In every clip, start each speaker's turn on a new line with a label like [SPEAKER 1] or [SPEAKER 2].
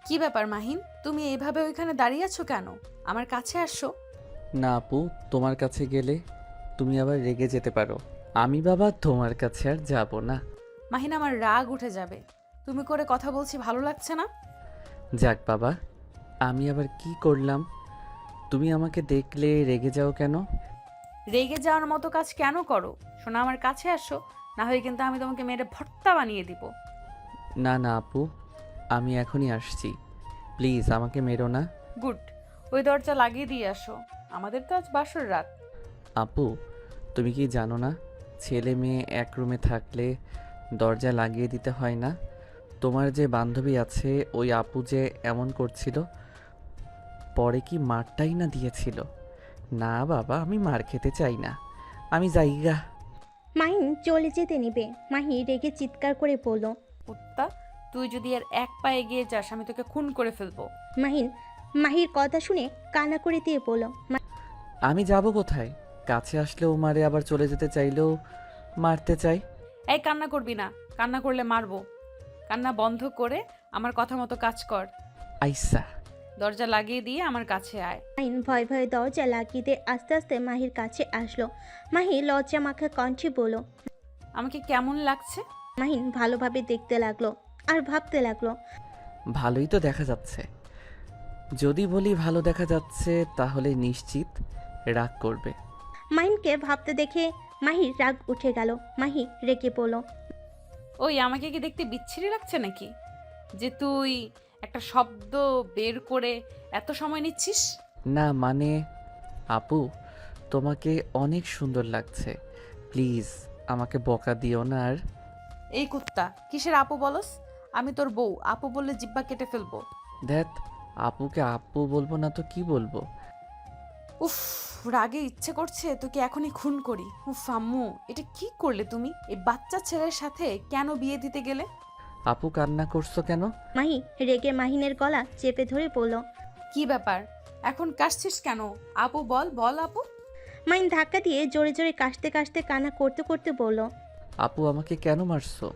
[SPEAKER 1] কি ব্যাপার মাহিন, তুমি এইভাবে ওইখানে দাঁড়িয়ে আছো কেন? আমার কাছে আসো।
[SPEAKER 2] না আপু, তোমার কাছে গেলে তুমি আবার রেগে যেতে পারো। আমি বাবা তোমার কাছে আর যাব না।
[SPEAKER 1] মাহিন, আমার রাগ উঠে যাবে। তুমি করে কথা বলছি, ভালো লাগছে না।
[SPEAKER 2] যাক বাবা, আমি আবার কি করলাম? তুমি আমাকে দেখলে রেগে যাও কেন?
[SPEAKER 1] রেগে যাওয়ার মতো কাজ কেন করো? শোনো, আমার কাছে আসো, না হয় কিন্তু আমি তোমাকে মেরে ভর্তা বানিয়ে দিব।
[SPEAKER 2] না না আপু, আমি এখনই আসছি। প্লিজ আমাকে মেরো না।
[SPEAKER 1] গুড। ওই দরজা লাগিয়ে দিয়ে আসো, আমাদের তো আজ বাসর রাত।
[SPEAKER 2] আপু, তুমি কি জানো না, ছেলে মেয়ে এক রুমে থাকলে দরজা লাগিয়ে দিতে হয় না? তোমার যে বান্ধবী আছে ওই আপু যে এমন করছিল, পরে কি মারটাই না দিয়েছিল। না বাবা, আমি মার খেতে চাই না, আমি যাইগা।
[SPEAKER 3] মাহিন চলে যেতে নিবে, মাহি রেগে চিৎকার করে বলল।
[SPEAKER 1] কুত্তা, তুই যদি আর এক পা এগিয়ে যাস আমি তোকে খুন করে ফেলবো।
[SPEAKER 3] মাহিন মাহির কথা শুনে কান্না করে দিয়ে বলল।
[SPEAKER 2] আমি যাব কোথায়? কাছে আসলেও মারে, আবার চলে যেতে চাইলেও মারতে চাই।
[SPEAKER 1] এই কান্না করবি না, কান্না করলে মারবো। কান্না বন্ধ করে আমার কথা মতো কাজ কর।
[SPEAKER 2] আইসা।
[SPEAKER 1] দরজা লাগিয়ে দিয়ে আমার কাছে আয়।
[SPEAKER 3] মাহিন ভয়ে ভয়ে দরজা লাগিয়ে দিয়ে আস্তে আস্তে মাহির কাছে আসলো। মাহি লজ্জা মাখা কণ্ঠে বলল।
[SPEAKER 1] আমাকে কেমন লাগছে?
[SPEAKER 3] মাহিন ভালোভাবে দেখতে লাগলো আর ভাবতে লাগলো।
[SPEAKER 2] ভালোই তো দেখা যাচ্ছে। যদি বলি ভালো দেখা যাচ্ছে তাহলে নিশ্চিত রাগ করবে।
[SPEAKER 3] মাহিনকে ভাবতে দেখে মাহির রাগ উঠে গেল। মাহি রেগে বলল।
[SPEAKER 1] ওই, আমাকে কি দেখতে বিচ্ছিরি লাগছে নাকি, যে তুই একটা শব্দ বের করে এত সময় নিচ্ছিস?
[SPEAKER 2] না মানে, আপু তোমাকে অনেক সুন্দর লাগছে। প্লিজ আমাকে বকা দিও না আর।
[SPEAKER 1] এই কুত্তা, কিসের আপু বলস? আমি তোর বউ, আপু বললে জিব্বা কেটে ফেলবো।
[SPEAKER 2] ধ্যাত, আপুকে আপু বলবো না তো কি বলবো?
[SPEAKER 1] উফ, রাগে ইচ্ছে করছে তোকে এখনই খুন করি। উফ আম্মু, এটা কি করলে তুমি? এই বাচ্চা ছেলের সাথে কেন বিয়ে দিতে গেলে?
[SPEAKER 2] আপু কান্না করছো কেন?
[SPEAKER 3] মাহি রেগে মাহিনের গলা চেপে ধরে বলল।
[SPEAKER 1] কি ব্যাপার, এখন কাশছিস কেন? আপু বল, বল আপু।
[SPEAKER 3] মাহিন ধাক্কা দিয়ে জোরে জোরে কাশতে কাশতে কান্না করতে করতে বলল।
[SPEAKER 2] আপু আমাকে কেন মারছো?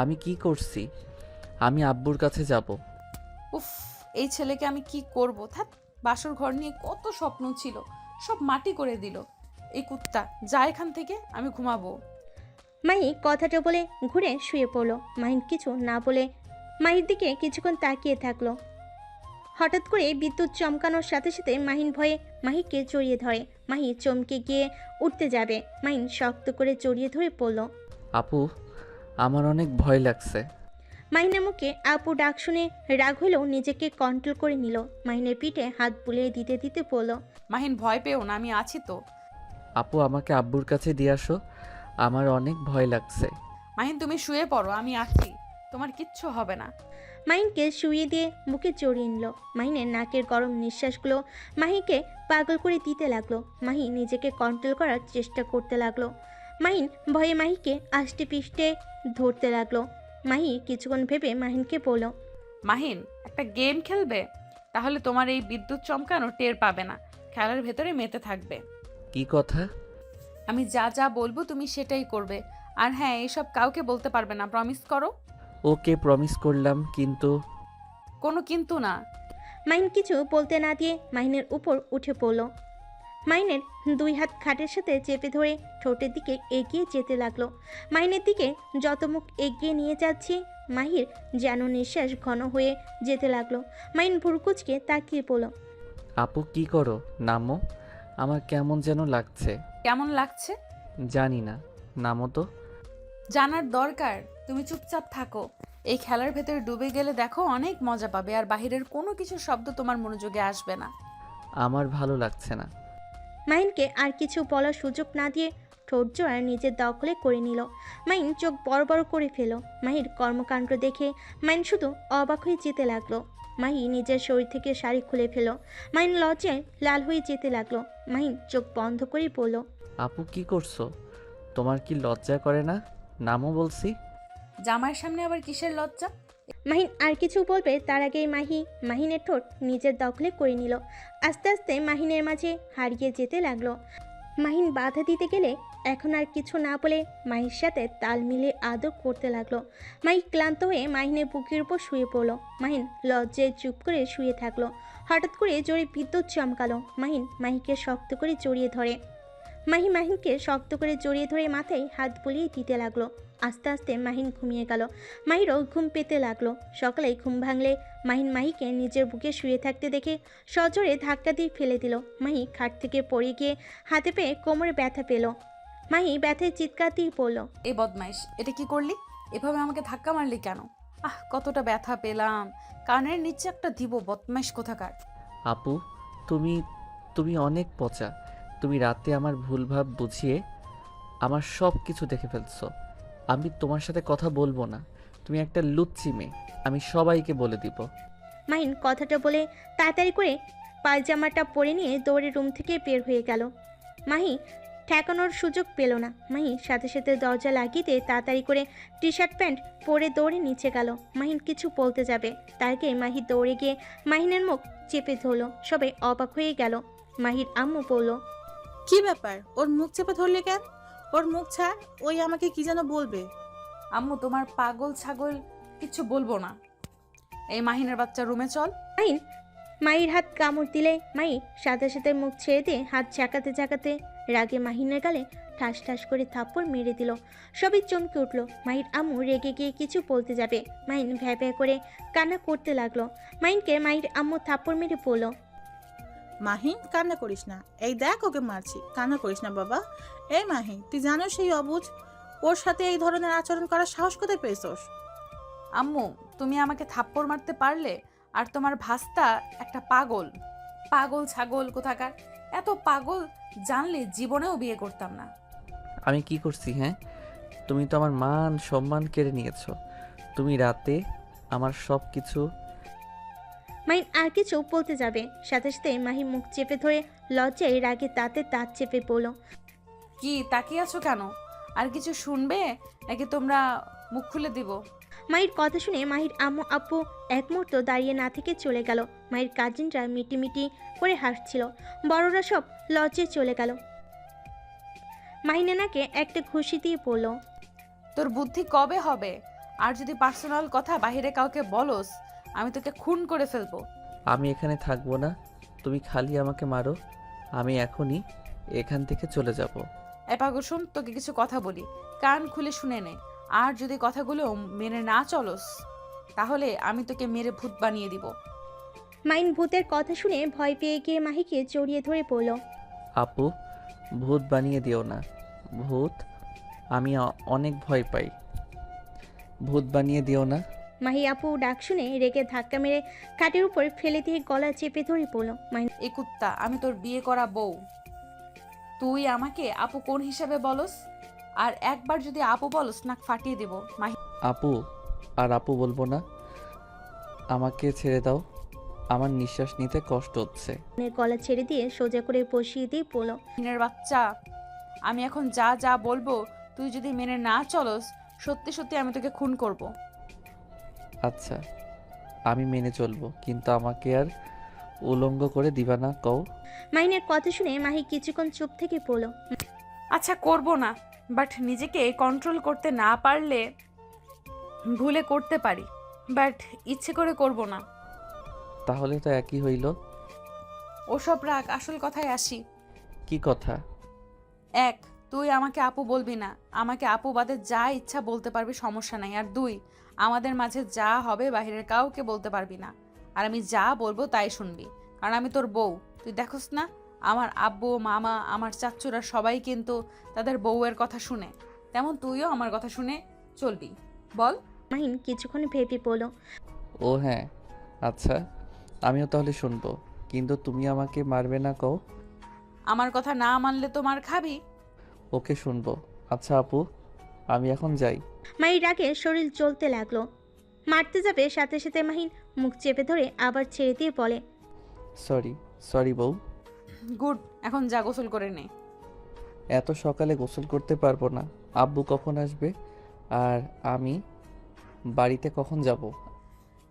[SPEAKER 2] আমি কি করছি? আমি আব্বুর কাছে যাব।
[SPEAKER 1] উফ, এই ছেলেকে আমি কি করব? থাক, বাসর ঘর নিয়ে কত স্বপ্ন ছিল, সব মাটি করে দিল। এই কুত্তা, যা এখান থেকে, আমি ঘুমাবো।
[SPEAKER 3] মাহি কথাটা বলে ঘুরে শুয়ে পড়ল। মাহিন কিছু না বলে মাহির দিকে কিছুক্ষণ তাকিয়ে থাকলো। হঠাৎ করে বিদ্যুৎ চমকানোর সাথে সাথে মাহিন ভয়ে মাহিকে জড়িয়ে ধরে। মাহি চমকে গিয়ে উঠতে যাবে, মাহিন শক্ত করে জড়িয়ে ধরে পড়ল।
[SPEAKER 2] আপু, আমার অনেক ভয় লাগছে।
[SPEAKER 3] মাহিনের মুখে আপু ডাক শুনে রাগ হলেও নিজেকে কন্ট্রোল করে নিল। মাহিনের পিঠে হাত বুলিয়ে দিতে দিতে পড়ল।
[SPEAKER 1] মাহিন, ভয় পেও না, আমি আছি তো।
[SPEAKER 2] আপু আমাকে আব্বুর কাছে দিয়ে আসো, আমার অনেক ভয় লাগছে।
[SPEAKER 1] মাহিন, তুমি শুয়ে পড়ো, আমি আছি, তোমার কিচ্ছু হবে না।
[SPEAKER 3] মাহিনকে শুইয়ে দিয়ে বুকে জড়িয়ে নিল। মাহিনের নাকের গরম নিঃশ্বাসগুলো মাহিকে পাগল করে দিতে লাগলো। মাহি নিজেকে কন্ট্রোল করার চেষ্টা করতে লাগলো। মাহিন ভয়ে মাহিকে আষ্টে পিষ্টে ধরতে লাগলো। মাহি কিছুক্ষণ ভেবে মাহিনকে বলল।
[SPEAKER 1] মাহিন, একটা গেম খেলবে? তাহলে তোমার এই বিদ্যুৎ চমকানো টের পাবে না, খেলার ভেতরে মেতে থাকবে।
[SPEAKER 2] কি কথা?
[SPEAKER 1] আমি যা যা বলবো তুমি সেটাই করবে। আর হ্যাঁ, এইসব কাউকে বলতে পারবে না, প্রমিস করো।
[SPEAKER 2] ওকে, প্রমিস করলাম, কিন্তু
[SPEAKER 1] কোনো কিন্তু না।
[SPEAKER 3] মাহিন কিছু বলতে না দিয়ে মাহিনের উপর উঠে পড়ল। মাহিনের দুই হাত খাটের সাথে চেপে ধরে ঠোঁটের দিকে এগিয়ে যেতে লাগলো। মাহিনের দিকে যত মুখ এগিয়ে নিয়ে যাচ্ছে মাহির যেন নিঃশ্বাস ঘন হয়ে যেতে লাগলো। মাহিন ভুরকুচকে তাকিয়ে পড়ল।
[SPEAKER 2] আপু কি করো? নামো, আমার কেমন যেন লাগছে।
[SPEAKER 1] কেমন লাগছে?
[SPEAKER 2] জানি না, নামো তো।
[SPEAKER 1] জানার দরকার? তুমি চুপচাপ থাকো। এই খেলার ভেতরে ডুবে গেলে দেখো অনেক মজা পাবে, আর বাহিরের কোনো কিছু শব্দ তোমার মনোযোগে আসবে না।
[SPEAKER 2] আমার ভালো লাগছে না।
[SPEAKER 3] মাহিনকে আর কিছু বলার সুযোগ না দিয়ে ঠোঁট জোড়া নিজের দখলে করে নিল। মাহিন চোখ বড় বড় করে ফেল। মাহির কর্মকাণ্ড দেখে মাহিন শুধু অবাক হয়ে যেতে লাগলো। মাহি নিজের শরীর থেকে শাড়ি খুলে ফেল। মাহিন লজ্জায় লাল হয়ে যেতে লাগলো। মাহিন চোখ বন্ধ করে বলল।
[SPEAKER 2] আপু কি করছো? তোমার কি লজ্জা করে না? নামও বলছি।
[SPEAKER 1] জামাইয়ের সামনে আবার কিসের লজ্জা?
[SPEAKER 3] মাহিন আর কিছু বলবে তার আগেই মাহিনের ঠোঁট নিজের দখলে করে নিল। আস্তে আস্তে মাহিনের মাঝে হারিয়ে যেতে লাগলো। মাহিন বাধা দিতে গেলে এখন আর কিছু না বলে মাহির সাথে তাল মিলিয়ে আদর করতে লাগলো। মাহি ক্লান্ত হয়ে মাহিনের বুকের উপর শুয়ে পড়লো। মাহিন লজ্জায় চুপ করে শুয়ে থাকলো। হঠাৎ করে জোরে বিদ্যুৎ চমকালো। মাহিকে শক্ত করে জড়িয়ে ধরে। মাহিনকে শক্ত করে জড়িয়ে ধরে মাথায় হাত বুলিয়ে দিতে লাগলো। আস্তে আস্তে মাহিন ঘুমিয়ে গেল। মাহিরও ঘুম পেতে লাগলো। সকালে ঘুম ভাঙলে মাহিকে নিজের বুকে শুয়ে থাকতে দেখে সজোরে ধাক্কা দিয়ে ফেলে দিল। মাহি খাট থেকে পড়ে গিয়ে হাতে পেয়ে কোমরে ব্যথা পেল। মাহি ব্যথায় চিৎকার দিয়ে পড়ল।
[SPEAKER 1] এই বদমাইশ, এটা কি করলি? এভাবে আমাকে ধাক্কা মারলি কেন? কতটা ব্যথা পেলাম। কানের নিচে একটা দিব, বদমাইশ কোথাকার।
[SPEAKER 2] আপু, তুমি তুমি অনেক পচা। তুমি রাতে আমার ভুলভাব বুঝিয়ে আমার সব কিছু দেখে ফেলছো। আমি তোমার সাথে কথা বলবো না। তুমি একটা লুচ্চি মেয়ে, আমি সবাইকে বলে দিব।
[SPEAKER 3] মাহিন কথাটা বলে তাড়াতাড়ি করে পায়জামাটা পরে নিয়ে দৌড়ে রুম থেকে বের হয়ে গেল। মাহি ঠেকানোর সুযোগ পেল না। মাহি সাথে সাথে দরজা লাগিয়ে দিয়ে তাড়াতাড়ি করে টি শার্ট প্যান্ট পরে দৌড়ে নিচে গেল। মাহিন কিছু বলতে যাবে, তার আগে মাহি দৌড়ে গিয়ে মাহিনের মুখ চেপে ধরলো। সবাই অবাক হয়ে গেল। মাহির আম্মু বলল,
[SPEAKER 4] কি ব্যাপার? ওর মুখ চেপে ধরলে কেন? ওর মুখ ছাড়, ওই আমাকে কি যেন বলবে।
[SPEAKER 1] আম্মু, তোমার পাগল ছাগল কিছু বলবো না। এই মাহিনের বাচ্চা, রুমে চল।
[SPEAKER 3] মাহির হাত কামড় দিলে মাহি সাথে সাথে মুখ ছেড়ে দিয়ে হাত ঝাঁকাতে ঝাঁকাতে রাগে মাহিনের গালে ঠাস ঠাস করে থাপ্পড় মেরে দিল। সবই চমকে উঠল। মাহির আম্মু রেগে গিয়ে কিছু বলতে যাবে, মাহিন ভ্যা ভ্যা করে কান্না করতে লাগলো। মাহিনকে মাহির আম্মু থাপ্পড় মেরে বলল,
[SPEAKER 4] মাহি, কান্না করিস না। এই দেখ, ওকে মারছি, কান্না করিস না বাবা। এই মাহি, তুই জানো সেই অবুঝ, ওর সাথে এই ধরনের আচরণ করার সাহস কোথায় পেয়েছস?
[SPEAKER 1] আম্মু, তুমি আমাকে থাপ্পড় মারতে পারলে? আর তোমার ভাস্তা একটা পাগল, পাগল ছাগল কোথাকার। এত পাগল জানলে জীবনেও বিয়ে করতাম না।
[SPEAKER 2] আমি কি করছি? হ্যাঁ, তুমি তো আমার মান সম্মান কেড়ে নিয়েছো। তুমি রাতে আমার সব কিছু।
[SPEAKER 3] মাহিন আর কিছু বলতে যাবে, সাথে সাথে মাহি মুখ চেপে ধরে লজ্জায় রাগে তাতে দাঁত চেপে পড়ল।
[SPEAKER 1] কি তাকিয়ে আছো কেন? আর কিছু শুনবে নাকি তোমরা মুখ খুলে দিব?
[SPEAKER 3] মাহির কথা শুনে মাহির আম্মু আব্বু এক মুহূর্ত দাঁড়িয়ে না থেকে চলে গেল। মাহির কাজিনরা মিটিমিটি করে হাসছিল। বড়রা সব লজ্জায় চলে গেল। মাহিনানাকে একটা ঘুষি দিয়ে পড়ল,
[SPEAKER 1] তোর বুদ্ধি কবে হবে? আর যদি পার্সোনাল কথা বাইরে কাউকে বলস, আমি তোকে খুন করে ফেলবো।
[SPEAKER 2] আমি এখানে থাকবো না, তুমি খালি আমাকে মারো। আমি এখনই এখান থেকে চলে যাব।
[SPEAKER 1] পাগল, শোন, তোকে কিছু কথা বলি, কান খুলে শুনে নে। আর যদি কথাগুলো মেনে না চলস, তাহলে আমি তোকে মেরে ভূত বানিয়ে দিব।
[SPEAKER 3] মাহিন ভূতের কথা শুনে ভয় পেয়ে গিয়ে মাহিকে জড়িয়ে ধরে পড়ল।
[SPEAKER 2] আপু, ভূত বানিয়ে দিও না। ভূত, আমি অনেক ভয় পাই। ভূত বানিয়ে দিও না।
[SPEAKER 3] মাহি আপু ডাক শুনে রেগে ধাক্কা মেরে খাটের উপর ফেলে দিয়ে গলা চেপে ধরে পড়ল। মাহিন,
[SPEAKER 1] এ কুত্তা, আমি তোর বিয়ে করা বউ। তুই আমাকে আপু কোন হিসাবে বলস? আর একবার যদি আপু বলস, নাক ফাটিয়ে দেব।
[SPEAKER 2] আপু, আর আপু বলবো না। আমাকে ছেড়ে দাও, আমার নিঃশ্বাস নিতে কষ্ট হচ্ছে।
[SPEAKER 3] মাহিনের গলা ছেড়ে দিয়ে সোজা করে বসিয়ে দিয়ে পড়ল।
[SPEAKER 1] মাহিনের বাচ্চা, আমি এখন যা যা বলবো তুই যদি মেনে না চলস, সত্যি সত্যি আমি তোকে খুন করব।
[SPEAKER 2] আচ্ছা, আমি মেনে চলবো, কিন্তু আমাকে আর উলঙ্গ করে দিবা না কও।
[SPEAKER 3] মাহিনের কথা শুনে মাহি কিছুক্ষণ চুপ থেকে পড়ল।
[SPEAKER 1] আচ্ছা, করব না, বাট নিজেকে কন্ট্রোল করতে না পারলে ভুলে করতে পারি, বাট ইচ্ছে করে করব না।
[SPEAKER 2] তাহলে তো একই হইল।
[SPEAKER 1] ওসব রাখ, আসল কথায় আসি।
[SPEAKER 2] কি কথা?
[SPEAKER 1] এক, তুই আমাকে আপু বলবি না। আমাকে আপু বাদে যা ইচ্ছা বলতে পারবি, সমস্যা নাই। আর দুই, আমাদের মাঝে যা হবে বাহিরের কাউকে বলতে পারবি না। আর আমি যা বলবো তাই শুনবি, কারণ আমি তোর বউ। তুই দেখোস না, আমার আব্বু, মামা, আমার চাচ্চুরা সবাই কিন্তু তাদের বউয়ের কথা শুনে, তেমন তুইও আমার কথা শুনে চলবি। বল।
[SPEAKER 3] মাহিন কিছুক্ষণ ভেবে পড়ল।
[SPEAKER 2] ও হ্যাঁ, আচ্ছা, আমিও তাহলে শুনবো, কিন্তু তুমি আমাকে মারবে না কও।
[SPEAKER 1] আমার কথা না মানলে তো মার খাবি।
[SPEAKER 2] ওকে, শুনবো। আচ্ছা আপু, আমি এখন যাই।
[SPEAKER 3] মাহির রাগে শরীর জ্বলতে লাগলো। মারতে যাবে, সাথে সাথে মাহিন মুখ চেপে ধরে আবার ছেড়ে দিয়ে বলে,
[SPEAKER 2] সরি বউ।
[SPEAKER 1] গুড, এখন যা, গোসল করে নে।
[SPEAKER 2] এত সকালে গোসল করতে পারবো না। আব্বু কখন আসবে? আর আমি বাড়িতে কখন যাব?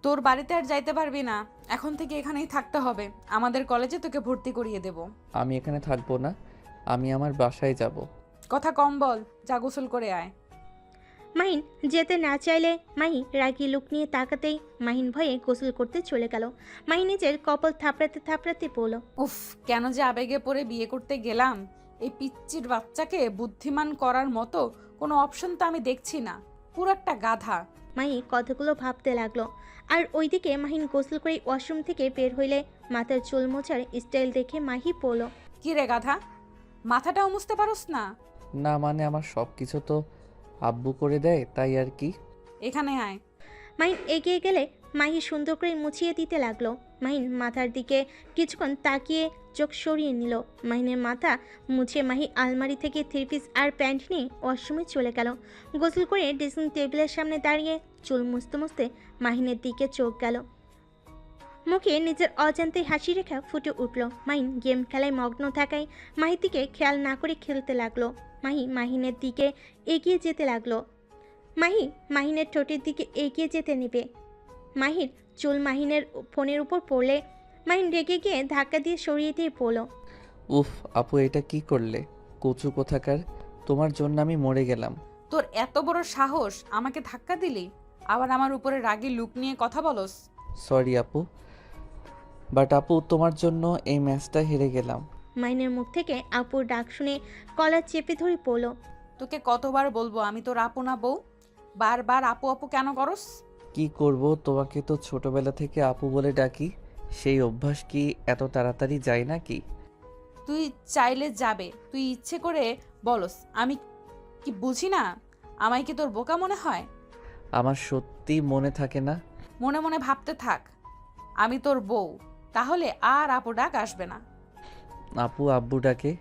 [SPEAKER 1] তোর বাড়িতে আর যাইতে পারবি না, এখন থেকে এখানেই থাকতে হবে। আমাদের কলেজে তোকে ভর্তি করিয়ে দেব।
[SPEAKER 2] আমি এখানে থাকবো না, আমি আমার বাসায় যাব।
[SPEAKER 1] কথা কম বল, যা গোসল করে আয়।
[SPEAKER 3] মাহিন যেতে না চাইলে মাহি রাগী লুক নিয়ে তাকাতেই মাহিন ভয়ে গোসল করতে চলে গেল। মাহি নিজের কপাল থাপড়াতে থাপড়াতে বলল,
[SPEAKER 1] উফ, কেন যে আবেগে পড়ে বিয়ে করতে গেলাম। এই পিচ্চির বাচ্চাকে বুদ্ধিমান করার মতো কোনো অপশন তো আমি দেখছি না, পুরো একটা গাধা।
[SPEAKER 3] মাহি কথাগুলো ভাবতে লাগলো। আর ওইদিকে মাহিন গোসল করে ওয়াশরুম থেকে বের হইলে মাথার চুল মোছার স্টাইল দেখে মাহি বলল,
[SPEAKER 1] কি রে গাধা, মাথাটাও মুছতে পারোস না?
[SPEAKER 2] না মানে আমার সব কিছু তো আব্বু করে দেয়, তাই আর কি।
[SPEAKER 1] এখানে আয়।
[SPEAKER 3] মাহিন এগিয়ে গেলে মাহি সুন্দর করে মুছিয়ে দিতে লাগলো। মাহিন মাথার দিকে কিছুক্ষণ তাকিয়ে চোখ সরিয়ে নিল। মাহিনের মাথা মুছে মাহি আলমারি থেকে থ্রি পিস আর প্যান্ট নিয়ে ওয়াশরুমে চলে গেল। গোসল করে ড্রেসিং টেবিলের সামনে দাঁড়িয়ে চুল মুছতে মুছতে মাহিনের দিকে চোখ গেল। মুখে নিজের অজান্তেই হাসি রেখা ফুটে উঠল। মাহিন গেম খেলায় মগ্ন থাকায় মাহির দিকে খেয়াল না করে খেলতে লাগলো। মাহি মাহিনের দিকে এগিয়ে যেতে লাগলো। মাহিনের ঠোঁটের দিকে এগিয়ে যেতে নেবে। মাহির চুল মাহিনের ফোনের উপর পড়লে মাহিন রেগে গিয়ে ধাক্কা দিয়ে সরিয়ে দিয়ে পড়ল,
[SPEAKER 2] উফ আপু, এটা কি করলে? কচু কোথাকার, তোমার জন্য আমি মরে গেলাম।
[SPEAKER 1] তোর এত বড় সাহস, আমাকে ধাক্কা দিলি, আবার আমার উপরে রাগী লুক নিয়ে কথা বলস।
[SPEAKER 2] সরি আপু, বাট আপু তোমার জন্য এই ম্যাচটা হেরে গেলাম।
[SPEAKER 3] মাহিনের মুখ থেকে আপুর ডাক শুনে কলার চেপে ধরে পড়ল,
[SPEAKER 1] তোকে কতবার বলবো আমি তোর আপু না বউ? বারবার আপু আপু কেন করস?
[SPEAKER 2] কি করব, তোমাকে তো ছোটবেলা থেকে আপু বলে ডাকি, সেই অভ্যাস কি এত তাড়াতাড়ি যায় নাকি?
[SPEAKER 1] তুই চাইলে যাবে, তুই ইচ্ছে করে বলস, আমি কি বুঝি না? আমায় কি তোর বোকা মনে হয়?
[SPEAKER 2] আমার সত্যি মনে থাকে না।
[SPEAKER 1] মনে মনে ভাবতে থাক, আমি তোর বউ, তাহলে আর আপু ডাক আসবে না।
[SPEAKER 2] আপু আব্বু ডাকে।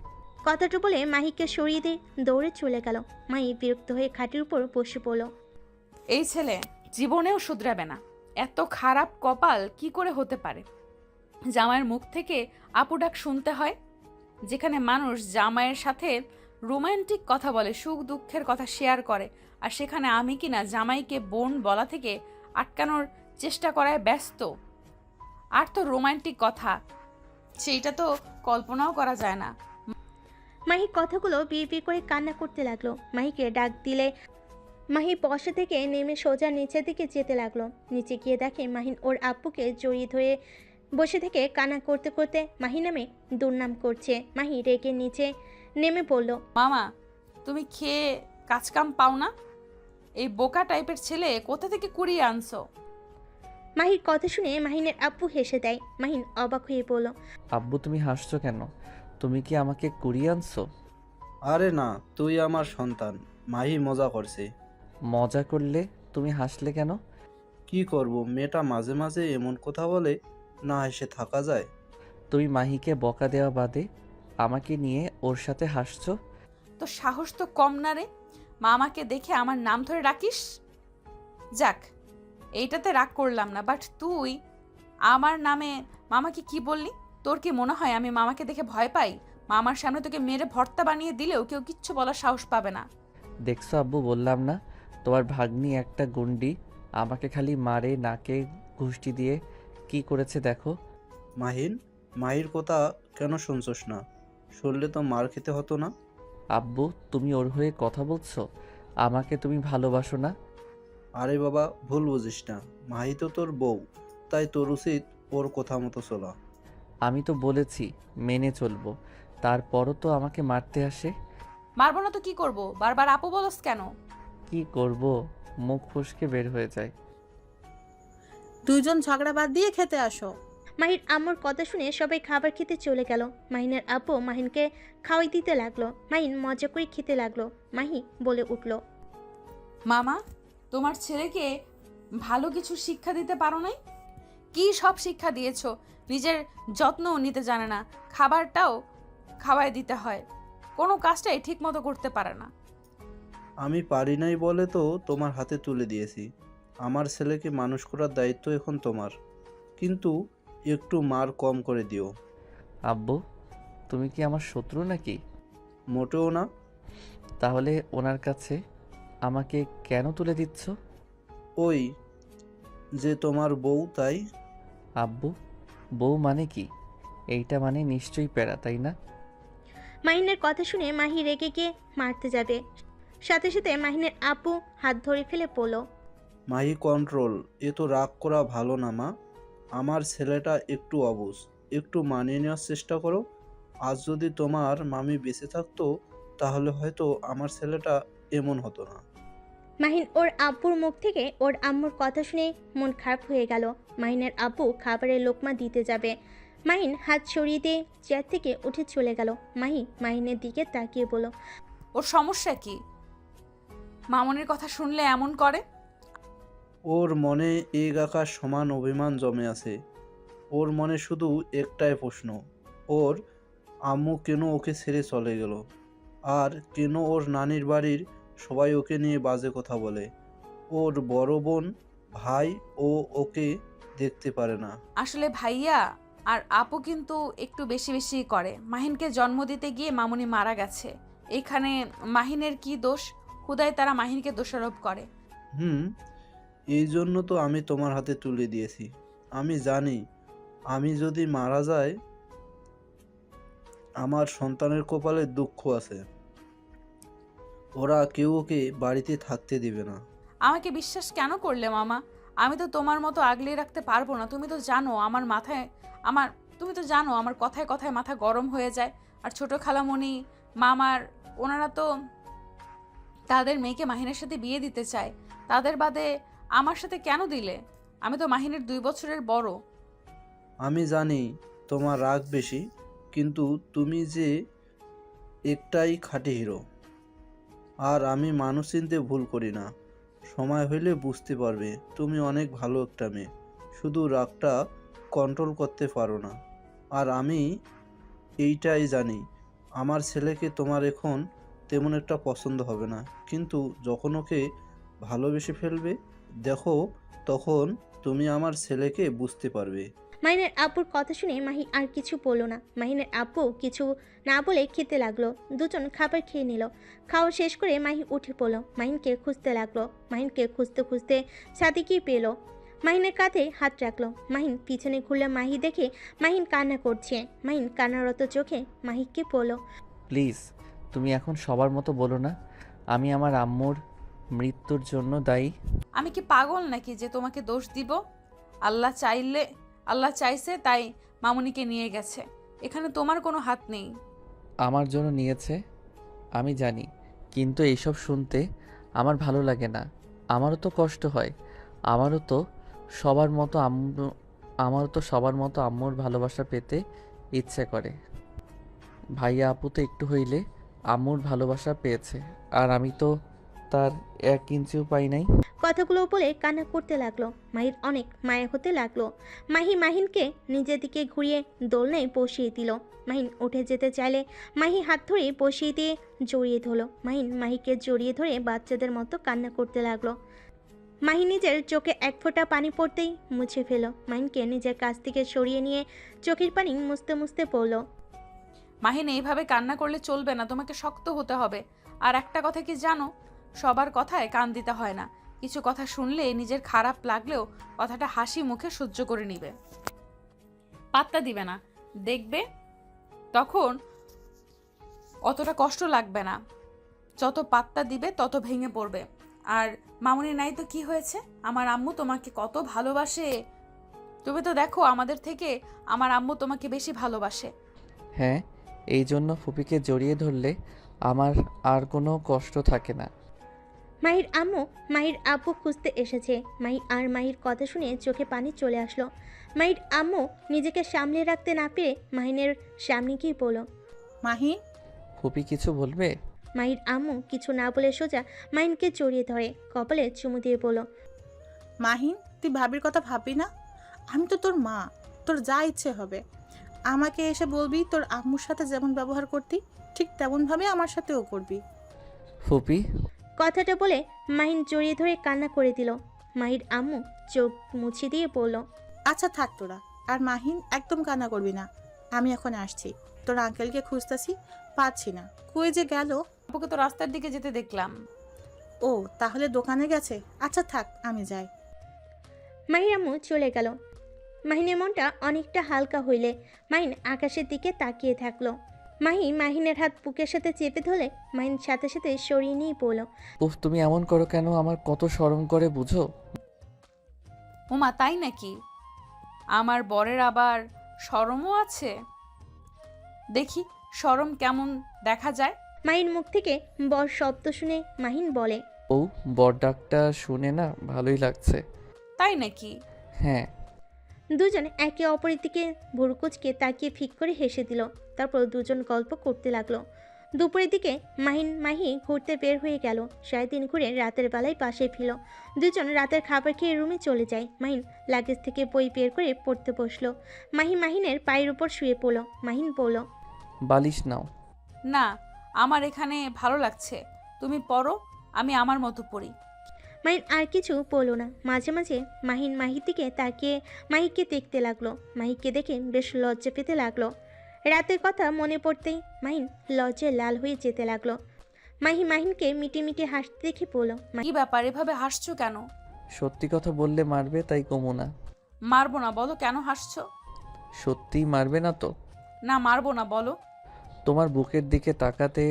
[SPEAKER 3] কথাটা বলে মাহিকে সরিয়ে দিয়ে দৌড়ে চলে গেল। মাহি বিরক্ত হয়ে খাটের উপর বসে পড়ল।
[SPEAKER 1] এই ছেলে জীবনেও শুধরাবে না। এত খারাপ কপাল কি করে হতে পারে? জামাইয়ের মুখ থেকে আপু ডাক শুনতে হয়, যেখানে মানুষ জামাইয়ের সাথে রোমান্টিক কথা বলে, সুখ দুঃখের কথা শেয়ার করে, আর সেখানে আমি কিনা জামাইকে বোন বলা থেকে আটকানোর চেষ্টা করায় ব্যস্ত। আর তো রোমান্টিক কথা, সেইটা তো কল্পনাও করা যায় না।
[SPEAKER 3] মাহি কথাগুলো বিড়বিড় করে কান্না করতে লাগলো। মাহিকে ডাক দিলে মাহি বসা থেকে নেমে সোজা নিচের দিকে যেতে লাগলো। নিচে গিয়ে দেখে মাহিন ওর আব্বুকে জড়িয়ে ধরে বসে থেকে কান্না করতে করতে মাহি নামে দুর্নাম করছে। মাহি রেগে নিচে নেমে পড়ল,
[SPEAKER 1] মামা, তুমি খেয়ে কাজকাম পাও না? এই বোকা টাইপের ছেলে কোথা থেকে কুড়িয়ে আনছো?
[SPEAKER 3] মাহির কথা শুনে মাহিনের আব্বু হেসে দেয়। মাহিন অবাক হয়ে বলল,
[SPEAKER 2] আব্বু তুমি হাসছো কেন? তুমি কি আমাকে কুড়িয়ে আনছো?
[SPEAKER 5] আরে না, তুই আমার সন্তান। মাহি মজা করছে।
[SPEAKER 2] মজা করলে তুমি হাসলে কেন?
[SPEAKER 5] কি করব, মেয়েটা মাঝে মাঝে এমন কথা বলে, না হেসে থাকা যায়?
[SPEAKER 2] তুমি মাহিকে বকা দেওয়া বাদে আমাকে নিয়ে ওর সাথে হাসছো।
[SPEAKER 1] তো সাহস তো কম না রে, মামাকে দেখে আমার নাম ধরে ডাকিস। যাক, এইটাতে রাগ করলাম না, বাট তুই আমার নামে মামাকে কি বললি? তোর কি মনে হয় আমি মামাকে দেখে ভয় পাই? মামার সামনে তোকে মেরে ভর্তা বানিয়ে দিলেও কেউ কিচ্ছু বলার সাহস পাবে না।
[SPEAKER 2] দেখছো আব্বু, বললাম না তোমার ভাগ্নি একটা গুন্ডি, আমাকে খালি মারে, নাকে ঘুষটি দিয়ে কি করেছে দেখো।
[SPEAKER 5] মাহির কথা কেন শুনছস না? শুনলে তো মার খেতে হতো না।
[SPEAKER 2] আব্বু তুমি ওর হয়ে কথা বলছো? আমাকে তুমি ভালোবাসো না?
[SPEAKER 5] আরে বাবা, ভুল বুঝিস না। মাহি তো তোর বউ, তাই তোর উচিত ওর কথা মতো চলা।
[SPEAKER 2] আমি তো বলেছি মেনে চলবো, তারপরও তো আমাকে মারতে আসে।
[SPEAKER 1] মারবো না তো কি করব? বারবার আপু বলস কেন?
[SPEAKER 2] কি করব, মুখ ফসকে বের হয়ে যায়।
[SPEAKER 4] দুইজন ঝগড়া বাদ দিয়ে খেতে আসো।
[SPEAKER 3] মাহির আম্মুর কথা শুনে সবাই খাবার খেতে চলে গেল। মাহিনের আব্বু মাহিনকে খাওয়াই দিতে লাগলো। মাহিন মজা করে খেতে লাগলো। মাহি বলে উঠল,
[SPEAKER 1] মামা, তোমার ছেলেকে ভালো কিছু শিক্ষা দিতে পারো নাই? কি সব শিক্ষা দিয়েছো? নিজের যত্নও নিতে জানে না, খাবারটাও খাওয়ায় দিতে হয়, কোনো কাজটাই ঠিক মতো করতে পারে না।
[SPEAKER 5] আমি পারি নাই বলে তো তোমার হাতে তুলে দিয়েছি। আমার ছেলেকে মানুষ করার দায়িত্ব এখন তোমার, কিন্তু একটু মার কম করে দিও।
[SPEAKER 2] আব্বু তুমি কি আমার শত্রু নাকি?
[SPEAKER 5] মোটেও না।
[SPEAKER 2] তাহলে ওনার কাছে আমাকে কেন তুলে দিচ্ছ?
[SPEAKER 5] ওই যে তোমার বউ, তাই।
[SPEAKER 2] আব্বু বউ মানে কি? এইটা মানে নিশ্চয়ই প্যারা, তাই না?
[SPEAKER 3] মাহিনের কথা শুনে মাহি রেগে গিয়ে মারতে যাবে, সাথে সাথে মাহিনের আপু হাত ধরে ফেলে পড়ল।
[SPEAKER 5] মাহি কন্ট্রোল, এ তো রাগ করা ভালো না মা। আমার ছেলেটা একটু অবুঝ, একটু মানিয়ে নেওয়ার চেষ্টা করো। আজ যদি তোমার মামি বেঁচে থাকতো তাহলে হয়তো আমার ছেলেটা এমন হতো না।
[SPEAKER 3] মাহিন ওর আব্বুর মুখ থেকে ওর আম্মুর কথা শুনে মন খারাপ হয়ে গেল। মাহিনের আব্বু খাবারের লোকমা দিতে যাবে, মাহিন হাত সরিয়ে দিয়ে চেয়ার থেকে উঠে চলে গেল। মাহিনের দিকে তাকিয়ে বলল,
[SPEAKER 1] ওর সমস্যা কি? মামনির কথা শুনলে এমন করে?
[SPEAKER 5] ওর মনে এক আকাশ সমান অভিমান জমে আছে। ওর মনে শুধু একটাই প্রশ্ন, ওর আম্মু কেন ওকে ছেড়ে চলে গেল, আর কেন ওর নানির বাড়ির সবাই ওকে নিয়ে বাজে কথা বলে। ওর বড় বোন ভাই ও ওকে দেখতে পারে না।
[SPEAKER 1] আসলে ভাইয়া আর আপু কিন্তু একটু বেশি বেশি করে। মাহিনকে জন্ম দিতে গিয়ে মামুনি মারা গেছে, এখানে মাহিনের কি দোষ? হুদায় তারা মাহিনকে দোষারোপ করে।
[SPEAKER 5] এই জন্য তো আমি তোমার হাতে তুলে দিয়েছি। আমি জানি আমি যদি মারা যাই আমার সন্তানের কপালে দুঃখ আছে, ওরা কেউ ওকে বাড়িতে থাকতে দিবে না।
[SPEAKER 1] আমাকে বিশ্বাস কেন করলে মামা? আমি তো তোমার মতো আগলে রাখতে পারবো না। তুমি তো জানো তুমি তো জানো আমার কথায় কথায় মাথা গরম হয়ে যায়। আর ছোট খালামণি মামার ওনারা তো তাদের মেয়েকে মাহিনের সাথে বিয়ে দিতে চায়। তাদের বাদে আমার সাথে কেন দিলে? আমি তো মাহিনের 2 বছরের বড়।
[SPEAKER 5] আমি জানি তোমার রাগ বেশি, কিন্তু তুমি যে একটাই খাঁটি হিরো। আর আমি মানুষ চিনতে ভুল করি না। সময় হইলে বুঝতে পারবে তুমি অনেক ভালো একটা মেয়ে, শুধু রাগটা কন্ট্রোল করতে পারো না। আর আমি এইটাই জানি আমার ছেলেকে তোমার এখন তেমন একটা পছন্দ হবে না, কিন্তু যখন ওকে ভালোবেসে ফেলবে দেখো, তখন তুমি আমার ছেলেকে বুঝতে পারবে।
[SPEAKER 3] মাহিনের আব্বুর কথা শুনে মাহি আর কিছু বলল না। মাহিনের আব্বু কিছু না বলে খেতে লাগলো। দুজন খাবার খেয়ে নিল। খাওয়া শেষ করে মাহি উঠে পড়ল, মাহিনকে খুঁজতে লাগলো। মাহিনকে খুঁজতে খুঁজতে ছাদে গিয়ে পেল। মাহিনের কাঁধে হাত রাখলো। মাহিন পিছনে ঘুরলে মাহি দেখে মাহিন কান্না করছে। মাহিন কান্নারত চোখে মাহিকে বলল,
[SPEAKER 2] প্লিজ তুমি এখন সবার মতো বলো না আমি আমার আম্মুর মৃত্যুর জন্য দায়ী।
[SPEAKER 1] আমি কি পাগল নাকি যে তোমাকে দোষ দিব? আল্লাহ চাইছে তাই মামুনিকে নিয়ে গেছে, এখানে তোমার কোনো হাত নেই।
[SPEAKER 2] আমার জন্য নিয়েছে আমি জানি, কিন্তু এইসব শুনতে আমার ভালো লাগে না। আমারও তো কষ্ট হয়, আমারও তো সবার মতো আম্মুর ভালোবাসা পেতে ইচ্ছে করে। ভাইয়া আপু তো একটু হইলে আম্মুর ভালোবাসা পেয়েছে, আর আমি তো তার 1 ইঞ্চিও পাই নাই।
[SPEAKER 3] কথাগুলো বলে কান্না করতে লাগলো। মাহির অনেক মায়া হতে লাগলো। মাহিনকে নিজের দিকে ঘুরিয়ে দোলনায় বসিয়ে দিল। মাহিন উঠে যেতে চাইলে মাহি হাত ধরে বসিয়ে দিয়ে জড়িয়ে ধরল। মাহিকে জড়িয়ে ধরে বাচ্চাদের মতো কান্না করতে লাগলো। মাহি নিজের চোখে 1 ফোঁটা পানি পড়তেই মুছে ফেল। মাহিনকে নিজের কাছ থেকে সরিয়ে নিয়ে চোখের পানি মুছতে মুছতে পড়ল,
[SPEAKER 1] মাহিন এইভাবে কান্না করলে চলবে না, তোমাকে শক্ত হতে হবে। আর একটা কথা কি জানো, সবার কথায় কান দিতে হয় না। কিছু কথা শুনলে নিজের খারাপ লাগলেও কথাটা হাসি মুখে সহ্য করে নিবে, পাত্তা দিবে না। দেখবে তখন অতটা কষ্ট লাগবে না। যত পাত্তা দিবে তত ভেঙে পড়বে। আর মামুনি নাই তো কি হয়েছে, আমার আম্মু তোমাকে কত ভালোবাসে। তুমি তো দেখো আমাদের থেকে আমার আম্মু তোমাকে বেশি ভালোবাসে।
[SPEAKER 2] হ্যাঁ, এই জন্য ফুপিকে জড়িয়ে ধরলে আমার আর কোনো কষ্ট থাকে না।
[SPEAKER 3] মাহির আম্মু মাহির আব্বু খুঁজতে এসেছে। মাহির কথা শুনে চোখে পানি চলে আসলো। মাহির আম্মু নিজেকে সামলে রাখতে না পেরে মাহিনের সামনে গিয়ে বলল,
[SPEAKER 4] মাহি,
[SPEAKER 2] ফুপি কিছু বলবে?
[SPEAKER 3] মাহির আম্মু কিছু না বলে সোজা মাহিনকে জড়িয়ে ধরে কপালে চুমু দিয়ে বলল,
[SPEAKER 4] মাহিন, তুই ভাবির কথা ভাববি না? আমি তো তোর মা, তোর যা ইচ্ছে হবে আমাকে এসে বলবি। তোর আম্মুর সাথে যেমন ব্যবহার করতি ঠিক তেমনভাবে আমার সাথেও করবি।
[SPEAKER 2] ফুপি
[SPEAKER 3] কথাটা বলে মাহিন জড়িয়ে ধরে কান্না করে দিল। মাহির আম্মু চোখ মুছে দিয়ে বলল,
[SPEAKER 4] আচ্ছা থাক তোরা। আর মাহিন, একদম কান্না করবি না। আমি এখন আসছি, তোর আঙ্কেলকে খুঁজতেছি, পাচ্ছি না, কই যে গেল।
[SPEAKER 1] আপুকে তো রাস্তার দিকে যেতে দেখলাম।
[SPEAKER 4] ও তাহলে দোকানে গেছে। আচ্ছা থাক, আমি যাই।
[SPEAKER 3] মাহির আম্মু চলে গেল। মাহিনের মনটা অনেকটা হালকা হইলে মাহিন আকাশের দিকে তাকিয়ে থাকলো। মাহি মাহিনের হাত বুকের সাথে চেপে ধরলে মাহিন সাথে সাথে সরিয়ে নিয়ে পড়ল।
[SPEAKER 2] উফ, তুমি এমন করো কেন? আমার কত শরম করে বুঝো।
[SPEAKER 1] ওমা তাই নাকি? আমার বরের আবার শরমও আছে? দেখি শরম কেমন দেখা যায়।
[SPEAKER 3] মাহির মুখ থেকে বর শব্দ শুনে মাহিন বলে,
[SPEAKER 2] ও, বর ডাকটা শুনে না ভালোই লাগছে।
[SPEAKER 1] তাই নাকি?
[SPEAKER 2] হ্যাঁ।
[SPEAKER 3] দুজন একে অপরের দিকে ভুরুকুচকে তাকিয়ে ফিক করে হেসে দিল। তারপর দুজন গল্প করতে লাগলো। দুপুরের দিকে মাহি ঘুরতে বের হয়ে গেল। 3:30 ঘুরে রাতের বেলায় পাশে ফিরল। দুজন রাতের খাবার খেয়ে রুমে চলে যায়। মাহিন লাগেজ থেকে বই বের করে পড়তে বসলো। মাহিনের পায়ের উপর শুয়ে পড়ল। মাহিন বলল,
[SPEAKER 2] বালিশ নাও।
[SPEAKER 1] না, আমার এখানে ভালো লাগছে, তুমি পড়ো, আমি আমার মতো পড়ি।
[SPEAKER 3] মাহিন আর কিছু বলল না। মাঝে মাঝে মাহিন মাহির দিকে তাকিয়ে মাহিকে দেখতে লাগলো। মাহিকে দেখে বেশ লজ্জা পেতে লাগলো। রাতের কথা মনে পড়তেই মাহিন লজ্জায় লাল হয়ে যেতে লাগলো। মাহিনকে মিটি মিটি হাসতে দেখে বলল,
[SPEAKER 1] কি ব্যাপার, এভাবে হাসছো কেন?
[SPEAKER 2] সত্যি কথা বললে মারবে, তাই কমু না।
[SPEAKER 1] মারবো না, বলো কেন হাসছো?
[SPEAKER 2] সত্যিই মারবে না তো?
[SPEAKER 1] না মারবো না, বলো।
[SPEAKER 2] তোমার বুকের দিকে তাকাতে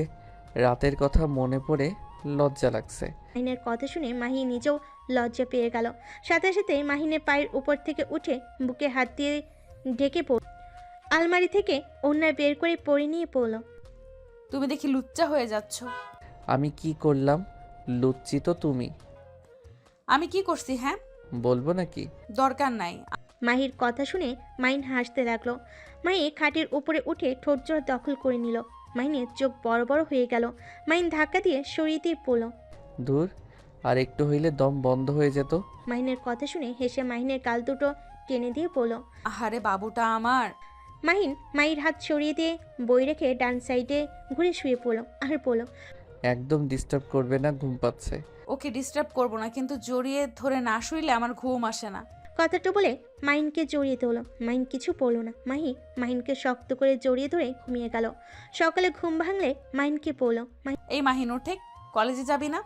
[SPEAKER 2] রাতের কথা মনে পড়ে লজ্জা লাগছে।
[SPEAKER 3] মাহিনের কথা শুনে মাহি নিজেও লজ্জা পেয়ে গেল। সাথে সাথে মাহিনের পায়ের উপর থেকে উঠে বুকে হাত দিয়ে ঢেকে পড়ল। আলমারি থেকে ওড়না বের করে পরে নিয়ে পড়ল।
[SPEAKER 1] তুমি দেখি লুচ্চা হয়ে যাচ্ছ।
[SPEAKER 2] আমি কি করলাম? লুচ্ছি তো তুমি।
[SPEAKER 1] আমি কি করছি? হ্যাঁ,
[SPEAKER 2] বলবো নাকি?
[SPEAKER 1] দরকার নাই।
[SPEAKER 3] মাহির কথা শুনে মাহিন হাসতে লাগলো। মাহি খাটের উপরে উঠে ঠোঁট জোড়া দখল করে নিল। মাহিনের চোখ বড় বড় হয়ে গেল। মাহিন ধাক্কা দিয়ে সরিয়ে দিয়ে পড়ল।
[SPEAKER 2] দূর, আর একটু হইলে দম বন্ধ হয়ে যেত।
[SPEAKER 3] মাহিনের কথা শুনে হেসে মাহিনের গাল দুটো টেনে দিয়ে পড়ল।
[SPEAKER 1] আহারে বাবুটা আমার।
[SPEAKER 3] মাহির হাত সরিয়ে দিয়ে বই রেখে ডান সাইডে ঘুরে শুয়ে পড়ল আর পড়ল,
[SPEAKER 2] একদম ডিস্টার্ব করবে না, ঘুম পাচ্ছে।
[SPEAKER 1] ওকে ডিস্টার্ব করবো না, কিন্তু জড়িয়ে ধরে না শুইলে আমার ঘুম আসে না।
[SPEAKER 3] কথাটা বলে মাহিনকে জড়িয়ে ধরল। মাহিন কিছু পড়ল না। মাহিনকে শক্ত করে জড়িয়ে ধরে ঘুমিয়ে গেল। সকালে ঘুম ভাঙলে মাহিনকে পড়ল,
[SPEAKER 1] এই মাহিন ওঠে, কলেজে যাবি না?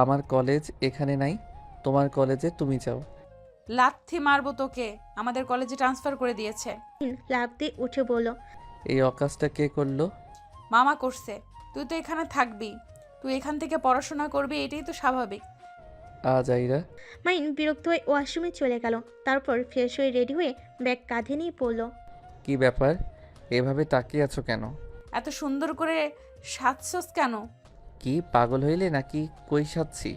[SPEAKER 2] আমার কলেজ এখানে নাই, তোমার কলেজে তুমি যাও।
[SPEAKER 1] লাথি মারবো তোকে, আমাদের কলেজে ট্রান্সফার করে দিয়েছে।
[SPEAKER 3] মাহিন লাফ দিয়ে উঠে বলল,
[SPEAKER 2] এই অকাজটা কে করলো?
[SPEAKER 1] মামা করছে। তুই তো এখানে থাকবি, তুই এখান থেকে পড়াশোনা করবি, এটাই তো স্বাভাবিক।
[SPEAKER 2] আজ আইরা।
[SPEAKER 3] মাহিন বিরক্ত হয়ে ওয়াশরুমে চলে গেল। তারপর ফ্রেশ হয়ে রেডি হয়ে ব্যাগ কাঁধে নিয়ে পড়ল।
[SPEAKER 2] কি ব্যাপার, এভাবে তাকিয়ে আছো কেন?
[SPEAKER 1] এত সুন্দর করে সাজছস কেন?
[SPEAKER 2] কি পাগল হইলে নাকি? কই সাচ্ছি?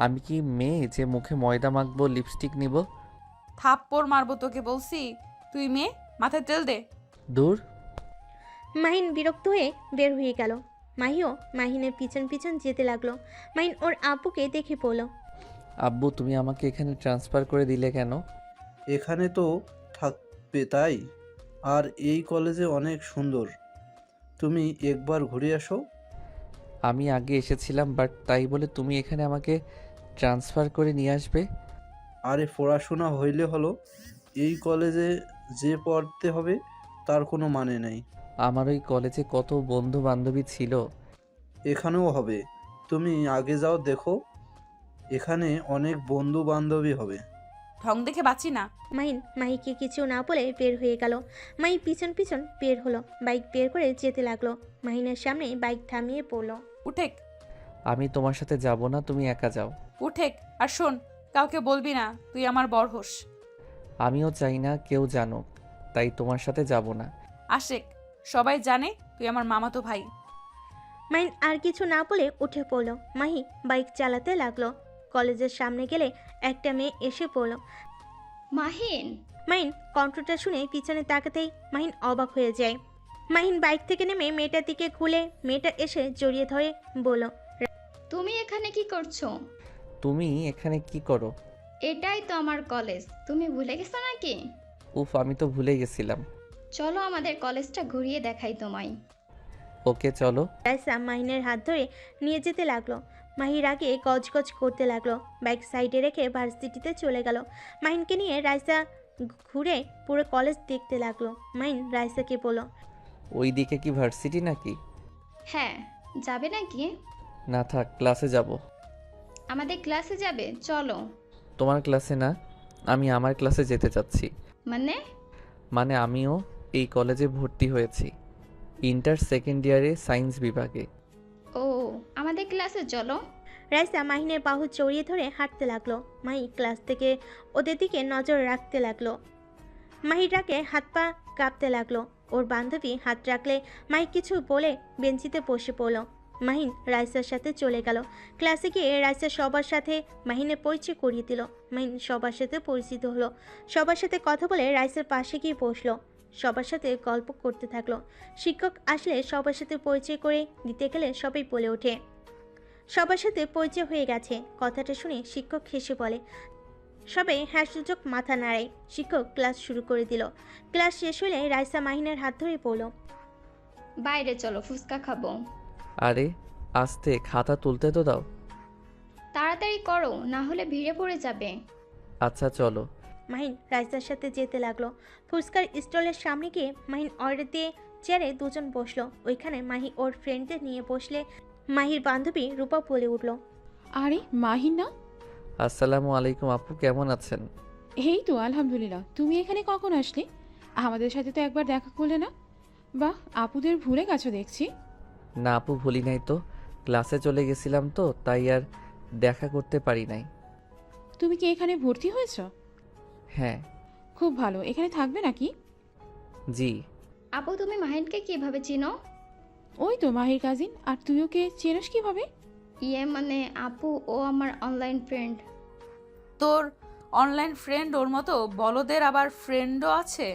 [SPEAKER 2] আমি কি মেয়ে যে মুখে ময়দা মাখবো, লিপস্টিক নিব?
[SPEAKER 1] থাপ্পড় মারবো তোকে বলছি। তুই মেয়ে, মাথায় তেল দে।
[SPEAKER 2] দূর।
[SPEAKER 3] মাহিন বিরক্ত হয়ে বের হয়ে গেল। মাহিও মাহিনের পিছন পিছন যেতে লাগলো। মাহিন ওর আব্বুকে দেখে পড়ল।
[SPEAKER 2] আব্বু, তুমি আমাকে এখানে ট্রান্সফার করে দিলে কেন?
[SPEAKER 5] এখানে তো থাকবে তাই। আর এই কলেজে অনেক সুন্দর, তুমি একবার ঘুরে আসো।
[SPEAKER 2] আমি আগে এসেছিলাম, বাট তাই বলে তুমি এখানে আমাকে ট্রান্সফার করে নিয়ে আসবে?
[SPEAKER 5] আরে পড়াশোনা হইলে হলো, এই কলেজে যে পড়তে হবে তার কোনো মানে নেই।
[SPEAKER 2] আমার ওই কলেজে কত বন্ধু বান্ধবী ছিল।
[SPEAKER 5] এখানেও হবে, তুমি আগে যাও, দেখো এখানে অনেক বন্ধু বান্ধবী হবে।
[SPEAKER 1] ঢং দেখে বাঁচি না।
[SPEAKER 3] মাহিকে কিছু না বলে বের হয়ে গেল। মাহি পিছন পিছন বের হলো। বাইক বের করে যেতে লাগলো। মাহিনের সামনে বাইক থামিয়ে পড়লো।
[SPEAKER 1] উঠেক,
[SPEAKER 2] আমি তোমার সাথে যাব না, তুমি একা যাও।
[SPEAKER 1] উঠেক, আর শোন, কাউকে বলবি না তুই আমার বর হোস।
[SPEAKER 2] আমিও চাই না কেউ জানুক, তাই তোমার সাথে যাব না।
[SPEAKER 1] আশেক, সবাই জানে তুই আমার মামাতো ভাই।
[SPEAKER 3] মাহিন আর কিছু না বলে উঠে পড়লো। মাহি বাইক চালাতে লাগলো। কলেজের সামনে গেলে একটা মেয়ে এসে পড়লো।
[SPEAKER 6] মাহিন,
[SPEAKER 3] মাহিন কণ্ঠটা শুনে পিছনে তাকাতেই মাহিন অবাক হয়ে যায়। মাহিন বাইক থেকে নেমে মেয়েটার দিকে খুলে মেয়েটা এসে জড়িয়ে ধরে বলল,
[SPEAKER 6] তুমি এখানে কি করছো?
[SPEAKER 2] তুমি এখানে কি করো?
[SPEAKER 6] এটাই তো আমার কলেজ, তুমি ভুলে গেছো নাকি?
[SPEAKER 2] উফ, আমি তো ভুলে গেছিলাম।
[SPEAKER 6] চলো আমাদের কলেজটা ঘুরিয়ে দেখাই তোমায়।
[SPEAKER 2] ওকে চলো।
[SPEAKER 3] রাইসা মাহিনের হাত ধরে নিয়ে যেতে লাগলো। মাহির আগে গজগজ করতে লাগলো। বাইক সাইডে রেখে ভার্সিটিতে চলে গেল। মাহিনকে নিয়ে রাইসা ঘুরে পুরো কলেজ দেখতে লাগলো। মাহিন রাইসাকে বলল,
[SPEAKER 2] ওই দিকে কি ভার্সিটি নাকি?
[SPEAKER 6] হ্যাঁ, যাবে নাকি?
[SPEAKER 2] না থাক, ক্লাসে যাব।
[SPEAKER 6] আমাদের ক্লাসে যাবে, চলো।
[SPEAKER 2] তোমার ক্লাসে না, আমি আমার ক্লাসে যেতে চাচ্ছি।
[SPEAKER 6] মানে?
[SPEAKER 2] মানে আমিও এই কলেজে ভর্তি হয়েছি, ইন্টার সেকেন্ড ইয়ারে সায়েন্স বিভাগে।
[SPEAKER 6] ও আমাদের ক্লাসে চলো।
[SPEAKER 3] রাইসা মাহিনের বাহু জড়িয়ে ধরে হাঁটতে লাগলো। মাহি ক্লাস থেকে ওদের দিকে নজর রাখতে লাগলো। মাহির রাগে হাত পা কাঁপতে লাগলো। ওর বান্ধবী হাত রাখলে মাহি কিছু বলে বেঞ্চিতে বসে পড়ল। মাহিন রাইসার সাথে চলে গেল। ক্লাসে গিয়ে রাইসা সবার সাথে মাহিনের পরিচয় করিয়ে দিল। মাহিন সবার সাথে পরিচিত হলো। সবার সাথে কথা বলে রাইসার পাশে গিয়ে বসলো। সবার সাথে গল্প করতে থাকলো। শিক্ষক আসলে সবার সাথে পরিচয় করে দিতে গেলে সবাই বলে ওঠে, সবার সাথে পরিচয় হয়ে গেছে। কথাটা শুনে শিক্ষক হেসে বলে। সবাই হ্যাঁ সূচক মাথা নাড়ায়। শিক্ষক ক্লাস শুরু করে দিল। ক্লাস শেষ হলে রাইসা মাহিনের হাত ধরে পড়ল।
[SPEAKER 6] বাইরে চলো, ফুচকা খাবো।
[SPEAKER 2] আরে আস্তে, খাতা তুলতে তো দাও।
[SPEAKER 6] তাড়াতাড়ি করো, না হলে ভিড়ে পড়ে যাবে।
[SPEAKER 2] আচ্ছা চলো।
[SPEAKER 3] মাহিন রাইসার সাথে যেতে লাগলো। ফুচকার স্টলের সামনে গিয়ে মাহিন অর্ডার দিয়ে চেয়ারে দুজন বসলো। ওইখানে মাহি ওর ফ্রেন্ডদের নিয়ে বসলে মাহির বান্ধবী রূপা বলে উঠল,
[SPEAKER 7] আরে মাহিন না?
[SPEAKER 2] আসসালামু আলাইকুম আপু, কেমন আছেন?
[SPEAKER 7] এই তো আলহামদুলিল্লাহ। তুমি এখানে কখন আসলে? আমাদের সাথে তো একবার দেখা করলে না। বাহ, আপুদের ভুলে গেছো দেখছি।
[SPEAKER 2] না আপু, ভুলি নাই তো, ক্লাসে চলে গেছিলাম তো তাই আর দেখা করতে পারি নাই।
[SPEAKER 7] তুমি কি এখানে ভর্তি হয়েছ?
[SPEAKER 2] হ্যাঁ।
[SPEAKER 7] খুব ভালো। এখানে থাকবে নাকি?
[SPEAKER 2] জি।
[SPEAKER 6] আপু তুমি মাহিনকে কিভাবে চিনো?
[SPEAKER 7] ওই তো মাহির কাজিন। আর তুই ওকে চেনস কিভাবে?
[SPEAKER 6] মানে আপু ও আমার অনলাইন ফ্রেন্ড।
[SPEAKER 1] তোর অনলাইন ফ্রেন্ড ওর মতো বলদের আবার ফ্রেন্ডও আছে?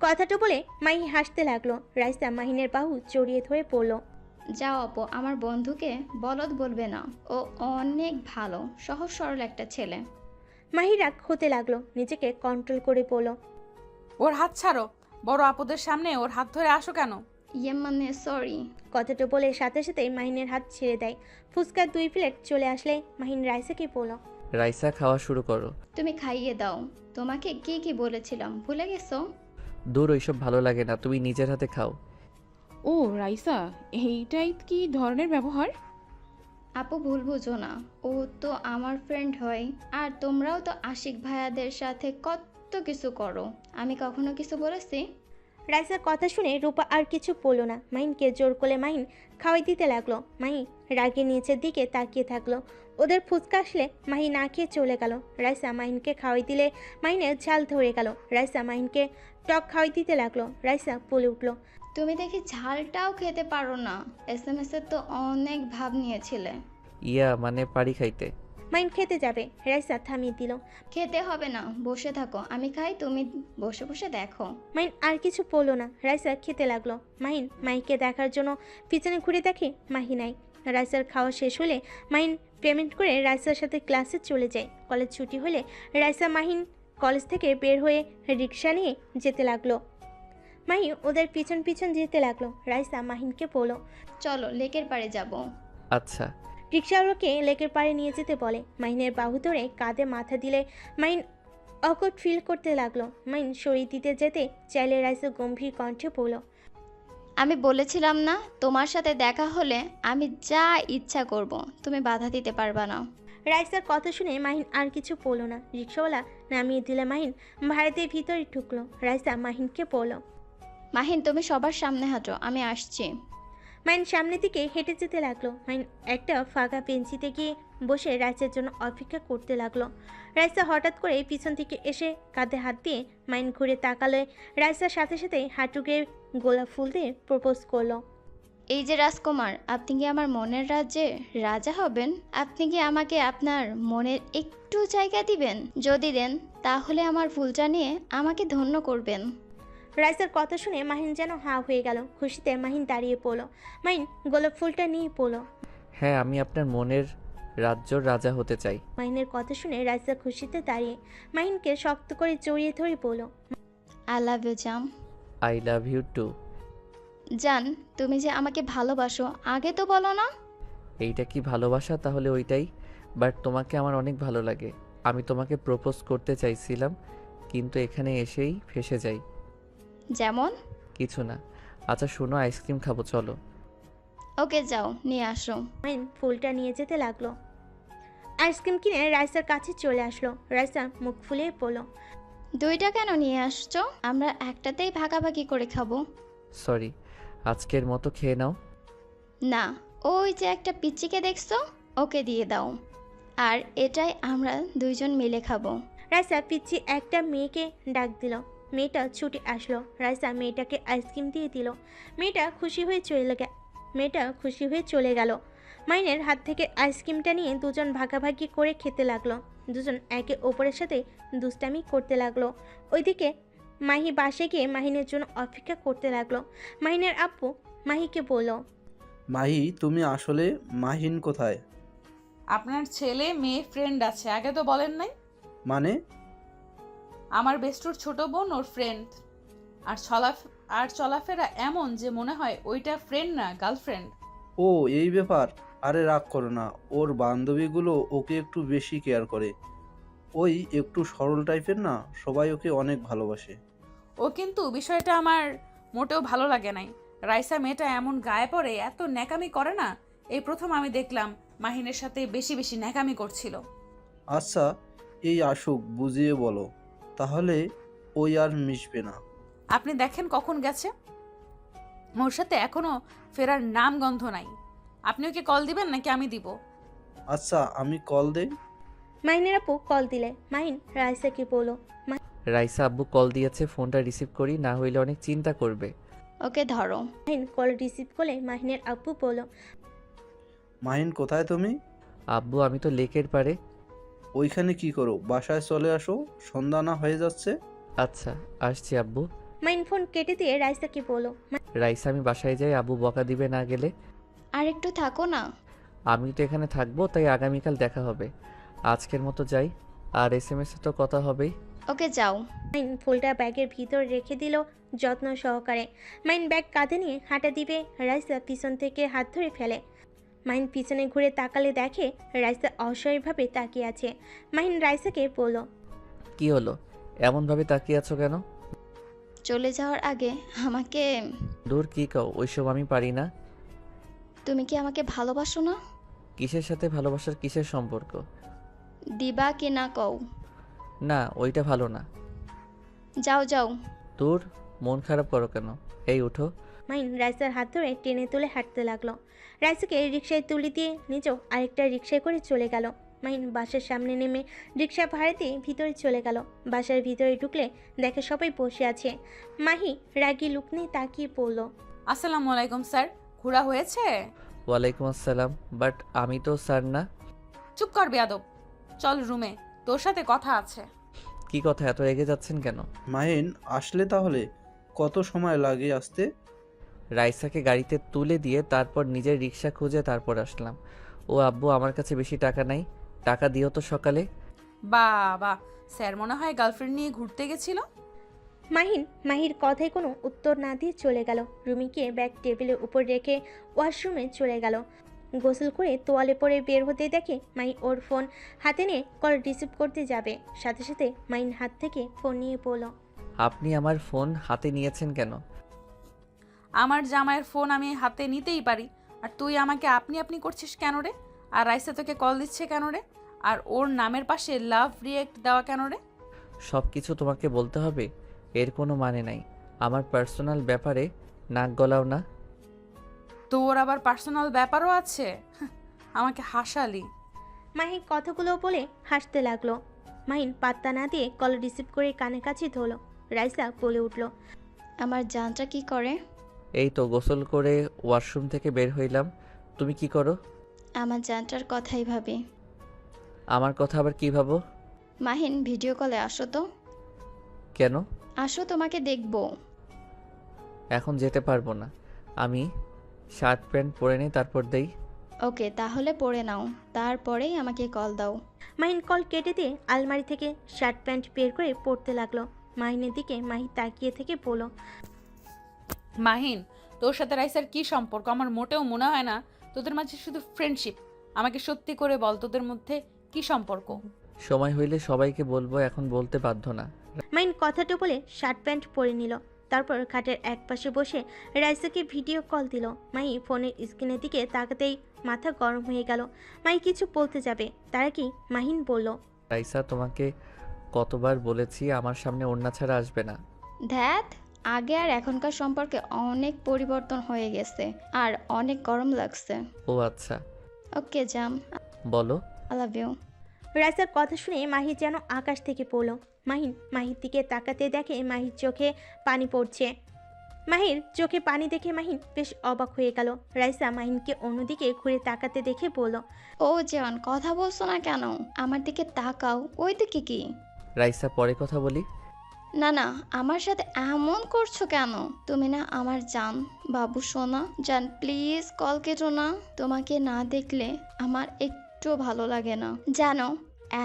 [SPEAKER 3] কথাটা বলে মাহি হাসতে লাগলো। রাইসা মাহিনের বাহু জড়িয়ে ধরে পড়ল।
[SPEAKER 6] যাও আপু, আমার বন্ধুকে বলদ বলবে না। ও অনেক ভালো, সহজ সরল একটা ছেলে।
[SPEAKER 3] মাহি রাগ হতে লাগলো। নিজেকে কন্ট্রোল করে পড়ল,
[SPEAKER 1] ওর হাত ছাড়ো। বড় আপদের সামনে ওর হাত ধরে আসো কেন?
[SPEAKER 6] মানে সরি।
[SPEAKER 3] কথাটা বলে সাথে সাথে মাহিনের হাত ছেড়ে দেয়। ফুচকার 2 প্লেট চলে আসলে মাহিন রাইসাকে বলল,
[SPEAKER 2] রাইসা খাওয়া শুরু করো।
[SPEAKER 6] তুমি খাইয়ে দাও। তোমাকে কি কি বলেছিলাম ভুলে গেছো?
[SPEAKER 2] দূর, ওইসব ভালো লাগে না, তুমি নিজের হাতে খাও।
[SPEAKER 7] ও রাইসা, এইটাই কি ধরনের ব্যবহার?
[SPEAKER 6] আপু ভুল বুঝো না, ও তো আমার ফ্রেন্ড হয়। আর তোমরাও তো আশিক ভাইয়াদের সাথে কত কিছু করো। আমি কখনো কিছু বলেছি?
[SPEAKER 3] রাইসার কথা শুনে রূপা আর কিছু বলল না। মাহিনকে জোর করে মাহিন খাওয়াই দিতে লাগলো। মাহি রাগে নিচের দিকে তাকিয়ে থাকলো। ওদের ফুচকা আসলে মাহি না খেয়ে চলে গেল। রাইসা মাহিনকে খাওয়াই দিলে মাহিনের ঝাল ধরে গেল। রাইসা মাহিনকে টক খাওয়াই দিতে লাগলো। রাইসা বলে উঠলো,
[SPEAKER 6] তুমি দেখি ঝালটাও খেতে পারো না। SMS এ তো অনেক ভাব নিয়েছিলে।
[SPEAKER 2] মানে পারি খাইতে।
[SPEAKER 3] মাহিন খেতে যাবে। রাইসা থামিয়ে দিল।
[SPEAKER 6] খেতে হবে না, বসে থাকো, আমি খাই, তুমি বসে বসে দেখো।
[SPEAKER 3] মাহিন আর কিছু বললো না। রাইসা খেতে লাগলো। মাহিন মাহিকে দেখার জন্য পিছনে ঘুরে দেখে মাহি নাই। রাইসার খাওয়া শেষ হলে মাহিন পেমেন্ট করে রাইসার সাথে ক্লাসে চলে যায়। কলেজ ছুটি হলে রাইসা মাহিন কলেজ থেকে বের হয়ে রিক্সা নিয়ে যেতে লাগলো। মাহি ওদের পিছন পিছন যেতে লাগলো। রাইসা মাহিনকে বলল,
[SPEAKER 6] চলো লেকের পাড়ে যাব।
[SPEAKER 2] আচ্ছা।
[SPEAKER 3] রিক্সাওয়ালাকে লেকের পাড়ে নিয়ে যেতে বলে। মাহিনের বাহু ধরে কাঁধে মাথা দিলে মাহিন অকট ফিল করতে লাগলো। মাহিন সরিয়ে দিতে যেতে চাইলে রাইসা গম্ভীর কণ্ঠে বলল,
[SPEAKER 6] আমি বলেছিলাম না, তোমার সাথে দেখা হলে আমি যা ইচ্ছা করব, তুমি বাধা দিতে পারবা না।
[SPEAKER 3] রাইসার কথা শুনে মাহিন আর কিছু বলল না। রিক্সাওয়ালা নামিয়ে দিলে মাহিন ভাড়া দিয়ে ভিতরে ঢুকলো। রাইসা মাহিনকে বলল,
[SPEAKER 6] মাহিন তুমি সবার সামনে হাঁটো, আমি আসছি।
[SPEAKER 3] মাহিন সামনের দিকে হেঁটে যেতে লাগলো। মাহিন একটা ফাঁকা বেঞ্চিতে গিয়ে বসে রাইসার জন্য অপেক্ষা করতে লাগলো। রাইসা হঠাৎ করে পিছন থেকে এসে কাঁধে হাত দিয়ে মাহিন ঘুরে তাকালে রাইসার সাথে সাথে হাঁটু গেয়ে গোলাপ ফুল দিয়ে প্রপোজ করলো।
[SPEAKER 6] এই যে রাজকুমার, আপনি কি আমার মনের রাজ্যে রাজা হবেন? আপনি কি আমাকে আপনার মনের একটু জায়গা দিবেন? যদি দেন তাহলে আমার ফুলটা নিয়ে আমাকে ধন্য করবেন।
[SPEAKER 3] রাইসার কথা শুনে মাহিন যেন হা হয়ে গেল। খুশিতে মাহিন দাঁড়িয়ে পড়লো। মাহিন গোলাপ ফুলটা নিয়ে পড়লো।
[SPEAKER 2] হ্যাঁ, আমি আপনার মনের রাজ্যর রাজা হতে চাই।
[SPEAKER 3] মাহিনের কথা শুনে রাইসা খুশিতে দাঁড়িয়ে মাহিনকে শক্ত করে জড়িয়ে ধরে বলল,
[SPEAKER 6] আই লাভ ইউ জান।
[SPEAKER 2] I love you too.
[SPEAKER 6] জান, তুমি যে আমাকে ভালোবাসো আগে তো বলো না।
[SPEAKER 2] এইটা কি ভালোবাসা? তাহলে ওইটাই। বাট তোমাকে আমার অনেক ভালো লাগে। আমি তোমাকে প্রপোজ করতে চাইছিলাম, কিন্তু এখানে এসেই ফেঁসে যাই।
[SPEAKER 6] যেমন?
[SPEAKER 2] কিছু না। আচ্ছা শোনো, আইসক্রিম খাবো, চলো।
[SPEAKER 6] ওকে যাও, নিয়ে আসো।
[SPEAKER 3] মাহিন ফুলটা নিয়ে যেতে লাগলো। আইসক্রিম কিনে রাইসার কাছে চলে আসলো। রাইসা মুখ ফুলিয়ে পড়ল,
[SPEAKER 6] দুইটা কেন নিয়ে আসছো? আমরা একটাতেই ভাগাভাগি করে খাবো।
[SPEAKER 2] সরি, আজকের মতো খেয়ে নাও।
[SPEAKER 6] না, ওই যে একটা পিচ্চিকে দেখছো, ওকে দিয়ে দাও। আর এটাই আমরা দুইজন মিলে খাবো।
[SPEAKER 3] রাইসা পিচ্ছি একটা মেয়েকে ডাক দিল। মেয়েটা ছুটে আসলো। রাইসা মেয়েটাকে আইসক্রিম দিয়ে দিল। মেয়েটা খুশি হয়ে চলে গেল। মাইনের হাত থেকে আইসক্রিমটা নিয়ে দুজন ভাগাভাগি করে খেতে লাগলো। দুজন একে অপরের সাথে দুষ্টামি করতে লাগলো। ওইদিকে মাহি বাসে গিয়ে মাহিনের জন্য অপেক্ষা করতে লাগলো। মাহিনের আব্বু মাহিকে বলল,
[SPEAKER 5] মাহি, তুমি আসলে মাহিন কোথায়?
[SPEAKER 1] আপনার ছেলে মেয়ে ফ্রেন্ড আছে, আগে তো বলেন নাই।
[SPEAKER 5] মানে?
[SPEAKER 1] আমার বেস্টুর ছোট বোন ওর ফ্রেন্ড। আর চলাফেরা এমন যে মনে হয় ওইটা ফ্রেন্ড না, গার্লফ্রেন্ড।
[SPEAKER 5] ও, এই ব্যাপার। আরে রাগ করো না, ওর বান্ধবীগুলো ওকে একটু বেশি কেয়ার করে। ওই একটু সরল টাইপের না, সবাই ওকে অনেক ভালোবাসে।
[SPEAKER 1] ও কিন্তু বিষয়টা আমার মোটেও ভালো লাগে নাই। রাইসা মেয়েটা এমন গায়ে পড়ে এত ন্যাকামি করে না, এই প্রথম আমি দেখলাম মাহিনের সাথে বেশি বেশি ন্যাকামি করছিল।
[SPEAKER 5] আচ্ছা, এই আসুক বুঝিয়ে বলো, তাহলে ওই আর মিশবে না।
[SPEAKER 1] আপনি দেখেন কখন গেছে, ওর সাথে এখনো ফেরার নাম গন্ধ নাই। আপনি ওকে কল দিবেন নাকি আমি দিব?
[SPEAKER 5] আচ্ছা, আমি কল দেই।
[SPEAKER 3] মাহিনের আপু কল দিলে। মাহিন রাইসাকে বলল,
[SPEAKER 2] রাইসা আব্বু কল দিয়েছে, ফোনটা রিসিভ করি, না হইলে অনেক চিন্তা করবে।
[SPEAKER 6] ওকে ধরো।
[SPEAKER 3] মাহিন কল রিসিভ করলে মাহিনের আব্বু বলল,
[SPEAKER 5] মাহিন, কোথায় তুমি?
[SPEAKER 2] আব্বু আমি তো লেকের পারে।
[SPEAKER 5] ওইখানে কি করো? বাসায় চলে আসো, সন্ধ্যা না হয়ে যাচ্ছে।
[SPEAKER 2] আচ্ছা, আসছি আব্বু।
[SPEAKER 3] মাহিন ফোন কেটে দিয়ে রাইসাকে বলল,
[SPEAKER 2] রাইসা আমি বাসায় যাই, আব্বু বকা দিবে না গেলে।
[SPEAKER 6] আর একটু থাকো না।
[SPEAKER 2] আমি তো এখানে থাকবো, তাই আগামীকাল দেখা হবে। আজকের মতো যাই, আর SMS এ তো কথা হবেই।
[SPEAKER 6] ওকে যাও।
[SPEAKER 3] মাইন ফুলটা ব্যাগের ভিতর রেখে দিল যত্ন সহকারে। মাইন ব্যাগ কাঁধে নিয়ে হাঁটা দিবে, রাইসা পিছন থেকে হাত ধরে ফেলে। মাইন পিছনে ঘুরে তাকালে দেখে রাইসা অসহায়ভাবে তাকিয়ে আছে। মাইন রাইসাকে বলল,
[SPEAKER 2] কি হলো, এমনভাবে তাকিয়ে আছো কেন?
[SPEAKER 6] চলে যাওয়ার আগে আমাকে,
[SPEAKER 2] দূর, কি কও, ওইসব আমি পারি না।
[SPEAKER 6] তুমি কি আমাকে ভালোবাসো না?
[SPEAKER 2] কিসের সাথে ভালোবাসার কিসের সম্পর্ক?
[SPEAKER 6] দিবা কি না কও?
[SPEAKER 2] না, ওইটা ভালো না।
[SPEAKER 6] যাও যাও।
[SPEAKER 2] দূর, মন খারাপ করো কেন? এই উঠো।
[SPEAKER 3] মাইন রাইসার হাত ধরে টেনে তুলে হাঁটতে লাগলো। রাইসাকে রিকশায় তুলে দিয়ে নিজেও আরেকটা রিকশায় করে চলে গেল। মাইন বাসার সামনে নেমে রিকশা ভাড়া দিয়ে ভিতরে চলে গেল। বাসার ভিতরে ঢুকলে দেখে সবাই বসে আছে। মাহি রাগী লুক নিয়ে তাকিয়ে পড়ল।
[SPEAKER 1] আসসালামু আলাইকুম স্যার, ঘোরা হয়েছে?
[SPEAKER 2] ওয়ালাইকুম আসসালাম, বাট আমি তো স্যার না।
[SPEAKER 1] চুপ কর বেয়াদব, চল রুমে, তোর সাথে কথা আছে।
[SPEAKER 2] কি কথা, এত রেগে যাচ্ছেন কেন?
[SPEAKER 5] মাহিন, আসলে তাহলে কত সময় লাগে আসতে?
[SPEAKER 2] রাইসাকে গাড়িতে তুলে দিয়ে তারপর নিজের রিক্সা খুঁজে তারপর আসলাম। ও আব্বু, আমার কাছে বেশি টাকা নাই, টাকা দিও তো সকালে।
[SPEAKER 1] বাবা, স্যার মনে হয় গার্লফ্রেন্ড নিয়ে ঘুরতে গেছিল।
[SPEAKER 3] মাহির কথায় কোনো উত্তর না দিয়ে চলে গেল। রুমে গিয়ে ব্যাগ টেবিলের উপর রেখে ওয়াশরুমে চলে গেল। গোসল করে তোয়ালে পরে বের হতে দেখে মাই ওর ফোন হাতে নিয়ে কল রিসিভ করতে যাবে, সাথে সাথে মাইন হাত থেকে ফোন নিয়ে বলল,
[SPEAKER 2] আপনি আমার ফোন হাতে নিয়েছেন কেন?
[SPEAKER 1] আমার জামাইয়ের ফোন আমি হাতে নিতেই পারি, আর তুই আমাকে আপনি আপনি করছিস কেন রে? আর রাইসা তোকে কল দিচ্ছে কেন রে? আর ওর নামের পাশে লাভ রিয়েক্ট দেওয়া কেন রে?
[SPEAKER 2] সব কিছু তোমাকে বলতে হবে? এর কোনো মানে নাই। আমার পার্সোনাল ব্যাপারে নাক গলাও না।
[SPEAKER 1] তোর আবার পার্সোনাল ব্যাপারও আছে? আমাকে হাসালি।
[SPEAKER 3] মাহি কথাগুলো বলে হাসতে লাগলো। মাহিন পাত্তা না দিয়ে কল রিসিভ করে কানে কাছে ধরল। রাইসা বলে উঠল,
[SPEAKER 6] আমার জানটা কি করে?
[SPEAKER 2] এই তো গোসল করে ওয়াশরুম থেকে বের হইলাম। তুমি কি করো?
[SPEAKER 6] আমার জানটার কথাই ভাবি।
[SPEAKER 2] আমার কথা আবার কি ভাবো?
[SPEAKER 6] মাহিন, ভিডিও কলে আসো তো।
[SPEAKER 2] কেন?
[SPEAKER 6] আসো, তোমাকে দেখবো।
[SPEAKER 2] এখন যেতে পারবো না, আমি শার্ট প্যান্ট পরে নিই, তারপর দেই।
[SPEAKER 6] ওকে, তাহলে পরে নাও, তারপরেই আমাকে কল দাও।
[SPEAKER 3] মাহিন কল কেটে দিয়ে আলমারি থেকে শার্ট প্যান্ট বের করে পরতে লাগলো। মাহিনের দিকে মাহি তাকিয়ে থেকে বলল,
[SPEAKER 1] মাহিন, তোর সাথে রাইসার কি সম্পর্ক? আমার মোটেও মনে হয় না তোদের মাঝে শুধু ফ্রেন্ডশিপ। আমাকে সত্যি করে বল, তোদের মধ্যে কি সম্পর্ক?
[SPEAKER 2] সময় হইলে সবাইকে বলবো, এখন বলতে বাধ্য না।
[SPEAKER 3] মাহিন কথাটা বলে শার্ট প্যান্ট পরে নিল। তারপর খাটের এক পাশে বসে রাইসাকে ভিডিও কল দিল। মাহি ফোনের স্ক্রিনের দিকে তাকাতেই মাথা গরম হয়ে গেল। মাহি কিছু বলতে যাবে, তারা কি মাহিন বলল,
[SPEAKER 2] রাইসা, তোমাকে কতবার বলেছি আমার সামনে ওড়না ছাড়া আসবে না।
[SPEAKER 6] ধ্যাত, আগে আর এখনকার সম্পর্কে অনেক পরিবর্তন হয়ে গেছে আর অনেক গরম লাগছে।
[SPEAKER 2] ও আচ্ছা,
[SPEAKER 6] ওকে জাম,
[SPEAKER 2] বলো।
[SPEAKER 6] I love you.
[SPEAKER 3] রাইসার কথা শুনে মাহি যেন আকাশ থেকে পড়ল। মাহির দিকে তাকাতে দেখে মাহির চোখে পানি পড়ছে। মাহির চোখে পানি দেখে মাহিন বেশ অবাক হয়ে গেল। রাইসা মাহিনকে অন্যদিকে ঘুরে তাকাতে দেখে বলল,
[SPEAKER 6] ও জান, কথা বলছো না কেন? আমার দিকে তাকাও, ওই দিকে কি?
[SPEAKER 2] রাইসা পরে কথা বলি।
[SPEAKER 6] না না, আমার সাথে এমন করছো কেন? তুমি না আমার জান, বাবু সোনা। জান প্লিজ কল কেটো না। তোমাকে না দেখলে আমার একটু ভালো লাগে না জানো।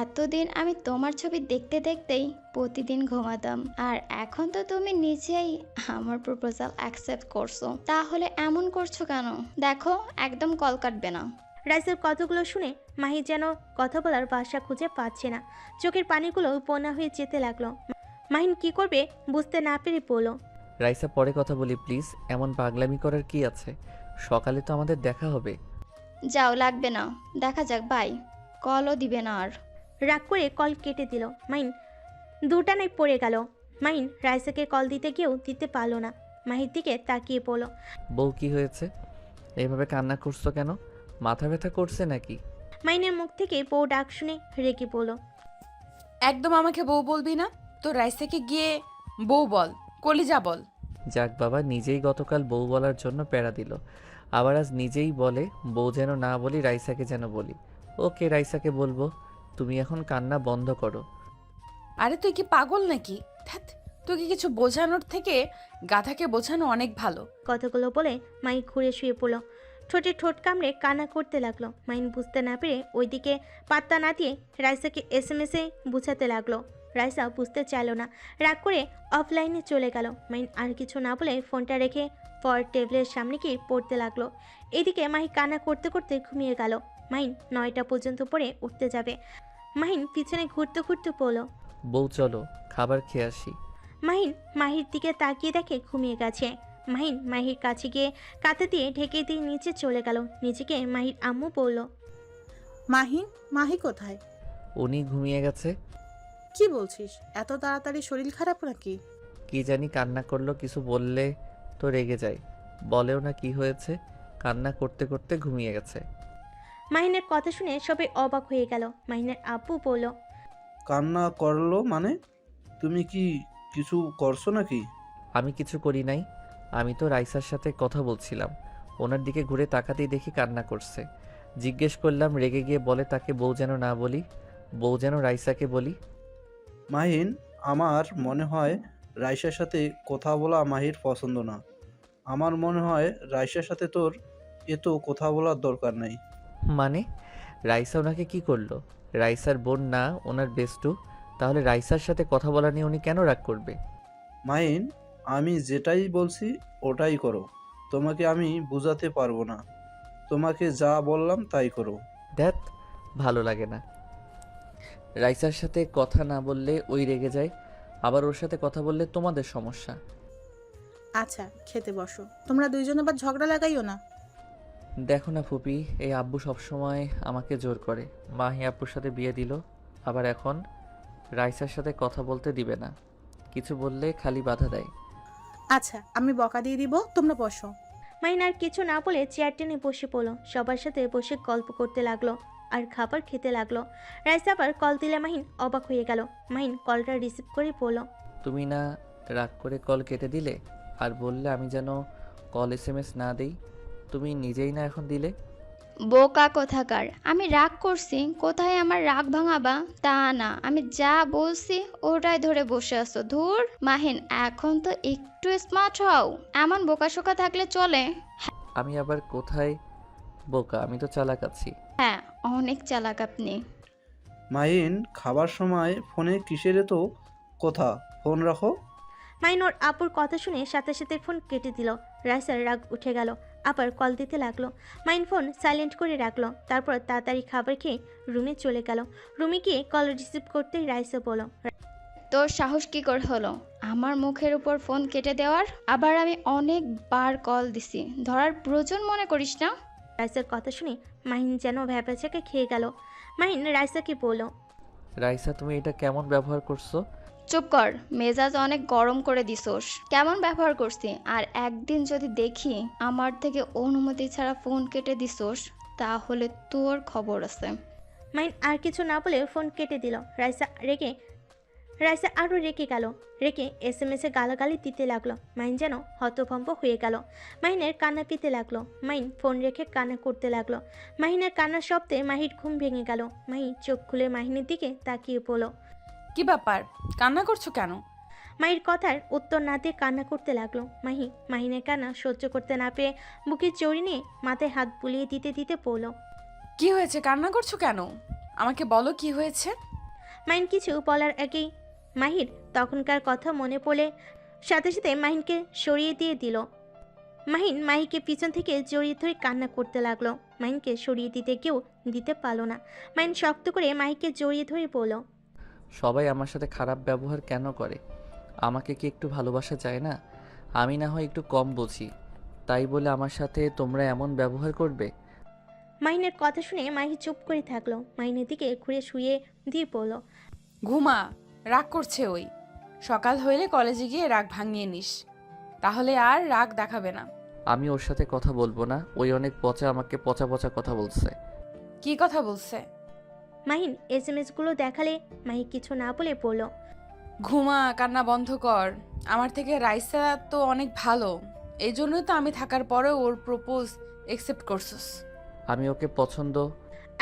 [SPEAKER 6] এতদিন আমি তোমার ছবি দেখতে দেখতেই প্রতিদিন ঘুমাতাম, আর এখন তো তুমি নিজেই আমার প্রপোজাল অ্যাকসেপ্ট করছো, তাহলে এমন করছো কেন? দেখো একদম কল কাটবে না।
[SPEAKER 3] রাইসার কথাগুলো শুনে মাহি যেন কথা বলার ভাষা খুঁজে পাচ্ছে না। চোখের পানিগুলো বন্যা হয়ে যেতে লাগলো। মাহিন কি করবে বুঝতে না পেরে বলল,
[SPEAKER 2] রাইসা পরে কথা বলি প্লিজ, এমন পাগলামি করার কি আছে? সকালে তো আমাদের দেখা হবে।
[SPEAKER 6] যাও, লাগবে না, দেখা যাক, বাই। কলও দিবে না আর।
[SPEAKER 3] রাগ করে কল কেটে দিল। মাহিন দুটানায় পড়ে গেল। মাহিন রাইসাকে কল দিতে গিয়েও দিতে পারলো না। মাহির দিকে তাকিয়ে পড়ল।
[SPEAKER 2] বউ কি হয়েছে? এইভাবে কান্না করছো কেন? মাথা ব্যথা করছে নাকি?
[SPEAKER 3] মাহিনের মুখ থেকে বউ ডাক শুনে রেগে পড়ল।
[SPEAKER 1] একদম আমাকে বউ বলবি না, তো রাইসাকে গিয়ে বউ বল, কলিজা বল।
[SPEAKER 2] যাক বাবা, নিজেই গতকাল বউ বলার জন্য প্যারা দিল, আবার আজ নিজেই বলে বউ যেন না বলি, রাইসাকে যেন বলি। ওকে, রাইসাকে বলবো। তুমি এখন কান্না বন্ধ করো।
[SPEAKER 1] আরে তুই কি পাগল নাকি? ধ্যাৎ, তুই কি কিছু বোঝানোর থেকে গাধাকে বোঝানো অনেক ভালো।
[SPEAKER 3] কথাগুলো বলে মাহি ঘুরে শুয়ে পড়ল। ঠোঁটে ঠোঁট কামড়ে কান্না করতে লাগলো। মাহিন বুঝতে না পেরে ওইদিকে পাত্তা না দিয়ে রাইসাকে এসএমএসে বুঝাতে লাগলো। রাইসা বুঝতে চাইল না, রাগ করে অফলাইনে চলে গেল। মাহিন আর কিছু না বলে ফোনটা রেখে পর টেবিলের সামনে গিয়ে পড়তে লাগলো। এদিকে মাহি কান্না করতে করতে ঘুমিয়ে গেল। মাহিন 9টা পর্যন্ত পড়ে উঠতে যাবে। মাহিন পিছনে ঘুরতে ঘুরতে পড়ল।
[SPEAKER 2] বউ চলো খাবার খেয়ে আসি।
[SPEAKER 3] মাহিন মাহির দিকে তাকিয়ে দেখে ঘুমিয়ে গেছে। মাহিন মাহির কাছে গিয়ে কাঁথা দিয়ে ঢেকে দিয়ে নিচে চলে গেল। নিজেকে মাহির আম্মু বলল,
[SPEAKER 4] মাহিন, মাহি কোথায়?
[SPEAKER 2] উনি ঘুমিয়ে গেছে।
[SPEAKER 4] কি বলছিস? এত তাড়াতাড়ি শরীর খারাপ নাকি?
[SPEAKER 2] কি জানি কান্না করলো, কিছু বললে তো রেগে যায়, বলেও না কি হয়েছে। কান্না করতে করতে ঘুমিয়ে গেছে।
[SPEAKER 3] মাহিনের কথা শুনে সবাই অবাক হয়ে গেল। মাহিনের আব্বু বলল,
[SPEAKER 5] কান্না করলো মানে? তুমি কি কিছু করছো নাকি?
[SPEAKER 2] আমি কিছু করি নাই, আমি তো রাইসার সাথে কথা বলছিলাম, ওনার দিকে ঘুরে তাকাতেই দেখি কান্না করছে। জিজ্ঞেস করলাম, রেগে গিয়ে বলে তাকে বউ যেন না বলি, বউ যেন রাইসাকে বলি।
[SPEAKER 5] মাহিন, আমার মনে হয় রাইসার সাথে কথা বলা মাহির পছন্দ না। আমার মনে হয় রাইসার সাথে তোর এত কথা বলার দরকার নেই।
[SPEAKER 2] মানে? রাইসা ওনাকে কি করলো? রাইসার বোন না ওনার বেস্টু, তাহলে রাইসার সাথে কথা বলা নিয়ে উনি কেন রাগ করবে?
[SPEAKER 5] মাহিন, আমি যেটাই বলছি ওটাই করো। তোমাকে আমি বোঝাতে পারবো না। তোমাকে যা বললাম তাই করো।
[SPEAKER 2] ধ্যাত, ভালো লাগে না। রাইসার সাথে কথা না বললে ওই রেগে যায়, আবার ওর সাথে কথা বললে তোমাদের সমস্যা।
[SPEAKER 4] আচ্ছা, খেতে বসো। তোমরা দুইজন আবার ঝগড়া লাগাইও না।
[SPEAKER 2] দেখো না ফুপি, এই আব্বু সবসময় আমাকে জোর করে। মাহি আব্বুর সাথে বিয়ে দিল, আবার এখন রাইসার সাথে কথা বলতে দিবে না, কিছু বললে খালি বাধা দেয়।
[SPEAKER 4] আচ্ছা, আমি বকা দিয়ে দিব, তোমরা বসো।
[SPEAKER 3] মাহিন আর কিছু না বলে চেয়ার টেনে বসে পড়ল। সবার সাথে বসে গল্প করতে লাগলো আর খাবার খেতে লাগলো। রাইসা আবার কল দিলে মাহিন অবাক হয়ে গেল। মাহিন কলটা রিসিভ করে বলল,
[SPEAKER 2] তুমি না রাগ করে কল কেটে দিলে আর বললে আমি যেন কল এসএমএস না দেই, তুমি নিজেই না এখন দিলে।
[SPEAKER 6] বোকা কোথাকার, আমি রাগ করছি? কোথায় আমার রাগ ভাঙাবা? তা না, আমি যা বলছি ওটাই ধরে বসে আছো। ধুর মাহিন, এখন তো একটু স্মার্ট হও, এমন বোকাশোকা থাকলে চলে?
[SPEAKER 2] আমি আবার কোথায় বোকা, আমি তো চালাক আছি।
[SPEAKER 6] হ্যাঁ, অনেক চালাক আপনি।
[SPEAKER 5] মাহিন, খাবার সময় ফোনে কিসের এত কথা? ফোন রাখো।
[SPEAKER 3] মাহিন ওর আপুর কথা শুনে সাথে সাথে ফোন কেটে দিল। রাইসার রাগ উঠে গেল, আবার কল দিতে লাগলো। মাহিন ফোন সাইলেন্ট করে রাখলো। তারপর তাড়াতাড়ি খাবার খেয়ে রুমে চলে গেল। রুমে গিয়ে কল রিসিভ করতেই রাইসা বলল,
[SPEAKER 6] তোর সাহস কি করে হলো আমার মুখের উপর ফোন কেটে দেওয়ার? আবার আমি অনেকবার কল দিছি, ধরার প্রয়োজন মনে করিস না?
[SPEAKER 3] রাইসার কথা শুনে মাহিন যেন ভ্যাপাচাকে খেয়ে গেল। মাহিন রাইসাকে বলল,
[SPEAKER 2] রাইসা, তুমি এটা কেমন ব্যবহার করছো?
[SPEAKER 6] চুপ কর, মেজাজ অনেক গরম করে দিছোস। কেমন ব্যবহার করছি, আর একদিন যদি দেখি আমার থেকে অনুমতি ছাড়া ফোন কেটে দিছোস, তাহলে তোর খবর আছে।
[SPEAKER 3] মাহিন আর কিছু না বলে ফোন কেটে দিল। রাইসা আরও রেগে গেল। রেগে SMS-এ গালাগালি দিতে লাগলো। মাহিন যেন হতভম্ব হয়ে গেল। মাহিনের কান্না পেতে লাগলো। মাহিন ফোন রেখে কান্না করতে লাগলো। মাহিনের কান্নার শব্দে মাহির ঘুম ভেঙে গেল। মাহি চোখ খুলে মাহিনের দিকে তাকিয়ে পড়ল।
[SPEAKER 1] কি ব্যাপার, কান্না করছো কেন?
[SPEAKER 3] মাহির কথার উত্তর না দিয়ে কান্না করতে লাগলো। মাহিনের কান্না সহ্য করতে না পেরে বুকে জড়ি নিয়ে মাথায় হাত বুলিয়ে দিতে দিতে পড়ল।
[SPEAKER 1] কি হয়েছে, কান্না করছো কেন? আমাকে বলো কি হয়েছে।
[SPEAKER 3] মাহিন কিছু বলার আগেই মাহির তখনকার কথা মনে পড়ে সাথে সাথে মাহিনকে সরিয়ে দিয়ে দিল। মাহিকে পিছন থেকে জড়িয়ে ধরে কান্না করতে লাগলো। মাহিনকে সরিয়ে দিতে কেউ দিতে পারলো না। মাহিন শক্ত করে মাহিকে জড়িয়ে ধরে বলল,
[SPEAKER 2] সবাই আমার সাথে খারাপ ব্যবহার কেন করে? আমাকে কি একটু ভালোবাসা যায় না? আমি না হয় একটু কম বুঝি, তাই বলে আমার সাথে তোমরা এমন ব্যবহার করবে?
[SPEAKER 3] মাহিনের কথা শুনে মাহি চুপ করে থাকলো। মাহিনের দিকে ঘুরে শুয়ে দিয়ে বলল,
[SPEAKER 1] ঘুমা, রাগ করছে ওই। সকাল হইলে কলেজে গিয়ে রাগ ভাঙিয়ে নিস, তাহলে আর রাগ দেখাবে না।
[SPEAKER 2] আমি ওর সাথে কথা বলবো না, ওই অনেক পচা, আমাকে পচা পচা কথা বলছে।
[SPEAKER 1] কি কথা বলছে?
[SPEAKER 3] মাহিন SMS-গুলো দেখালে মাহি কিছু না বলে বলল,
[SPEAKER 1] ঘুমা, কান্না বন্ধ কর। আমার থেকে রাইসা তো অনেক ভালো, এই জন্যই তো আমি থাকার পরেও ওর প্রপোজ একসেপ্ট করছিস।
[SPEAKER 2] আমি ওকে পছন্দ।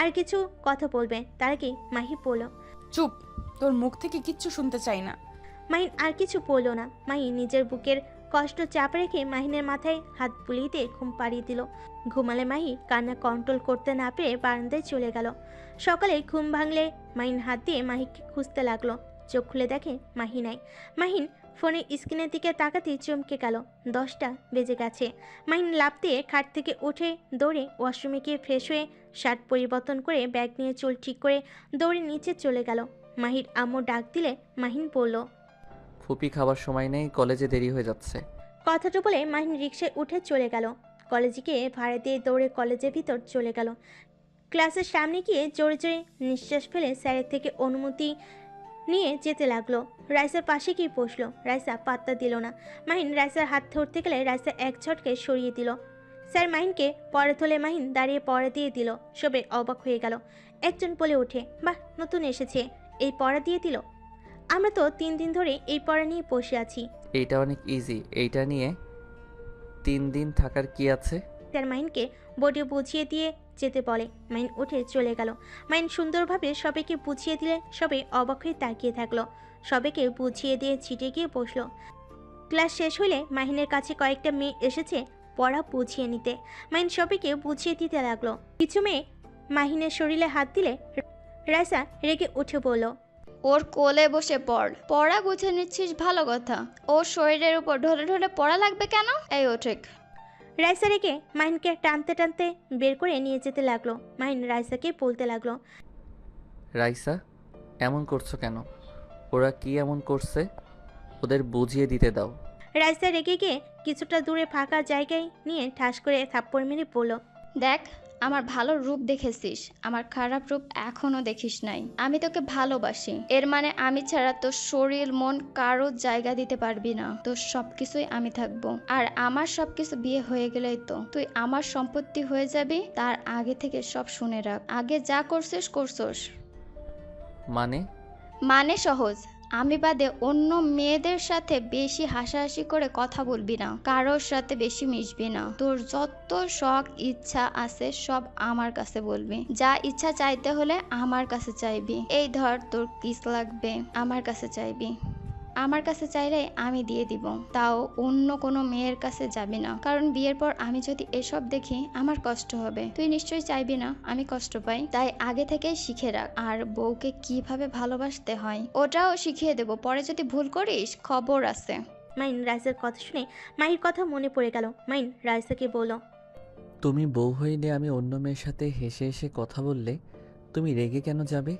[SPEAKER 3] আর কিছু কথা বলবে তার আগেই মাহি বলল,
[SPEAKER 1] চুপ, তোর মুখ থেকে কিচ্ছু শুনতে চাই না।
[SPEAKER 3] মাহিন আর কিছু বলল না। মাহি নিজের বুকের কষ্ট চাপ রেখে মাহিনের মাথায় হাত বুলিয়ে দিয়ে ঘুম পাড়িয়ে দিল। ঘুমালে মাহি কান্না কন্ট্রোল করতে না পেরে বারান্দায় চলে গেল। সকালে ঘুম ভাঙলে মাহিন হাত দিয়ে মাহিকে খুঁজতে লাগলো। চোখ খুলে দেখে মাহি নাই। মাহিন ফোনের স্ক্রিনের দিকে তাকাতেই চমকে গেল। 10টা বেজে গেছে। মাহিন লাফ দিয়ে খাট থেকে উঠে দৌড়ে ওয়াশরুমে গিয়ে ফ্রেশ হয়ে শার্ট পরিবর্তন করে ব্যাগ নিয়ে চুল ঠিক করে দৌড়ে নিচে চলে গেল। মাহির আম্মু ডাক দিলে মাহিন বলল,
[SPEAKER 2] ফুপি খাবার সময় নেই, কলেজে দেরি হয়ে যাচ্ছে।
[SPEAKER 3] কথাটা বলে মাহিন রিকশায় উঠে চলে গেল। কলেজে গিয়ে ভাড়া দিয়ে দৌড়ে কলেজের ভিতর চলে গেল। ক্লাসের সামনে গিয়ে জোরে জোরে নিঃশ্বাস ফেলে স্যারের থেকে অনুমতি নিয়ে যেতে লাগলো। রাইসার পাশে গিয়ে বসলো। রাইসা পাত্তা দিল না। মাহিন রাইসার হাত ধরতে গেলে রাইসা এক ঝটকে সরিয়ে দিল। স্যার মাহিনকে পড়া তোলে। মাহিন দাঁড়িয়ে পড়া দিয়ে দিল। সবে অবাক হয়ে গেল। একজন বলে ওঠে, বাহ, নতুন এসেছে, এই পড়া দিয়ে দিল। আমরা তো 3 দিন ধরে এই পড়া নিয়ে বসে আছি।
[SPEAKER 2] এইটা অনেক ইজি, এইটা নিয়ে 3 দিন থাকার কি আছে?
[SPEAKER 3] স্যার মাহিনকে বোর্ডে বুঝিয়ে দিয়ে যেতে বলে। মাহিন উঠে চলে গেল। মাহিন সুন্দরভাবে সবাইকে বুঝিয়ে দিলে সবাই অবাক হয়ে তাকিয়ে থাকলো। সবাইকে বুঝিয়ে দিয়ে ছিটে গিয়ে বসলো। ক্লাস শেষ হলে মাহিনের কাছে কয়েকটা মেয়ে এসেছে পড়া বুঝিয়ে নিতে। মাহিন সবাইকে বুঝিয়ে দিতে লাগলো। কিছু মেয়ে মাহিনের শরীরে হাত দিলে রাইসা রেগে উঠে বলল,
[SPEAKER 6] ওর কোলে বসে পড়। পড়া বুঝে নিচ্ছিস, ভালো কথা। ওর শরীরের উপর ঢলে ঢলে পড়া লাগবে কেন? এই ও ঠিক।
[SPEAKER 3] রাইসা রেগে মাহিনকে টানতে টানতে বের করে নিয়ে যেতে লাগলো। মাহিন রাইসাকে বলতে লাগলো,
[SPEAKER 2] রাইসা, এমন করছো কেন? ওরা কি এমন করছে? ওদের বুঝিয়ে দিতে দাও।
[SPEAKER 3] রাইসা রেগে গিয়ে কিছুটা দূরে ফাঁকা জায়গায় নিয়ে ঠাস করে থাপ্পড় মেরে বলল,
[SPEAKER 6] দেখ, আমার ভালো রূপ দেখেছিস, আমার খারাপ রূপ এখনো দেখিস নাই। আমি তোকে ভালোবাসি, এর মানে আমি ছাড়া তোর শরীর মন কারো জায়গা দিতে পারবি না। তোর সবকিছুই আমি থাকবো, আর আমার সবকিছু বিয়ে হয়ে গেলেই তো তুই আমার সম্পত্তি হয়ে যাবি। তার আগে থেকে সব শুনে রাখ, আগে যা করছিস করছস। মানে সহজ, আমি বাদে অন্য মেয়েদের সাথে বেশি হাসাহাসি করে কথা বলবি না, কারোর সাথে বেশি মিশবি না। তোর যত শখ ইচ্ছা আছে সব আমার কাছে বলবি। যা ইচ্ছা চাইতে হলে আমার কাছে চাইবি। এই ধর, তোর কিস লাগবে, আমার কাছে চাইবি। আমার কাছে চাইলে আমি দিয়ে দিব, তাও অন্য কোনো মেয়ের কাছে যাবি না, কারণ বিয়ের পর আমি যদি এসব দেখি আমার কষ্ট হবে। তুই নিশ্চয়ই চাইবি না আমি কষ্ট পাই, তাই আগে থেকে শিখে রাখ। আর বউকে কিভাবে ভালোবাসতে হয় ওটাও শিখিয়ে দেব, পরে যদি ভুল করিস খবর আছে।
[SPEAKER 3] মাহিন রাইসার কথা শুনে মাহির কথা মনে পড়ে গেল। মাহিন রাইসাকে বলল,
[SPEAKER 2] তুমি বউ হইলে আমি অন্য মেয়ের সাথে হেসে হেসে কথা বললে তুমি রেগে কেন যাবে?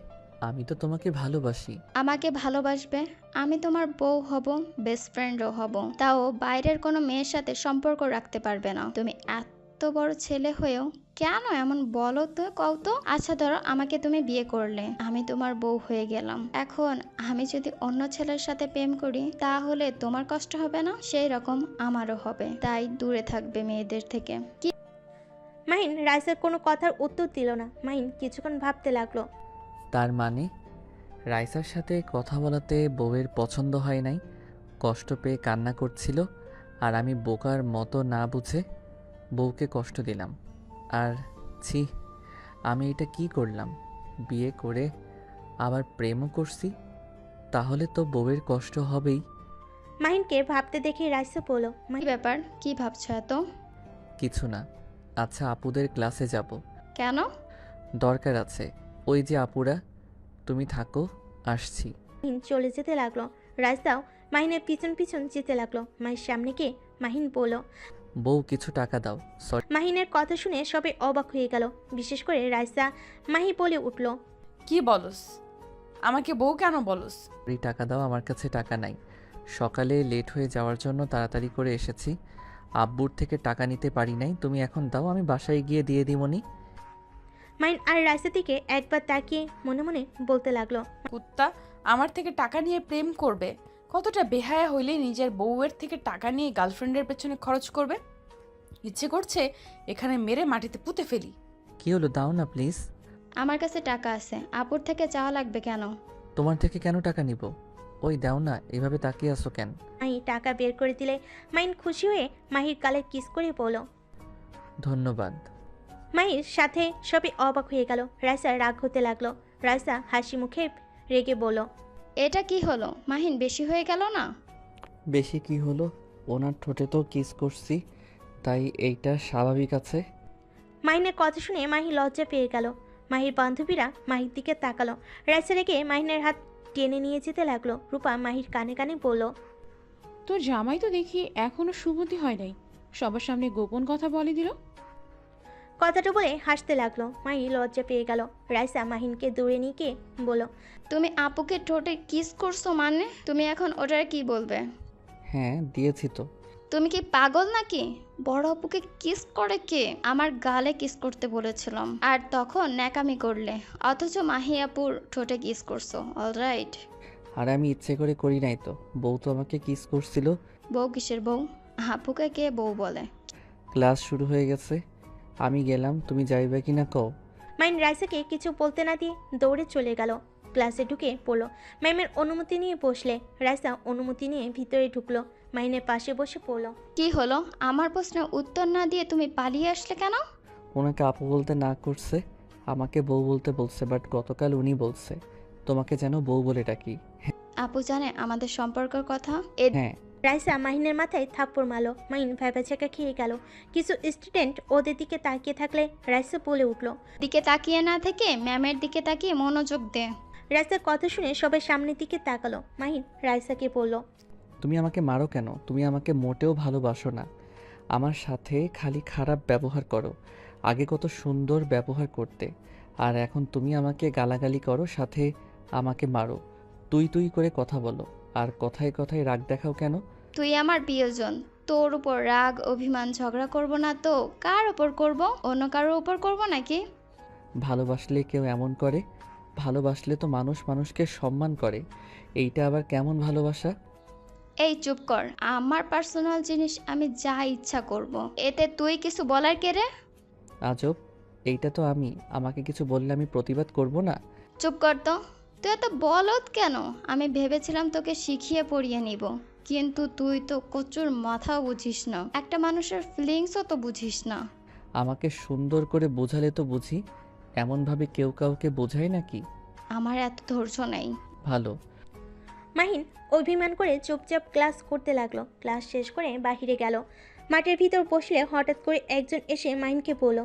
[SPEAKER 2] আমি তো তোমাকে ভালোবাসি।
[SPEAKER 6] আমাকে ভালোবাসবে, আমি তোমার বউ হব, বেস্ট ফ্রেন্ডও হব, তাও বাইরের কোনো মেয়ের সাথে সম্পর্ক রাখতে পারবে না। তুমি এত বড় ছেলে হয়েও কেন এমন বলো তো, কও তো? আচ্ছা ধরো আমাকে তুমি বিয়ে করলে, আমি তোমার বউ হয়ে গেলাম। এখন আমি যদি অন্য ছেলের সাথে প্রেম করি তাহলে তোমার কষ্ট হবে না? সেই রকম আমারও হবে। তাই দূরে থাকবে মেয়েদের থেকে। কি
[SPEAKER 3] মাহিন রাইসার কোনো কথার উত্তর দিল না। মাহিন কিছুক্ষণ ভাবতে লাগলো।
[SPEAKER 2] তার মানে রাইসার সাথে কথা বলাতে বউয়ের পছন্দ হয় নাই, কষ্ট পেয়ে কান্না করছিল, আর আমি বোকার মতো না বুঝে বউকে কষ্ট দিলাম। আর ছি, আমি এটা কি করলাম? বিয়ে করে আবার প্রেমও করছি, তাহলে তো বউয়ের কষ্ট হবেই।
[SPEAKER 3] মাহিনকে ভাবতে দেখে রাইসা বলল,
[SPEAKER 6] ব্যাপার, কি ভাবছো এত?
[SPEAKER 2] কিছু না। আচ্ছা, আপুদের ক্লাসে যাব।
[SPEAKER 6] কেন?
[SPEAKER 2] দরকার আছে। ওই যে আপুরা, তুমি থাকো, আসছি।
[SPEAKER 3] মাহিন চলে যেতে লাগলো। রাইসাও মাহিনের পিছন পিছন যেতে লাগলো। মাহির সামনে গিয়ে মাহিন বলল।
[SPEAKER 2] বউ কিছু টাকা দাও।
[SPEAKER 3] মাহিনের কথা শুনে সবাই অবাক হয়ে গেল, বিশেষ করে রাইসা। মাহি বলে উঠল,
[SPEAKER 1] কি বলস? আমাকে বউ কেন বলস?
[SPEAKER 2] সরি, টাকা দাও, আমার কাছে টাকা নাই। সকালে লেট হয়ে যাওয়ার জন্য তাড়াতাড়ি করে এসেছি, আব্বুর থেকে টাকা নিতে পারি নাই। তুমি এখন দাও, আমি বাসায় গিয়ে দিয়ে দিমনি।
[SPEAKER 3] মাহিন আর রাইসা দিকে একবার তাকিয়ে মনে মনে বলতে লাগলো,
[SPEAKER 1] কুত্তা আমার থেকে টাকা নিয়ে প্রেম করবে? কতটা বেহায়া হইলে নিজের বউয়ের থেকে টাকা নিয়ে গার্লফ্রেন্ডের পেছনে খরচ করবে? ইচ্ছে করছে এখানে মেরে মাটিতে পুঁতে ফেলি।
[SPEAKER 2] কি হলো, দাও না প্লিজ।
[SPEAKER 6] আমার কাছে টাকা আছে, আপুর থেকে চাওয়া লাগবে কেন?
[SPEAKER 2] তোমার থেকে কেন টাকা নিব? ওই দাও না, এভাবে তাকিয়ে আসো কেন?
[SPEAKER 3] মাহি টাকা বের করে দিলে মাহিন খুশি হয়ে মাহির গালে কিস করে বলল।
[SPEAKER 2] ধন্যবাদ।
[SPEAKER 3] মাহির সাথে সবাই অবাক হয়ে গেল। রাইসা রাগ হতে লাগলো। রাইসা হাসি মুখে রেগে বলল,
[SPEAKER 6] এটা কি হলো মাহিন, বেশি হয়ে গেল না?
[SPEAKER 2] বেশি কি হলো? ওনার ঠোঁটে তো কিস করছি, তাই এইটা স্বাভাবিক আছে।
[SPEAKER 3] মাহিনের কথা শুনে মাহি লজ্জা পেয়ে গেল। মাহির বান্ধবীরা মাহির দিকে তাকালো। রাইসা রেগে মাহিনের হাত টেনে নিয়ে যেতে লাগলো। রূপা মাহির কানে কানে বলল,
[SPEAKER 7] তোর জামাই তো দেখি এখনো সুমতি হয় নাই, সবার সামনে গোপন কথা বলে দিল।
[SPEAKER 3] কথাটা বলে হাসতে লাগলো। মাহি লজ্জা পেয়ে গেল। রাইসা মাহিনকে দূরে নিয়ে গিয়ে বলল,
[SPEAKER 6] তুমি আপুকে ঠোঁটে কিস করছো মানে? তুমি এখন ওটার কি বলবে?
[SPEAKER 2] হ্যাঁ, দিয়েছি তো।
[SPEAKER 6] তুমি কি পাগল নাকি? বড় আপুকে কিস করে কে? আমার গালে কিস করতে বলেছিলাম আর তখন ন্যাকামি করলে, অথচ মাহি আপুর ঠোঁটে কিস করছো। অলরাইট।
[SPEAKER 2] আর আমি ইচ্ছে করে করি নাই তো, বউ তো আমাকে কিস করছিল।
[SPEAKER 6] বউ কিসের বউ? আপুকে কে বউ বলে?
[SPEAKER 2] ক্লাস শুরু হয়ে গেছে, আমি গেলাম, তুমি যাইবে কিনা কও।
[SPEAKER 3] মাইন রাইসাকে কিছু বলতে না দিয়ে দৌড়ে চলে গেল। ক্লাসে ঢুকে পড়লো। ম্যামের অনুমতি নিয়ে বসলে। রাইসা অনুমতি নিয়ে ভিতরে ঢুকলো। মাইনের পাশে বসে পড়লো।
[SPEAKER 6] কি হলো? আমার প্রশ্নের উত্তর না দিয়ে তুমি পালিয়ে আসলে কেন?
[SPEAKER 2] ওনাকে আপু বলতে না করছে, আমাকে বউ বলতে বলছে, বাট গতকাল উনি বলছে তোমাকে যেন বউ বলে ডাকি।
[SPEAKER 6] আপু জানে আমাদের সম্পর্কের কথা?
[SPEAKER 2] হ্যাঁ।
[SPEAKER 3] রাইসা মাহিনের মাথায় থাপ্পড় মারলো। মাহিন ভ্যাবাচাকা খেয়ে গেল। কিছু স্টুডেন্ট ওদের দিকে তাকিয়ে থাকলে রাইসা বলে উঠলো,
[SPEAKER 6] দিকে তাকিয়ে না থেকে ম্যামের দিকে তাকিয়ে মনোযোগ দে।
[SPEAKER 3] রাইসার কথা শুনে সবাই সামনের দিকে তাকালো। মাহিন রাইসাকে বলল,
[SPEAKER 2] তুমি আমাকে মারো কেন? তুমি আমাকে মোটেও ভালোবাসো না, আমার সাথে খালি খারাপ ব্যবহার করো। আগে কত সুন্দর ব্যবহার করতে, আর এখন তুমি আমাকে গালাগালি করো, সাথে আমাকে মারো, তুই তুই করে কথা বলো, আর কথায় কথায় রাগ দেখাও কেন?
[SPEAKER 6] তুই আমার প্রিয়জন, তোর উপর রাগ অভিমান ঝগড়া করব না তো কার উপর করব? অন্য কারোর উপর করব নাকি?
[SPEAKER 2] ভালোবাসলে কেউ এমন করে? ভালোবাসলে তো মানুষ মানুষকে সম্মান করে, এইটা আবার কেমন ভালোবাসা?
[SPEAKER 6] এই চুপ কর, আমার পার্সোনাল জিনিস আমি যা ইচ্ছা করব, এতে তুই কিছু বলার কে রে?
[SPEAKER 2] আজব, এইটা তো আমি, আমাকে কিছু বললে আমি প্রতিবাদ করব না?
[SPEAKER 6] চুপ কর তো, তুই এত বলদ কেন? আমি ভেবেছিলাম তোকে শিখিয়ে পড়িয়ে নিব, কিন্তু তুই তো কচুর মাথাও বুঝিস না, একটা মানুষের ফিলিংসও তো বুঝিস না।
[SPEAKER 2] আমাকে সুন্দর করে বোঝালে তো বুঝি, এমনভাবে কেউ কাউকে বোঝায় নাকি?
[SPEAKER 6] আমার এত ধৈর্য নেই।
[SPEAKER 2] ভালো।
[SPEAKER 3] মাহিন অভিমান করে চুপচাপ ক্লাস করতে লাগলো। ক্লাস শেষ করে বাহিরে গেল। মাঠের ভিতর বসলে হঠাৎ করে একজন এসে মাহিনকে বলল,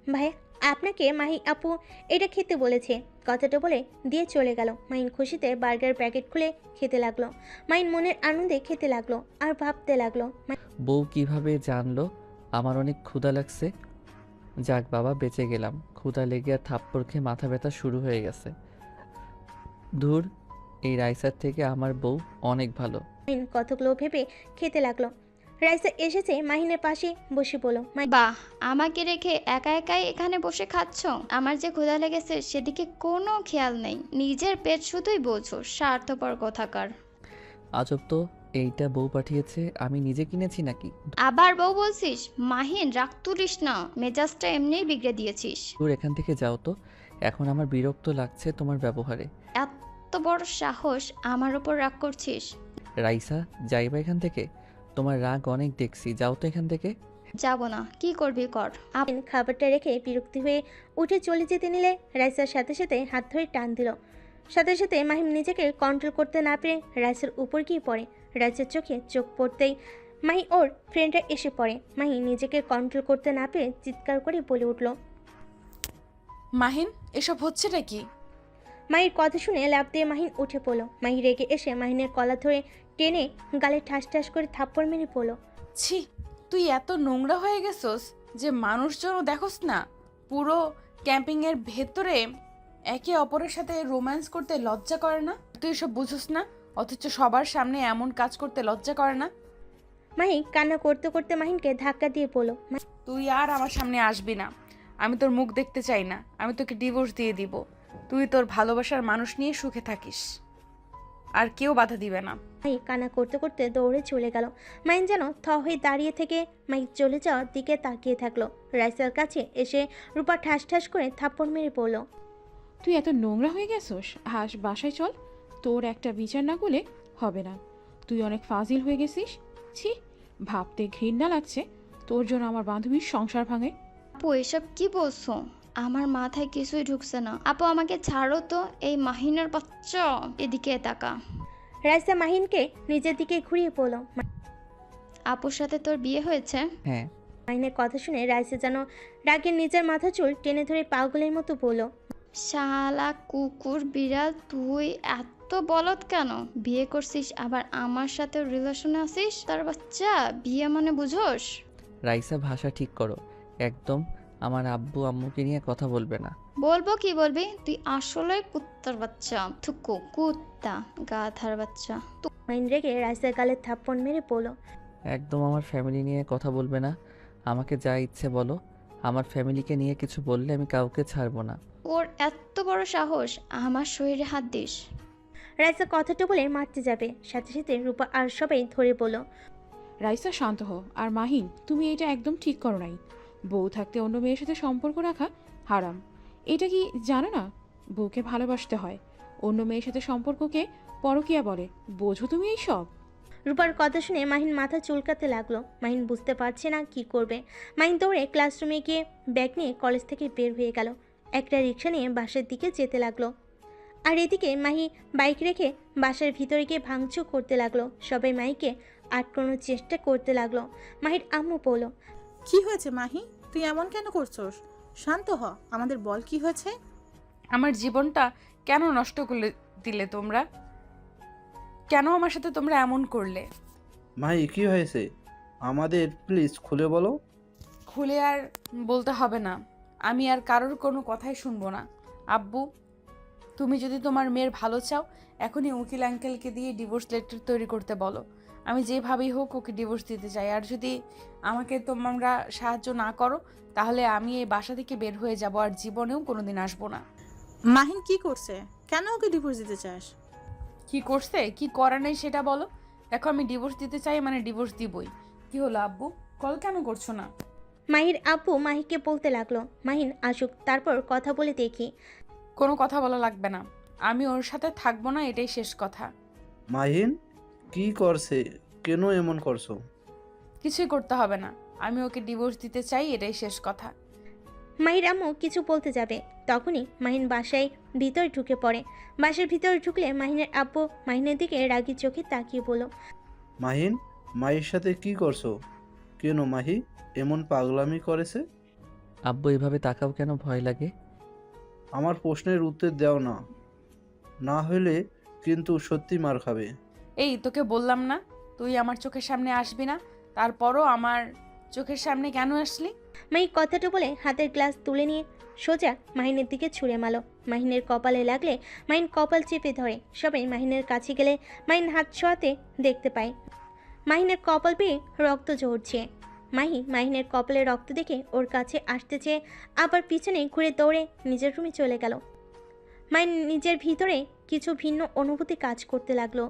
[SPEAKER 3] ভাই আপনাকে মাহি আপু এটা খেতে বলেছে। কথাটা বলে দিয়ে চলে গেল। মাহিন খুশিতে বার্গার প্যাকেট খুলে খেতে লাগলো। মাহিন মনের আনন্দে খেতে লাগলো আর ভাবতে লাগলো,
[SPEAKER 2] বউ কিভাবে জানলো আমার অনেক ক্ষুধা লাগছে? যাক বাবা, বেঁচে গেলাম। ক্ষুধা লেগে আর থাপ্পড় খেয়ে মাথা ব্যথা শুরু হয়ে গেছে। ধুর, এই রাইসার থেকে আমার বউ অনেক ভালো।
[SPEAKER 3] মাহিন কতগুলো ভেবে খেতে লাগলো। রাইসা এসেছে মাহিনের পাশে বসে বলল,
[SPEAKER 6] বাহ, আমাকে রেখে একা একাই এখানে বসে খাচ্ছ? আমার যে ক্ষুধা লেগেছে সেদিকে কোনো খেয়াল নেই। নিজের পেট শুধুই বোঝো, স্বার্থপর কথাকার।
[SPEAKER 2] আজব তো, এইটা বউ পাঠিয়েছে, আমি নিজে কিনেছি নাকি?
[SPEAKER 6] আবার বউ বলছিস? মাহিন, রাগ তুলিস না, মেজাজটা এমনিই বিগড়ে দিয়েছিস।
[SPEAKER 2] তোর এখান থেকে যাও তো, এখন আমার বিরক্ত লাগছে তোমার ব্যবহারে।
[SPEAKER 6] এত বড় সাহস, আমার উপর রাগ করছিস?
[SPEAKER 2] রাইসা, যাইবা এখান থেকে? তোমার রাগ অনেক দেখছি, যাও তো এখান থেকে।
[SPEAKER 6] যাব না, কি করবি কর।
[SPEAKER 3] মাহিন খাবারটা রেখে বিরক্তি হয়ে উঠে চলে যেতে নিলে রাইসার সাথে সাথে হাত ধরে টান দিল। সাথে সাথে মাহিম নিজেকে কন্ট্রোল করতে না পেরে রাইসার উপর গিয়ে পড়ে। রাইসার চোখে চোখ পড়তেই মাহি ওর ফ্রেন্ডরা এসে পড়ে। মাহি নিজেকে কন্ট্রোল করতে না পেরে চিৎকার করে বলে উঠল।
[SPEAKER 1] মাহিন, এসব হচ্ছেটা কি?
[SPEAKER 3] মাহির কথা শুনে লাফ দিয়ে মাহিন উঠে পড়ল। মাহি রেগে এসে মাহিনের কলা ধরে টেনে গালে ঠাস ঠাস করে থাপ্পড় মেরে পড়ল।
[SPEAKER 1] ছি, তুই এত নোংরা হয়ে গেছস যে মানুষজনও দেখোস না? পুরো ক্যাম্পিংয়ের ভেতরে একে অপরের সাথে রোম্যান্স করতে লজ্জা করে না? তুই এসব বুঝোস না, অথচ সবার সামনে এমন কাজ করতে লজ্জা করে না?
[SPEAKER 3] মাহি কান্না করতে করতে মাহিনকে ধাক্কা দিয়ে পড়ল।
[SPEAKER 1] তুই আর আমার সামনে আসবি না, আমি তোর মুখ দেখতে চাই না। আমি তোকে ডিভোর্স দিয়ে দিব। তুই তোর ভালোবাসার মানুষ নিয়ে সুখে থাকিস, আর কেউ বাধা দিবে না।
[SPEAKER 3] মাহি কান্না করতে করতে দৌড়ে চলে গেল। মাহিন যেন থ হয়ে দাঁড়িয়ে থেকে মাহি চলে যাওয়ার দিকে তাকিয়ে থাকলো। রাইসার কাছে এসে রূপা ঠাস ঠাস করে থাপ্পড় মেরে পড়ল।
[SPEAKER 7] তুই এত নোংরা হয়ে গেছোস? বাসায় চল, তোর একটা বিচার না করলে হবে না। তুই অনেক ফাজিল হয়ে গেছিস। ছি, ভাবতে ঘৃণা লাগছে তোর জন্য আমার বান্ধবীর সংসার ভাঙে।
[SPEAKER 6] আপু, এসব কি বলছো? আমার মাথায় কিছুই ঢুকছে না। আপু, আমাকে ছাড়ো তো। এই মাহিনের বাচ্চা, এদিকে তাকা।
[SPEAKER 3] রাইসা মাহিনকে নিজের দিকে ঘুরিয়ে পড়ল।
[SPEAKER 6] আপুর সাথে তোর বিয়ে হয়েছে?
[SPEAKER 2] হ্যাঁ।
[SPEAKER 3] মাহিনের কথা শুনে রাইসা যেন রাগে নিজের মাথা চুল টেনে ধরে পাগলের মতো বলল।
[SPEAKER 6] শালা কুকুর বিড়াল, তুই এত বলদ কেন? বিয়ে করছিস আবার আমার সাথে রিলেশনে আছিস? তার বাচ্চা, বিয়ে মানে বুঝোস?
[SPEAKER 2] রাইসা, ভাষা ঠিক করো একদম। আমার আব্বু আম্মুকে নিয়ে কথা বলবে না।
[SPEAKER 6] বলবো কি বলবি? তুই আসলে কুত্তার বাচ্চা। থুকু, কুত্তা, গাধার বাচ্চা।
[SPEAKER 3] মাহিন রেগে রাইসার গালে থাপ্পড় মেরে পড়ল।
[SPEAKER 2] একদম আমার ফ্যামিলি নিয়ে কথা বলবে না। আমাকে যা ইচ্ছে বলো, আমার ফ্যামিলিকে নিয়ে কিছু বললে আমি কাউকে ছাড়বো না।
[SPEAKER 6] ওর এত বড় সাহস, আমার শরীরে হাত দিস?
[SPEAKER 3] রাইসা কথাটা বলে মারতে যাবে, সাথে সাথে রূপা আর সবাই ধরে বলল।
[SPEAKER 7] রাইসা, শান্ত হও। আর মাহিন, তুমি এটা একদম ঠিক করো নাই। বউ থাকতে অন্য মেয়ের সাথে সম্পর্ক রাখা হারাম। এটা কি জানো না? বউকে ভালোবাসতে হয়। অন্য মেয়ের সাথে সম্পর্ককে পরকীয়া বলে। বোঝো তুমি এই সব?
[SPEAKER 3] রূপার কথা শুনে মাহিন মাথা চুলকাতে লাগলো। মাহিন বুঝতে পারছে না কি করবে। মাহিন দৌড়ে ক্লাসরুমে গিয়ে ব্যাগ নিয়ে কলেজ থেকে বের হয়ে গেল। একটা রিক্সা নিয়ে বাসার দিকে যেতে লাগলো। আর এদিকে মাহি বাইক রেখে বাসার ভিতরে গিয়ে ভাঙচুর করতে লাগলো। সবাই মাহিকে আটকানোর চেষ্টা করতে লাগলো। মাহির আম্মু বলল।
[SPEAKER 4] কি হয়েছে মাহি? তুই এমন কেন করছস? শান্ত হ, আমাদের বল কি হয়েছে।
[SPEAKER 1] আমার জীবনটা কেন নষ্ট করে দিলে তোমরা? কেন আমার সাথে তোমরা এমন করলে?
[SPEAKER 5] মাহি কি হয়েছে? আমাদের প্লিজ খুলে বলো।
[SPEAKER 1] খুলে আর বলতে হবে না, আমি আর কারোর কোনো কথাই শুনবো না। আব্বু, তুমি যদি তোমার মেয়ের ভালো চাও, এখনই উকিল আঙ্কেলকে দিয়ে ডিভোর্স লেটার তৈরি করতে বলো। আমি যেভাবেই হোক ওকে ডিভোর্স দিতে চাই। আর যদি আমাকে তোমরা সাহায্য না করো, তাহলে আমি এই বাসা থেকে বের হয়ে যাব, আর জীবনেও কোনোদিন আসবো না।
[SPEAKER 4] মাহিন কি করছে? কেন ওকে ডিভোর্স দিতে চাস?
[SPEAKER 1] কি করছে, কি করা নেই সেটা বলো। দেখো, আমি ডিভোর্স দিতে চাই মানে ডিভোর্স দিবই। কি হলো আব্বু, কল কেন করছো না?
[SPEAKER 3] মাহির আব্বু মাহিকে বলতে লাগলো, মাহিন আসুক, তারপর কথা বলে দেখি।
[SPEAKER 1] কোনো কথা বলা লাগবে না, আমি ওর সাথে থাকবো না, এটাই শেষ কথা।
[SPEAKER 5] মাহিন কি করছে? কেন এমন করছো?
[SPEAKER 1] কিছুই করতে হবে না, আমি ওকে ডিভোর্স দিতে চাই, এটাই শেষ কথা।
[SPEAKER 3] মাহির আম্মু কিছু বলতে যাবে, তখনই মাহিন বাসায় ভিতরে ঢুকে পড়ে। বাসার ভিতরে ঢুকলে মাহিনের আব্বু মাহিনের দিকে রাগি চোখে তাকিয়ে বলল।
[SPEAKER 5] মাহিন, মাহির সাথে কি করছো? কেন মাহি এমন পাগলামি করেছে?
[SPEAKER 2] আব্বু, এভাবে তাকাও কেন? ভয় লাগে?
[SPEAKER 5] আমার প্রশ্নের উত্তর দাও না, না হলে কিন্তু সত্যি মার খাবে।
[SPEAKER 1] এই, তোকে বললাম না তুই আমার চোখের সামনে আসবি না, তারপরও আমার চোখের সামনে কেন আসলি?
[SPEAKER 3] মাহি কথাটা বলে হাতের গ্লাস তুলে নিয়ে সোজা মাহিনের দিকে ছুঁড়ে মারল। মাহিনের কপালে লাগলে মাহিন কপাল চেপে ধরে। সবাই মাহিনের কাছে গেলে মাহিন হাত ছোঁয়াতে দেখতে পায় মাহিনের কপাল বেয়ে রক্ত ঝরছে। মাহিনের কপালে রক্ত দেখে ওর কাছে আসতে চেয়ে আবার পিছনে ঘুরে দৌড়ে নিজের রুমে চলে গেল। মাহিন নিজের ভিতরে কিছু ভিন্ন অনুভূতি কাজ করতে লাগলো।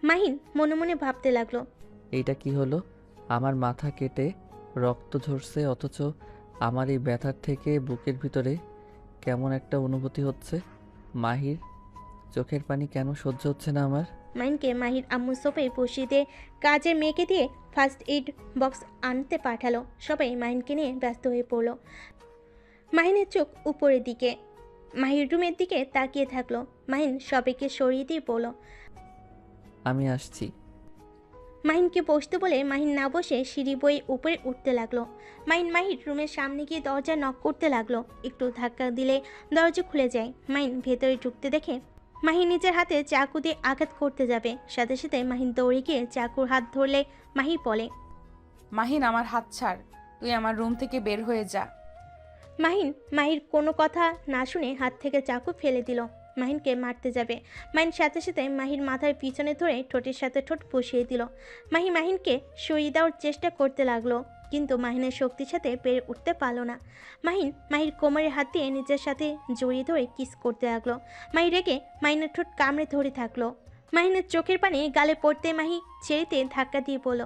[SPEAKER 3] মাহিন মনে মনে ভাবতে লাগলো,
[SPEAKER 2] এইটা কি হলো? আমার মাথা কেটে রক্ত ঝরছে, অথচ আমার এই ব্যথার থেকে বুকের ভিতরে কেমন একটা অনুভূতি হচ্ছে। মাহির চোখের পানি কেন সহ্য হচ্ছে না আমার?
[SPEAKER 3] মাহিনকে মাহির আম্মু সোফে বসিয়ে দিয়ে কাজের মেয়েকে দিয়ে ফার্স্ট এইড বক্স আনতে পাঠালো। সবাই মাহিনকে নিয়ে ব্যস্ত হয়ে পড়লো। মাহিনের চোখ উপরের দিকে, মাহির রুমের দিকে তাকিয়ে থাকলো। মাহিন সবাইকে সরিয়ে দিয়ে বলল,
[SPEAKER 2] আমি আসছি।
[SPEAKER 3] মাহিনকে বসতে বলে মাহিন না বসে সিঁড়ি বয়ে উপরে উঠতে লাগলো। মাহির রুমের সামনে গিয়ে দরজা নক করতে লাগলো। একটু ধাক্কা দিলে দরজা খুলে যায়। মাহিন ভেতরে ঢুকতে দেখে মাহিন নিজের হাতে চাকু দিয়ে আঘাত করতে যাবে, সাথে সাথে মাহিন দৌড়ে গিয়ে চাকুর হাত ধরলে মাহি বলে,
[SPEAKER 1] মাহিন আমার হাত ছাড়, তুই আমার রুম থেকে বের হয়ে যা।
[SPEAKER 3] মাহির কোনো কথা না শুনে হাত থেকে চাকু ফেলে দিল। মাহিনকে মারতে যাবে। মাহিন সাথে সাথে মাহির মাথার পিছনে ধরে ঠোঁটের সাথে ঠোঁট বসিয়ে দিল। মাহিনকে সরিয়ে দেওয়ার চেষ্টা করতে লাগলো, কিন্তু মাহিনের শক্তির সাথে পেরে উঠতে পারল না। মাহির কোমরের হাত দিয়ে নিজের সাথে জড়িয়ে ধরে কিস করতে লাগলো। মাহি রেগে মাহিনের ঠোঁট কামড়ে ধরে থাকলো। মাহিনের চোখের পানি গালে পড়তে মাহি ছেড়েতে ধাক্কা দিয়ে বলল,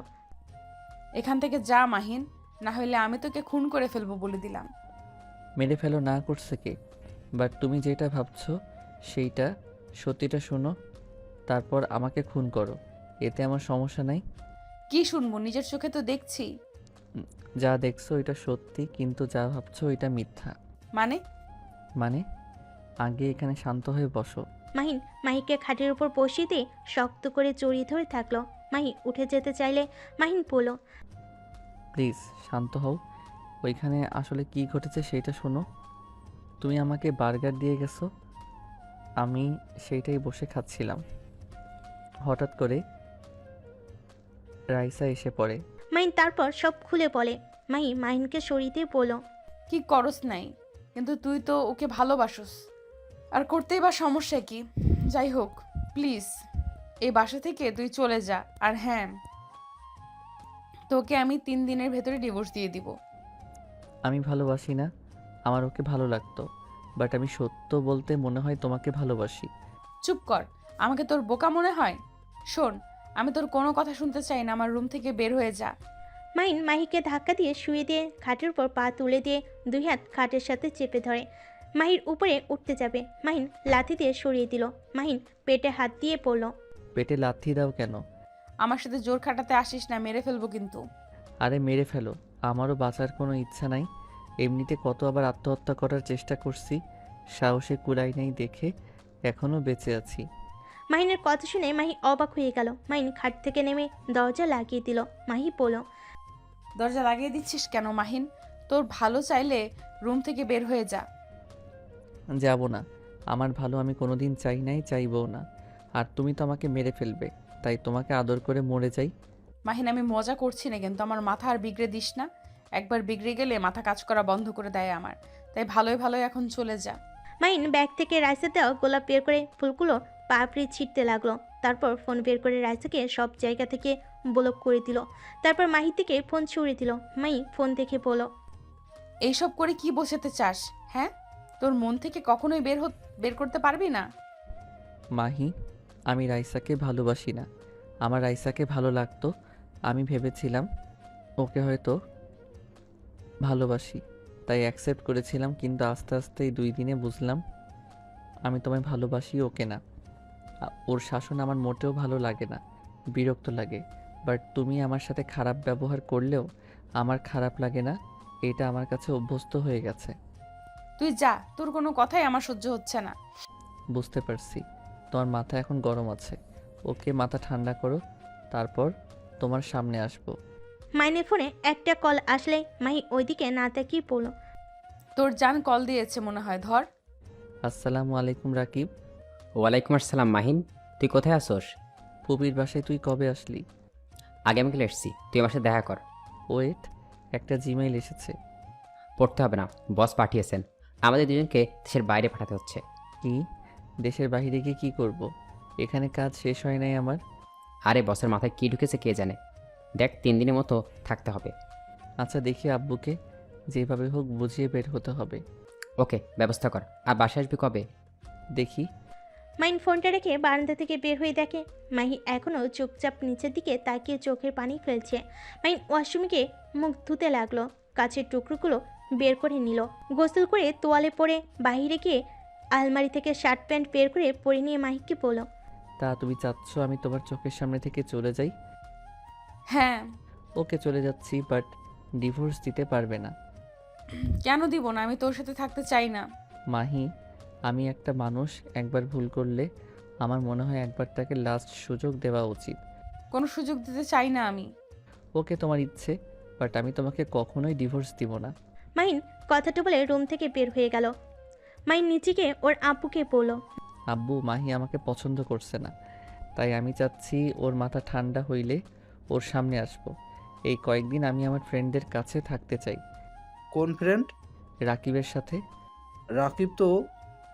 [SPEAKER 1] এখান থেকে যা মাহিন, না হলে আমি তোকে খুন করে ফেলবো বলে দিলাম।
[SPEAKER 2] মেরে ফেলো না করছে কে? বাট তুমি যেটা ভাবছো সেইটা সত্যিটা শোনো, তারপর আমাকে খুন করো, এতে আমার সমস্যা নাই।
[SPEAKER 1] কি শুনবো? নিজের চোখে তো দেখছি।
[SPEAKER 2] যা দেখছো এটা সত্যি, কিন্তু যা ভাবছো এটা মিথ্যা।
[SPEAKER 1] মানে
[SPEAKER 2] আগে এখানে শান্ত হয়ে বসো।
[SPEAKER 3] মাহিকে খাটের উপর বসিয়ে দিয়ে শক্ত করে জড়িয়ে ধরে থাকলো। মাহি উঠে যেতে চাইলে মাহিন বলল,
[SPEAKER 2] প্লিজ শান্ত হও। ওইখানে আসলে কি ঘটেছে সেইটা শোনো। তুমি আমাকে বার্গার দিয়ে গেছো, আমি সেইটাই বসে খাচ্ছিলাম। হঠাৎ করে রাইসা এসে পড়ে।
[SPEAKER 3] মাহিন তারপর সব খুলে বলে। মাহিনকে সরিয়ে দিয়ে বলল,
[SPEAKER 1] কি করস নাই, কিন্তু তুই তো ওকে ভালোবাসোস, আর করতেই বা সমস্যা কি? যাই হোক, প্লিজ এই বাসা থেকে তুই চলে যা। আর হ্যাঁ, তোকে আমি 3 দিনের ভেতরে ডিভোর্স দিয়ে দিব।
[SPEAKER 2] আমি ভালোবাসি না, আমার ওকে ভালো লাগতো, বাট আমি সত্য বলতে মনে হয় তোমাকে ভালোবাসি।
[SPEAKER 1] চুপ কর, আমাকে তোর বোকা মনে হয়? শোন, আমি তোর কোনো কথা শুনতে চাই না, আমার রুম থেকে বের হয়ে যা।
[SPEAKER 3] মাহিকে ধাক্কা দিয়ে শুয়ে দিয়ে খাটের উপর পা তুলে দিয়ে 2 হাত খাটের সাথে চেপে ধরে। মাহির উপরে উঠতে যাবে, মাহিন লাথি দিয়ে সরিয়ে দিল। মাহিন পেটে হাত দিয়ে পড়ল।
[SPEAKER 2] পেটে লাথি দাও কেন?
[SPEAKER 1] আমার সাথে জোর খাটাতে আসিস না, মেরে ফেলবো কিন্তু।
[SPEAKER 2] আরে মেরে ফেলো, আমারও বাঁচার কোনো ইচ্ছা নাই। এমনিতে কত আবার আত্মহত্যা করার চেষ্টা করছি, সাহসে কুলাই নেই দেখে এখনও বেঁচে আছি।
[SPEAKER 3] মাহিনের কথা শুনে মাহি অবাক হয়ে গেল। মাহিন খাট থেকে নেমে দরজা লাগিয়ে দিল। মাহি বলল,
[SPEAKER 1] দরজা লাগিয়ে দিচ্ছিস কেন মাহিন? তোর ভালো চাইলে রুম থেকে বের হয়ে যা।
[SPEAKER 2] যাব না, আমার ভালো আমি কোনোদিন চাই নাই, চাইবও না। আর তুমি তো আমাকে মেরে ফেলবে, তাই তোমাকে আদর করে মরে যাই।
[SPEAKER 1] মাহিন, আমি মজা করছি না, কিন্তু আমার মাথা আর বিগড়ে দিস না। একবার বিগড়ে গেলে মাথা কাজ করা বন্ধ করে দেয় আমার। তাই ভালোই ভালোই এখন চলে যা।
[SPEAKER 3] মাহিন ব্যাগ থেকে রাইসা দেওয়া গোলাপ বের করে ফুলগুলো পাপড়ি ছিটতে লাগলো। তারপর ফোন বের করে রাইসাকে সব জায়গা থেকে ব্লক করে দিল। তারপর মাহি থেকে ফোন ছুঁড়ে দিল। মাহি ফোন দেখে বলল,
[SPEAKER 1] এইসব করে কি বোঝাতে চাস? হ্যাঁ, তোর মন থেকে কখনোই বের করতে পারবি না।
[SPEAKER 2] মাহি, আমি রাইসাকে ভালোবাসি না। আমার রাইসাকে ভালো লাগতো, আমি ভেবেছিলাম ওকে হয়তো ভালোবাসি, তাই অ্যাকসেপ্ট করেছিলাম। কিন্তু আস্তে আস্তে এই 2 দিনে বুঝলাম আমি তোমায় ভালোবাসি, ওকে না। ওর শাসন আমার মোটেও ভালো লাগে না, বিরক্ত লাগে। বাট তুমি আমার সাথে খারাপ ব্যবহার করলেও আমার খারাপ লাগে না, এটা আমার কাছে অভ্যস্ত হয়ে গেছে।
[SPEAKER 1] তুই যা, তোর কোনো কথাই আমার সহ্য হচ্ছে না।
[SPEAKER 2] বুঝতে পারছি, তোমার মাথা এখন গরম আছে। ওকে মাথা ঠান্ডা করো, তারপর তোমার সামনে আসবো।
[SPEAKER 3] মাহিনের ফোনে একটা কল আসলে মাহি ওইদিকে না তাকিয়ে পড়ল।
[SPEAKER 1] তোর জান কল দিয়েছে মনে হয়, ধর।
[SPEAKER 2] আসসালামু আলাইকুম রাকিব।
[SPEAKER 8] ওয়ালাইকুম আসসালাম মাহিন, তুই কোথায় আসোস?
[SPEAKER 2] পুবির বাসায় তুই কবে আসলি?
[SPEAKER 8] আগামীকাল এসছি, তুই আমার সাথে দেখা কর।
[SPEAKER 2] ওয়েট, একটা জিমেইল এসেছে।
[SPEAKER 8] পড়তে হবে না, বস পাঠিয়েছেন। আমাদের দুজনকে দেশের বাইরে পাঠাতে হচ্ছে।
[SPEAKER 2] কি? দেশের বাইরে গিয়ে কি করব? এখানে কাজ শেষ হয় নাই আমার।
[SPEAKER 8] আরে বসের মাথায় কী ঢুকেছে কে জানে। দেখ 3 দিনের মতো থাকতে হবে।
[SPEAKER 2] আচ্ছা দেখি আব্বুকে যেভাবে হোক বুঝিয়ে বের হতে হবে।
[SPEAKER 8] ওকে, ব্যবস্থা কর। আর বাসায় আসবি কবে?
[SPEAKER 2] দেখি।
[SPEAKER 3] মাহিন ফোনটা রেখে বারান্দা থেকে বের হয়ে দেখে মাহি এখনও চুপচাপ নিচের দিকে তাকিয়ে চোখের পানি ফেলছে। মাহিন ওয়াশরুমে গিয়ে মুখ ধুতে লাগলো, কাছের টুকরোগুলো বের করে নিল, গোসল করে তোয়ালে পরে বাইরে গিয়ে আলমারি থেকে শার্ট প্যান্ট বের করে পরে নিয়ে মাহিকে বলল,
[SPEAKER 2] তা তুমি চাচ্ছ আমি তোমার চোখের সামনে থেকে চলে যাই?
[SPEAKER 1] হ্যাঁ।
[SPEAKER 2] ওকে চলে যাচ্ছি, বাট ডিভোর্স দিতে পারবে না।
[SPEAKER 1] কেন দিব না? আমি তোর সাথে থাকতে চাই না।
[SPEAKER 2] মাহি, আমি একটা মানুষ একবার ভুল করলে আমার মনে হয় একবার তাকে লাস্ট সুযোগ দেওয়া উচিত।
[SPEAKER 1] কোনো সুযোগ দিতে চাই না আমি।
[SPEAKER 2] ওকে তোমার ইচ্ছে, বাট আমি তোমাকে কখনোই ডিভোর্স দিব না।
[SPEAKER 3] মাহিন কথাটা বলে রুম থেকে বের হয়ে গেল। মাহিন নিচে গিয়ে ওর আব্বুকে বলল,
[SPEAKER 2] আব্বু, মাহি আমাকে পছন্দ করছে না, তাই আমি চাচ্ছি ওর মাথা ঠান্ডা হইলে ওর সামনে আসবো। এই কয়েকদিন আমি আমার ফ্রেন্ডদের কাছে থাকতে চাই।
[SPEAKER 5] কোন ফ্রেন্ড?
[SPEAKER 2] রাকিবের সাথে।
[SPEAKER 5] রাকিব তো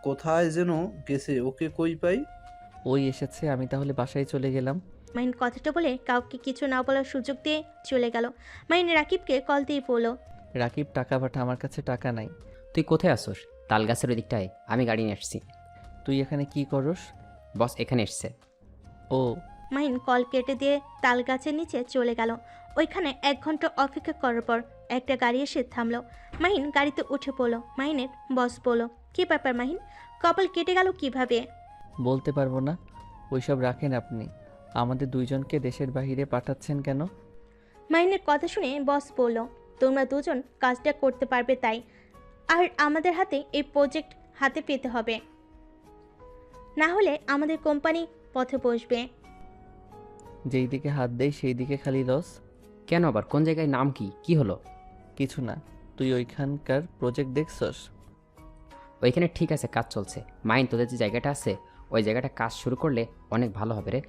[SPEAKER 5] কোথায় যেন গেছে, ওকে কই পাই?
[SPEAKER 2] ওই এসেছে, আমি তাহলে বাসায় চলে গেলাম।
[SPEAKER 3] মাহিন কথাটা বলে কাউকে কিছু না বলার সুযোগ দিয়ে চলে গেল। মাহিন রাকিবকে কল দিয়ে বলল,
[SPEAKER 2] রাকিব টাকা পাঠা, আমার কাছে টাকা নাই।
[SPEAKER 8] তুই কোথায় আসোস? তাল গাছের ওই দিকটায়, আমি গাড়ি নিয়ে আসছি।
[SPEAKER 2] তুই এখানে কি করস?
[SPEAKER 8] বস এখানে এসছে।
[SPEAKER 2] ও,
[SPEAKER 3] মাহিন কল কেটে দিয়ে তাল গাছের নিচে চলে গেল। ওইখানে 1 ঘন্টা অপেক্ষা করার পর একটা গাড়ি এসে থামলো। মাহিন গাড়িতে উঠে পড়ল। মাহিনের বস বলল, কি ব্যাপার মাহিন, কপাল কেটে গেল কিভাবে?
[SPEAKER 2] বলতে পারবো না। ওইসব রাখেন আপনি। আমাদের দুইজনকে দেশের বাইরে পাঠাচ্ছেন কেন?
[SPEAKER 3] মাহিনের কথা শুনে বস বলল, তোমরা দুজন কাজটা করতে পারবে তাই, আর আমাদের হাতে এই প্রজেক্ট হাতে পেতে হবে, না হলে আমাদের কোম্পানি পথে বসবে।
[SPEAKER 2] যেই দিকে হাত দেই সেই দিকে খালি লস।
[SPEAKER 8] কেন আবার? কোন জায়গায়? নাম কি? কি হলো?
[SPEAKER 2] কিছু না। তুই ওইখানকার প্রজেক্ট দেখছস?
[SPEAKER 8] ওইখানে ঠিক আছে, কাজ চলছে। মাইন, তোদের যে জায়গাটা আছে ওই জায়গাটা কাজ শুরু করলে অনেক ভালো হবে রে।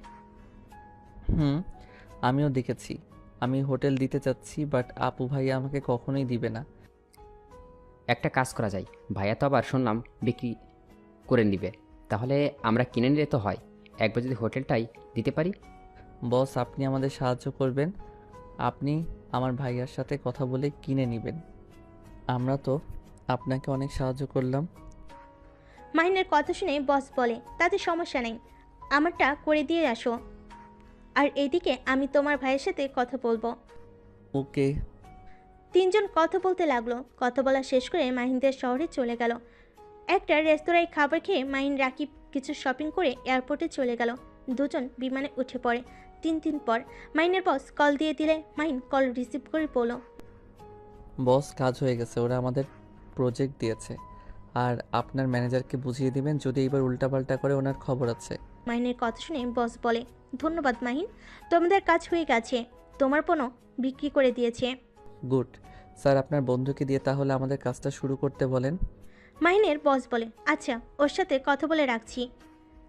[SPEAKER 2] আমিও দেখেছি। আমি হোটেল দিতে চাচ্ছি, বাট আপু ভাইয়া আমাকে কখনোই দিবে না।
[SPEAKER 8] একটা কাজ করা যায়, ভাইয়া তো আবার শুনলাম বিক্রি করে নিবে, তাহলে আমরা কিনে নিলে তো হয়। একবার যদি হোটেলটাই দিতে পারি।
[SPEAKER 2] বস, আপনি আমাদের সাহায্য করবেন। আপনি আমার ভাইয়ার সাথে কথা বলে কিনে নেবেন। আমরা তো আপনাকে অনেক সাহায্য করলাম।
[SPEAKER 3] মাহিনের কথা শুনে বস বলে, তাতে সমস্যা নেই, আমারটা করে দিয়ে আসো, আর এইদিকে আমি তোমার ভাইয়ের সাথে কথা বলবো।
[SPEAKER 2] ওকে।
[SPEAKER 3] 3 জন কথা বলতে লাগলো। কথা বলা শেষ করে মাহিনদের শহরে চলে গেল। একটা রেস্তোরাঁয় খাবার খেয়ে মাহিন রাকিব কিছু শপিং করে এয়ারপোর্টে চলে গেল। দুজন বিমানে উঠে পড়ে। 3 দিন পর মাহিনের বস কল দিয়ে দিলে মাহিন কল রিসিভ করে বলল,
[SPEAKER 2] বস, কাজ হয়ে গেছে, ওরা আমাদের প্রজেক্ট দিয়েছে। আর আপনার ম্যানেজারকে বুঝিয়ে দিবেন, যদি এইবার উল্টাপাল্টা করে ওনার খবর আছে।
[SPEAKER 3] মাহিনের কথা শুনে বস বলে, ধন্যবাদ মাহিন, তোমাদের কাজ হয়ে গেছে, তোমার পণ্য বিক্রি করে দিয়েছে।
[SPEAKER 2] গুড। স্যার, আপনার বন্ধুকে দিয়ে তাহলে আমাদের কাজটা শুরু করতে বলেন।
[SPEAKER 3] মাহিনের বস বলে, আচ্ছা, ওর সাথে কথা বলে রাখছি,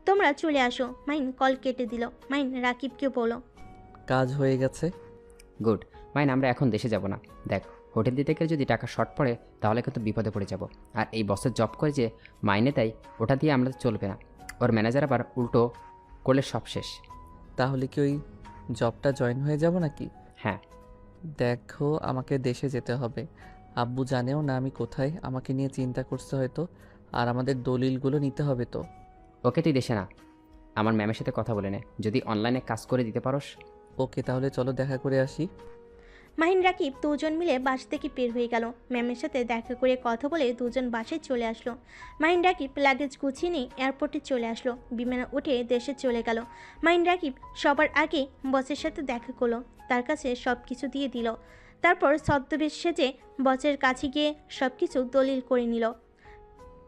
[SPEAKER 3] তোমরা চলে আসো। মাহিন কল কেটে দিল। মাহিন রাকিবকে বলো,
[SPEAKER 2] কাজ হয়ে গেছে।
[SPEAKER 8] গুড। মাইন, আমরা এখন দেশে যাব না। দেখ, হোটেল দিতে গেলে যদি টাকা শর্ট পড়ে তাহলে কিন্তু বিপদে পড়ে যাব। আর এই বসের জব করে যে মাইনে দেয় ওটা দিয়ে আমরা চলবে না। ওর ম্যানেজার আবার উল্টো করলে সব শেষ।
[SPEAKER 2] তাহলে কি ওই জবটা জয়েন হয়ে যাব নাকি?
[SPEAKER 8] হ্যাঁ।
[SPEAKER 2] দেখো, আমাকে দেশে যেতে হবে। আব্বু জানেও না আমি কোথায়, আমাকে নিয়ে চিন্তা করছে হয়তো। আর আমাদের দলিলগুলো নিতে হবে তো।
[SPEAKER 8] ওকে, তুই দেশে না, আমার ম্যামের সাথে কথা বলে নে, যদি অনলাইনে কাজ করে দিতে পারোস।
[SPEAKER 2] ওকে, তাহলে চলো দেখা করে আসি।
[SPEAKER 3] মাহিন রাকিব দুজন মিলে বাস থেকে বের হয়ে গেল। ম্যামের সাথে দেখা করে কথা বলে দুজন বাসে চলে আসলো। মাহিন রাকিব লাগেজ গুছিয়ে নিয়ে এয়ারপোর্টে চলে আসলো। বিমানে উঠে দেশে চলে গেল। মাহিন রাকিব সবার আগে বসের সাথে দেখা করলো, তার কাছে সব কিছু দিয়ে দিল। তারপর ছদ্মবেশ সেজে বসের কাছে গিয়ে সব কিছু দলিল করে নিল।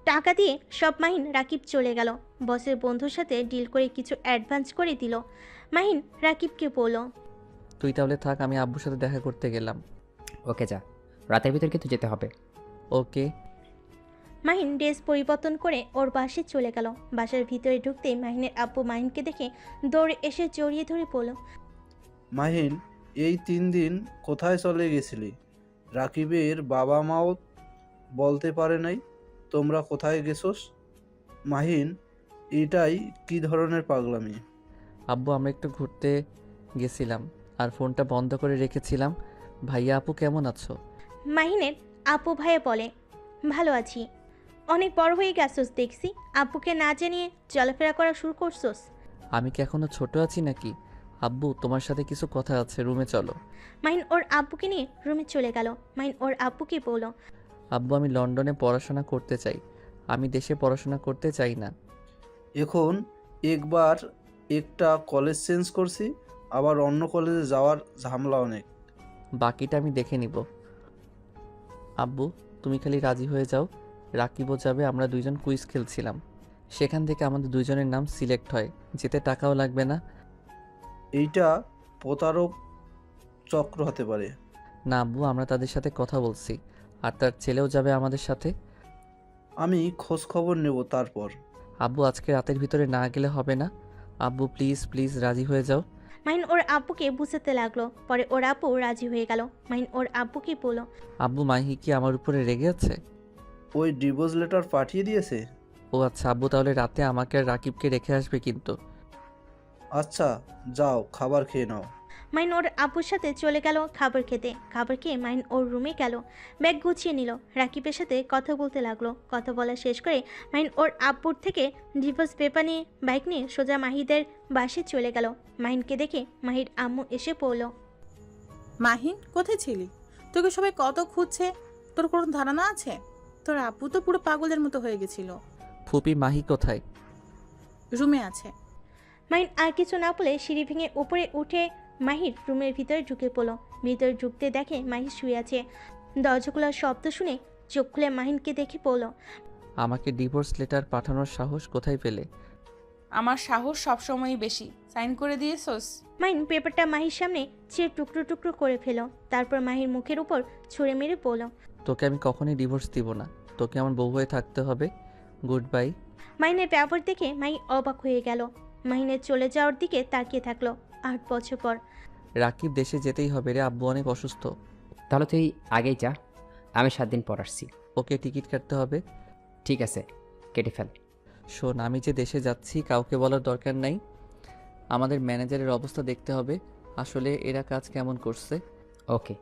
[SPEAKER 3] টাকা দিয়ে সব মাহিন রাকিব চলে গেল। বসের বন্ধুর সাথে ডিল করে কিছু অ্যাডভান্স করে দিল। মাহিন রাকিবকে বলল,
[SPEAKER 2] তুই তাহলে থাক, আমি আব্বুর সাথে দেখা করতে গেলাম।
[SPEAKER 8] ওকে, যা, রাতের ভিতর কিন্তু যেতে হবে।
[SPEAKER 2] ওকে।
[SPEAKER 3] মাহিন ড্রেস পরিবর্তন করে ওর বাসে চলে গেল। বাসার ভিতরে ঢুকতেই মাহিনের আব্বু মাহিনকে দেখে দৌড়ে এসে জড়িয়ে ধরে বলল,
[SPEAKER 5] মাহিন, এই 3 দিন কোথায় চলে গেছিলি? রাকিবের বাবা মাও বলতে পারে নাই তোমরা কোথায় গেছোস? মাহিন, এটাই কি ধরনের পাগলামি?
[SPEAKER 2] আব্বু আমরা একটু ঘুরতে গেছিলাম আর ফোনটা বন্ধ করে রেখেছিলাম। ভাইয়া আপু কেমন আছো?
[SPEAKER 3] মাহিনের আপু ভাইয়া বলে, ভালো আছি। অনেক বড় হয়ে গেছোস দেখছি, আব্বুকে না জানিয়ে চলাফেরা করা শুরু করছোস।
[SPEAKER 2] আমি কি এখনো ছোট আছি নাকি? আব্বু তোমার সাথে কিছু কথা আছে, রুমে চলো।
[SPEAKER 3] মাহিন ওর আব্বুকে নিয়ে রুমে চলে গেল। মাহিন ওর আব্বুকে বলল,
[SPEAKER 2] আব্বু আমি লন্ডনে পড়াশোনা করতে চাই, আমি দেশে পড়াশোনা করতে চাই না।
[SPEAKER 5] এখন একবার একটা কলেজ চেঞ্জ করছি, আবার অন্য কলেজে যাওয়ার ঝামেলা অনেক।
[SPEAKER 2] বাকিটা আমি দেখে নিব। আব্বু তুমি খালি রাজি হয়ে যাও। রাকিবও যাবে, আমরা দুইজন কুইজ খেলছিলাম, সেখান থেকে আমাদের দুইজনের নাম সিলেক্ট হয়, যেতে টাকাও লাগবে না।
[SPEAKER 5] এইটা প্রতারক চক্র হতে পারে।
[SPEAKER 2] না আব্বু, আমরা তাদের সাথে কথা বলছি, আর তার ছেলেও যাবে আমাদের সাথে।
[SPEAKER 5] আমি খোঁজ খবর নেব তারপর।
[SPEAKER 2] আব্বু আজকে রাতের ভিতরে না গেলে হবে না। আব্বু প্লিজ প্লিজ রাজি হয়ে যাও।
[SPEAKER 3] মাহিন ওর আব্বুকে বুঝাতে লাগলো। পরে ওর আব্বু রাজি হয়ে গেল। মাহিন ওর আব্বুকে বলল,
[SPEAKER 2] আব্বু মাহি কি আমার উপরে রেগে আছে?
[SPEAKER 5] ওই ডিভোর্স লেটার পাঠিয়ে দিয়েছে।
[SPEAKER 2] ও আচ্ছা আব্বু, তাহলে রাতে আমাকে আর রাকিবকে রেখে আসবে কিন্তু।
[SPEAKER 5] আচ্ছা যাও, খাবার খেয়ে নাও।
[SPEAKER 3] মাহিন ওর আব্বুর সাথে চলে গেল খাবার খেতে। খাবার খেয়ে মাহিন ওর রুমে গেল, ব্যাগ গুছিয়ে নিল, রাকিবের সাথে কথা বলতে লাগলো। কথা বলা শেষ করে মাহিন ওর আব্বুর থেকে ডিভোর্স পেপার নিয়ে বাইক নিয়ে সোজা মাহিদের বাসে চলে গেল। মাহিনকে দেখে মাহির আম্মু এসে পড়ল।
[SPEAKER 4] মাহিন, কোথায় ছিলি? তোকে সবাই কত খুঁজছে, তোর কোনো ধারণা আছে? তোর আপু তো পুরো পাগলের মতো হয়ে গেছিল।
[SPEAKER 2] ফুপি মাহি কোথায়?
[SPEAKER 4] রুমে আছে।
[SPEAKER 3] মাহিন আর কিছু না বলে সিঁড়ি ভেঙে উপরে উঠে মাহির রুমের ভিতরে ঢুকে পড়ল। ভিতরে ঢুকতে দেখে মাহি শুয়ে আছে। দরজাগুলোর শব্দ শুনে চোখ খুলে মাহিনকে দেখে পড়ল।
[SPEAKER 2] আমাকে ডিভোর্স লেটার পাঠানোর সাহস কোথায় পেলে?
[SPEAKER 1] আমার সাহস সবসময়ই বেশি। সাইন করে দিয়েছোস?
[SPEAKER 3] মাহিন পেপারটা মাহির সামনে চেয়ে টুকরো টুকরো করে ফেল। তারপর মাহির মুখের উপর ছুঁড়ে মেরে পড়ল।
[SPEAKER 2] তোকে আমি কখনোই ডিভোর্স দিব না, তোকে আমার বউ হয়ে থাকতে হবে। Good bye.
[SPEAKER 3] মাহিনের ব্যবহার দেখে মাহি অবাক হয়ে গেল। মাহিনের চলে যাওয়ার দিকে তাকিয়ে থাকলো। 8 বছর পর।
[SPEAKER 2] রাকিব দেশে যেতেই হবে রে, আব্বু অনেক অসুস্থ।
[SPEAKER 8] তাহলে তুই আগেই যা, আমি 7 দিন পর আসছি।
[SPEAKER 2] ওকে টিকিট কাটতে হবে।
[SPEAKER 8] ঠিক আছে, কেটে ফেল।
[SPEAKER 2] শোন, আমি যে দেশে যাচ্ছি কাউকে বলার দরকার নাই। আমাদের ম্যানেজারের অবস্থা দেখতে হবে, আসলে এরা কাজ কেমন করছে।
[SPEAKER 8] ওকে।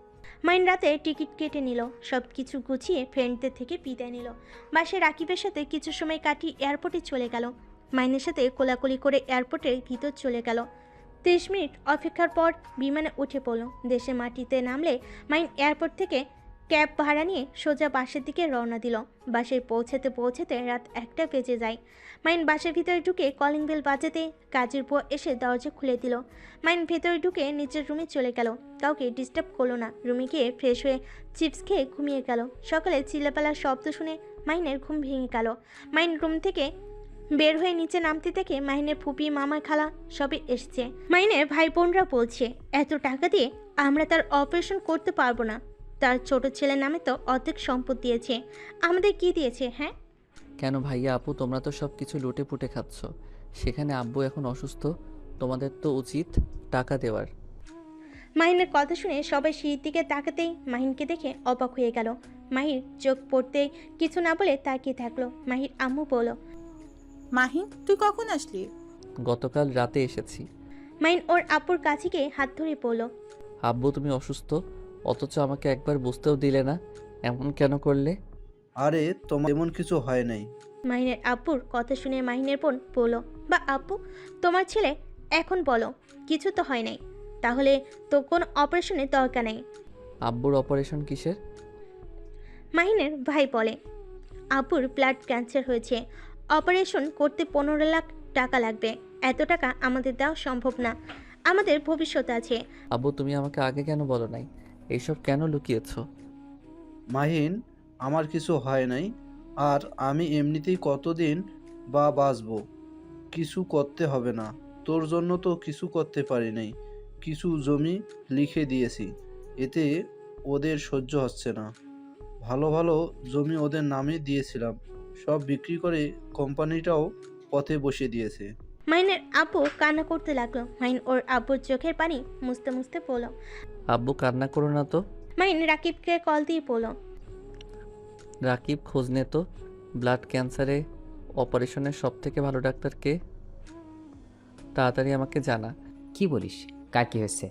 [SPEAKER 3] মাহিন রাতে টিকিট কেটে নিল, সব কিছু গুছিয়ে ফ্রেন্ডদের থেকে বিদায় নিল। বাসে রাকিবের সাথে কিছু সময় কাটিয়ে এয়ারপোর্টে চলে গেল। মাহিনের সাথে কোলাকুলি করে এয়ারপোর্টের ভিতর চলে গেল। 30 মিনিট অপেক্ষার পর বিমানে উঠে পড়ল। দেশে মাটিতে নামলে মাহিন এয়ারপোর্ট থেকে ক্যাব ভাড়া নিয়ে সোজা বাসের দিকে রওনা দিল। বাসে পৌঁছাতে পৌঁছাতে রাত 1টা বেজে যায়। মাহিন বাসের ভিতরে ঢুকে কলিং বেল বাজাতে কাজের বুয়া এসে দরজা খুলে দিল। মাহিন ভেতরে ঢুকে নিজের রুমে চলে গেল। কাউকে ডিস্টার্ব করলো না। রুমে গিয়ে ফ্রেশ হয়ে চিপস খেয়ে ঘুমিয়ে গেল। সকালে চিল্লাপালার শব্দ শুনে মাহিনের ঘুম ভেঙে গেল। মাহিন রুম থেকে বের হয়ে নিচে নামতে দেখে মাহিনের ফুপি, মামা, খালা সবই এসছে। মাহিনের ভাই বোনরা বলছে, এত টাকা দিয়ে আমরা তার অপারেশন করতে পারবো না। তার ছোট ছেলের নামে তো অর্ধেক সম্পদ দিয়েছে, আমাদের কি দিয়েছে? হ্যাঁ,
[SPEAKER 2] কেন ভাইয়া আপু, তোমরা তো সব কিছু লুটে পুটে খাচ্ছ, সেখানে আব্বু এখন অসুস্থ, তোমাদের তো উচিত টাকা দেওয়ার।
[SPEAKER 3] মাহিনের কথা শুনে সবাই সিঁড়ির দিকে তাকাতেই মাহিনকে দেখে অবাক হয়ে গেল। মাহির চোখ পড়তে কিছু না বলে তাকিয়ে থাকলো। মাহির আম্মু বলল,
[SPEAKER 4] মাহিন, তুই কখন আসলি?
[SPEAKER 2] গতকাল রাতে এসেছি।
[SPEAKER 3] মাহিন ওর আব্বুর কাছে গিয়ে হাত ধরে পড়ল।
[SPEAKER 2] আব্বু তুমি অসুস্থ, অথচ আমাকে একবার বুঝতেও দিলে না, এমন কেন করলে?
[SPEAKER 5] আরে তোমার এমন কিছু হয় নাই।
[SPEAKER 3] মাহিনের আব্বুর কথা শুনে মাহিনের বোন বলল, বা আব্বু, তোমার ছেলে এখন বলো কিছু তো হয় নাই, তাহলে তো কোনো অপারেশনের দরকার নেই।
[SPEAKER 2] আব্বুর অপারেশন কিসের?
[SPEAKER 3] মাহিনের ভাই বলে, আব্বুর ব্লাড ক্যান্সার হয়েছে, অপারেশন করতে 15 লাখ টাকা লাগবে। এত টাকা আমাদের দেওয়া সম্ভব না, আমাদের ভবিষ্যৎ আছে।
[SPEAKER 2] আব্বু তুমি আমাকে আগে কেন বলো নাই? এইসব কেন লুকিয়েছো?
[SPEAKER 5] মাহিন, আমার কিছু হয় নাই, আর আমি এমনিতেই কতদিন বা বাঁচবো। কিছু করতে হবে না, তোর জন্য তো কিছু করতে পারি নাই। কিছু জমি লিখে দিয়েছি, এতে ওদের সহ্য হচ্ছে না। ভালো ভালো জমি ওদের নামে দিয়েছিলাম, সব বিক্রি করে কোম্পানিটাও পথে বসিয়ে দিয়েছে।
[SPEAKER 3] মাহিনের আব্বু কান্না করতে লাগলো। মাহিন ওর আব্বুর চোখের পানি মুছতে মুছতে বলল।
[SPEAKER 2] আব্বু কান্না করো না তো।
[SPEAKER 3] মাহিন রাকিবকে কল দিয়ে বলল,
[SPEAKER 2] রাকিব খোঁজ নে তো, ব্লাড ক্যান্সারে অপারেশনের সব থেকে ভালো ডাক্তার কে? তাড়াতাড়ি আমাকে জানা।
[SPEAKER 8] কি বলিস? কার কি হয়েছে?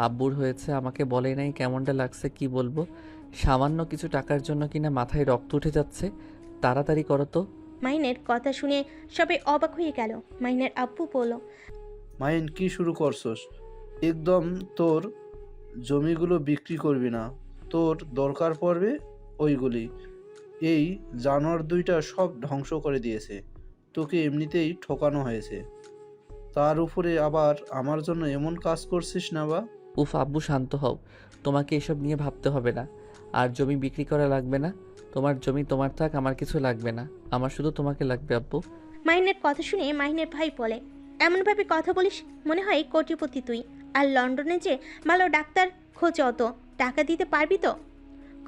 [SPEAKER 2] আব্বুর হয়েছে, আমাকে বলে নাই কেমনটা লাগছে কি বলবো। সামান্য কিছু টাকার জন্য কিনা মাথায় রক্ত উঠে যাচ্ছে। তাড়াতাড়ি করো তো।
[SPEAKER 3] মাহিনের কথা শুনে সবাই অবাক হয়ে গেল। মাহিনের আব্বু বলল,
[SPEAKER 5] মাহিন কি শুরু করছস? একদম তোর জমিগুলো বিক্রি করবি না, তোর দরকার পড়বে ওইগুলি। এই জানোয়ার দুইটা সব ধ্বংস করে দিয়েছে, তোকে এমনিতেই ঠকানো হয়েছে, তার উপরে আবার আমার জন্য এমন কাজ করছিস না বা?
[SPEAKER 2] উফ আব্বু শান্ত হও, তোমাকে এসব নিয়ে ভাবতে হবে না। আর জমি বিক্রি করা লাগবে না। তোমার জমি তোমার থাক, আমার কিছু লাগবে না। আমার শুধু তোমাকে লাগবে আব্বু।
[SPEAKER 3] মাহিনের কথা শুনে মাহিনের ভাই বলে, এমনভাবে কথা বলিস মনে হয় কোটিপতি তুই। আর লন্ডনে যে ভালো ডাক্তার খোঁজে, অত টাকা দিতে পারবি তো?